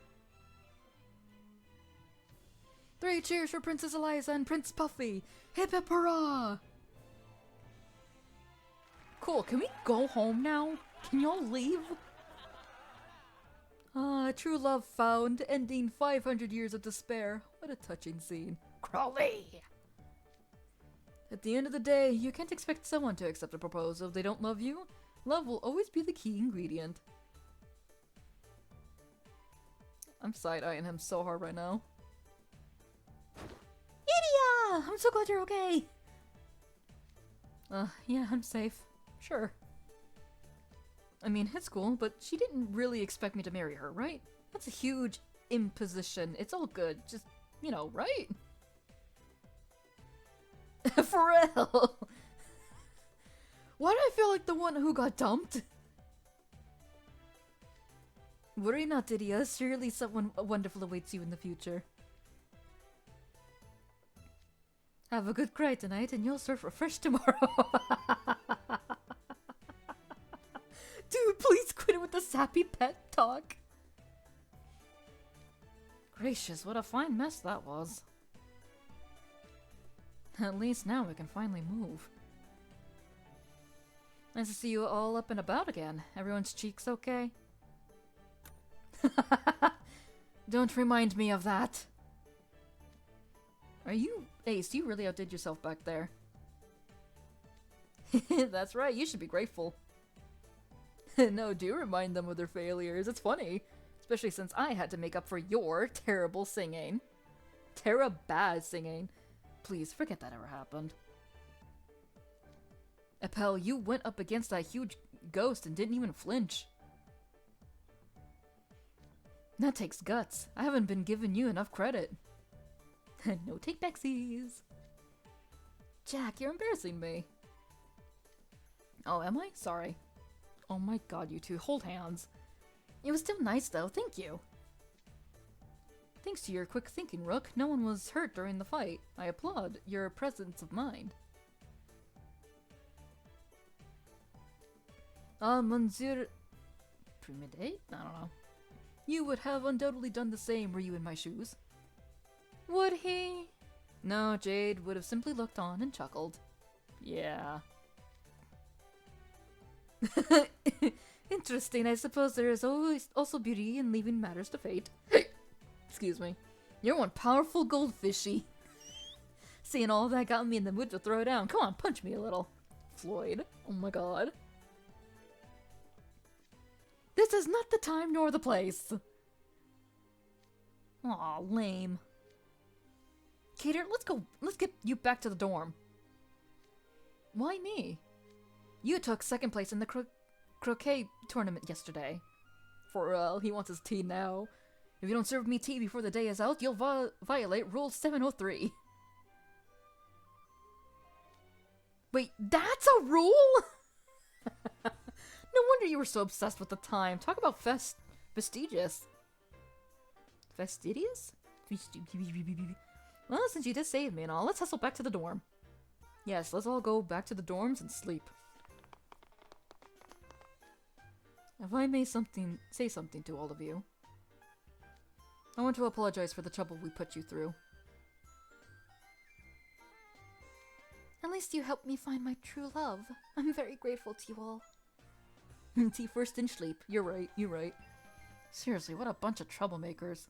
3 cheers for Princess Eliza and Prince Puffy! Hip hip hurrah! Cool, can we go home now? Can y'all leave? Ah, true love found, ending 500 years of despair. What a touching scene. Crowley! At the end of the day, you can't expect someone to accept a proposal if they don't love you. Love will always be the key ingredient. I'm side-eyeing him so hard right now. Idia! I'm so glad you're okay. Yeah, I'm safe. Sure. I mean, it's cool, but she didn't really expect me to marry her, right? That's a huge imposition. It's all good. Just, you know, right? For real! Why do I feel like the one who got dumped? Worry not, Idia. Surely someone wonderful awaits you in the future. Have a good cry tonight and you'll start refreshed tomorrow. Dude, please quit it with the sappy pet talk. Gracious, what a fine mess that was. At least now we can finally move. Nice to see you all up and about again. Everyone's cheeks okay? Don't remind me of that. Are you... Ace, you really outdid yourself back there. That's right, you should be grateful. No, do remind them of their failures. It's funny. Especially since I had to make up for your terrible singing. Bad singing. Please, forget that ever happened. Appel, you went up against that huge ghost and didn't even flinch. That takes guts. I haven't been giving you enough credit. No take-backsies. Jack, you're embarrassing me. Oh, am I? Sorry. Oh my god, you two. Hold hands. It was still nice, though. Thank you. Thanks to your quick thinking, Rook, no one was hurt during the fight. I applaud your presence of mind. Monsieur... Primide? I don't know. You would have undoubtedly done the same were you in my shoes. Would he? No, Jade would have simply looked on and chuckled. Yeah. Interesting. I suppose there is always also beauty in leaving matters to fate. Excuse me. You're one powerful goldfishy. Seeing all that got me in the mood to throw down. Come on, punch me a little. Floyd. Oh my god. This is not the time nor the place. Aw, lame. Cater, let's go. Let's get you back to the dorm. Why me? You took second place in the croquet tournament yesterday. For real, he wants his tea now. If you don't serve me tea before the day is out, you'll violate Rule 703. Wait, that's a rule? No wonder you were so obsessed with the time. Talk about fastidious. Fastidious? Well, since you did save me and all, let's hustle back to the dorm. Yes, let's all go back to the dorms and sleep. If I may say something to all of you, I want to apologize for the trouble we put you through. At least you helped me find my true love. I'm very grateful to you all. Tea first and sleep. You're right. Seriously, what a bunch of troublemakers.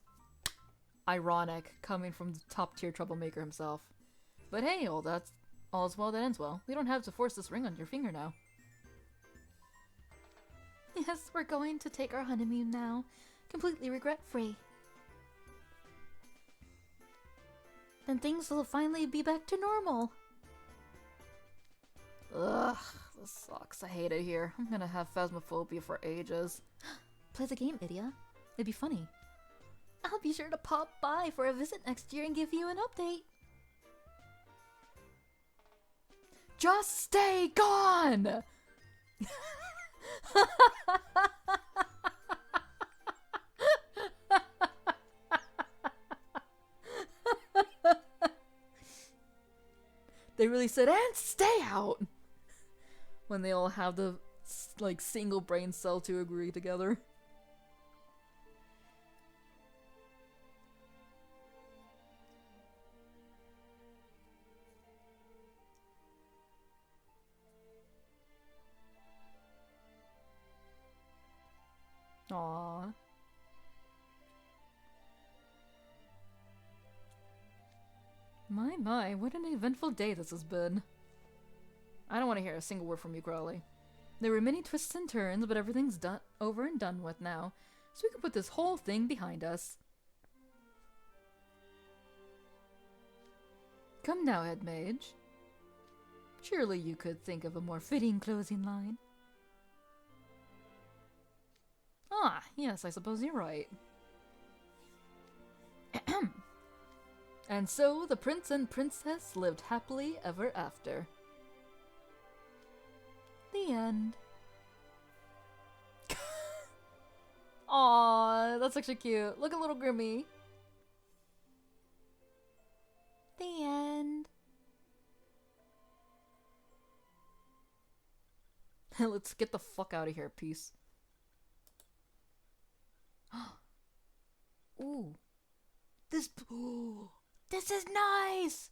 Ironic, coming from the top-tier troublemaker himself. But hey, all's well that ends well. We don't have to force this ring on your finger now. Yes, we're going to take our honeymoon now. Completely regret-free. Then things will finally be back to normal. Ugh, this sucks. I hate it here. I'm gonna have phasmophobia for ages. Play the game, Idia. It'd be funny. I'll be sure to pop by for a visit next year and give you an update. Just stay gone! They really said, and stay out! When they all have the, like, single brain cell to agree together. Aww. My, what an eventful day this has been. I don't want to hear a single word from you, Crowley. There were many twists and turns, but everything's over and done with now, so we can put this whole thing behind us. Come now, Head Mage. Surely you could think of a more fitting closing line. Ah, yes, I suppose you're right. And so the prince and princess lived happily ever after. The end. Aww, that's actually cute. Look at little Grimmy. The end. Let's get the fuck out of here. Peace. Ooh. This... Ooh, this is nice!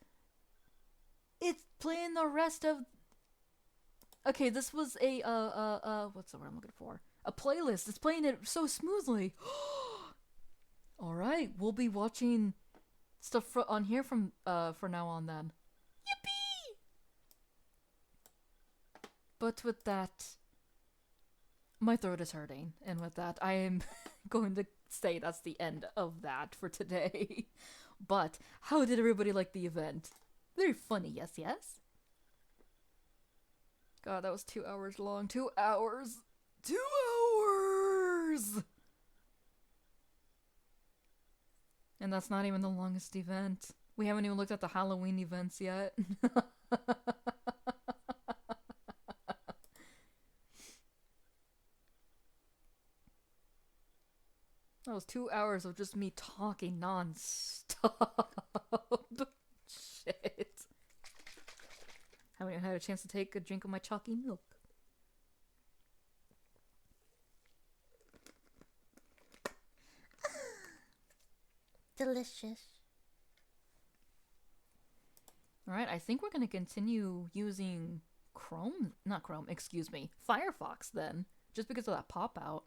It's playing the rest of... Okay, this was a, what's the word I'm looking for? A playlist. It's playing it so smoothly. Alright, we'll be watching stuff on here from, for now on then. Yippee! But with that, my throat is hurting. And with that, I am going to say that's the end of that for today. But, how did everybody like the event? Very funny, yes, yes? God, that was 2 hours long. 2 hours! 2 hours! And that's not even the longest event. We haven't even looked at the Halloween events yet. That was 2 hours of just me talking non-stop. Shit. Haven't even had a chance to take a drink of my chalky milk. Delicious. Alright, I think we're gonna continue using Firefox then. Just because of that pop-out.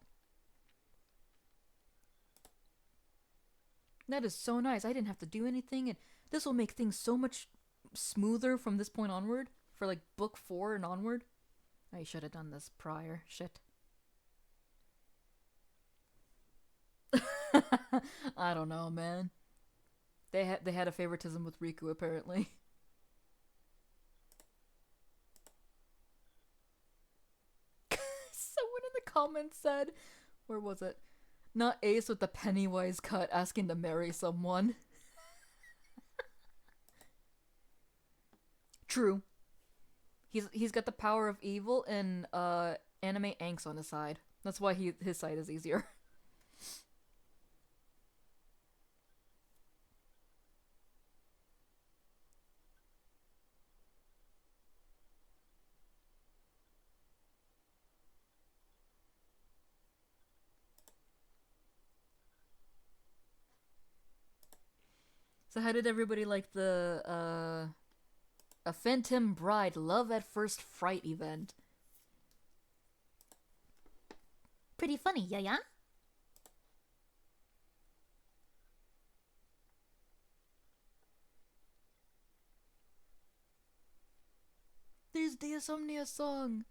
That is so nice. I didn't have to do anything, and this will make things so much smoother from this point onward. For like book 4 and onward. I should have done this prior. Shit. I don't know, man. They had a favoritism with Riku apparently. Someone in the comments said, where was it? Not Ace with the Pennywise cut asking to marry someone. True. He's got the power of evil and anime angst on his side. That's why his side is easier. So how did everybody like the a Phantom Bride Love at First Fright event? Pretty funny, yeah? There's the Insomnia song.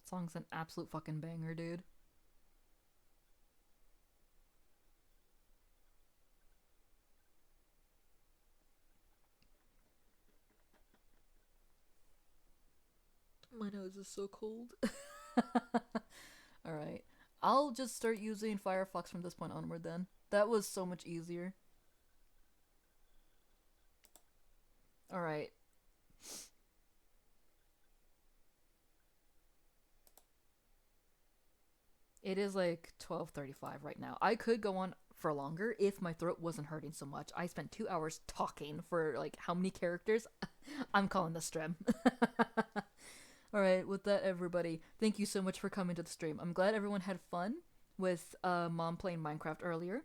Song's an absolute fucking banger, dude. My nose is so cold. Alright. I'll just start using Firefox from this point onward then. That was so much easier. Alright. It is like 12:35 right now. I could go on for longer if my throat wasn't hurting so much. I spent 2 hours talking for like how many characters? I'm calling this stream. Alright, with that everybody, thank you so much for coming to the stream. I'm glad everyone had fun with Mom playing Minecraft earlier.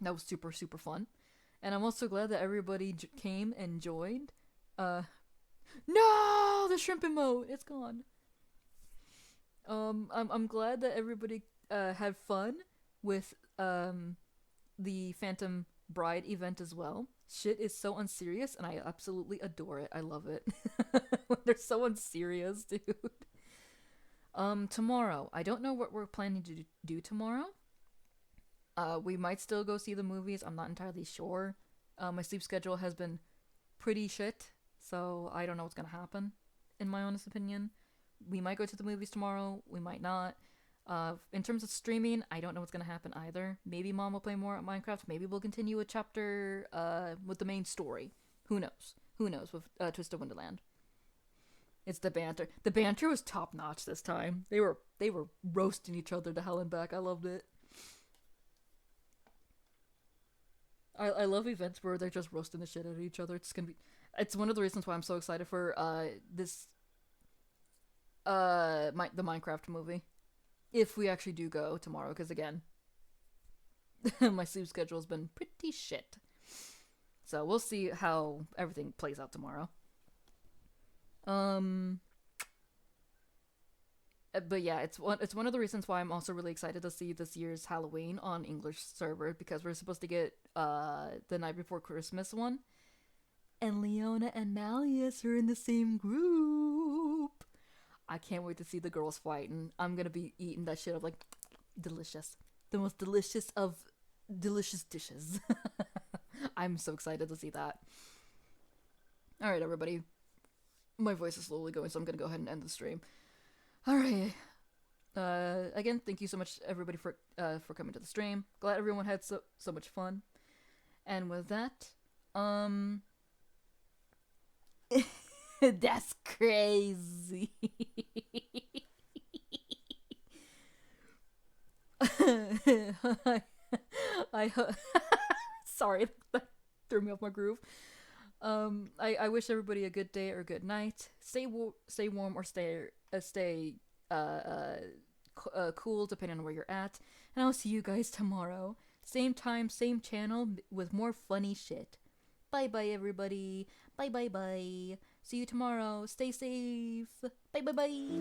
That was super, super fun. And I'm also glad that everybody came and joined. No! The shrimp emote! It's gone. I'm glad that everybody had fun with the Phantom Bride event as well. Shit is so unserious, and I absolutely adore it. I love it. They're so unserious, dude. Tomorrow. I don't know what we're planning to do tomorrow. We might still go see the movies. I'm not entirely sure. My sleep schedule has been pretty shit, so I don't know what's gonna happen, in my honest opinion. We might go to the movies tomorrow. We might not. In terms of streaming, I don't know what's gonna happen either. Maybe Mom will play more at Minecraft. Maybe we'll continue a chapter with the main story. Who knows? Who knows with Twisted Wonderland? It's the banter. The banter was top notch this time. They were roasting each other to hell and back. I loved it. I love events where they're just roasting the shit out of each other. It's one of the reasons why I'm so excited for this the Minecraft movie. If we actually do go tomorrow, because again, my sleep schedule's been pretty shit. So we'll see how everything plays out tomorrow. But yeah, it's one of the reasons why I'm also really excited to see this year's Halloween on English server, because we're supposed to get the Night Before Christmas one, and Leona and Malleus are in the same group. I can't wait to see the girls fighting. I'm gonna be eating that shit up like delicious, the most delicious of delicious dishes. I'm so excited to see that. All right, everybody. My voice is slowly going, so I'm gonna go ahead and end the stream. All right. Again, thank you so much, everybody, for coming to the stream. Glad everyone had so much fun. And with that, that's crazy. I sorry, that threw me off my groove. I wish everybody a good day or good night. Stay warm or stay cool depending on where you're at. And I'll see you guys tomorrow. Same time, same channel with more funny shit. Bye bye everybody. Bye bye bye. See you tomorrow. Stay safe. Bye bye bye.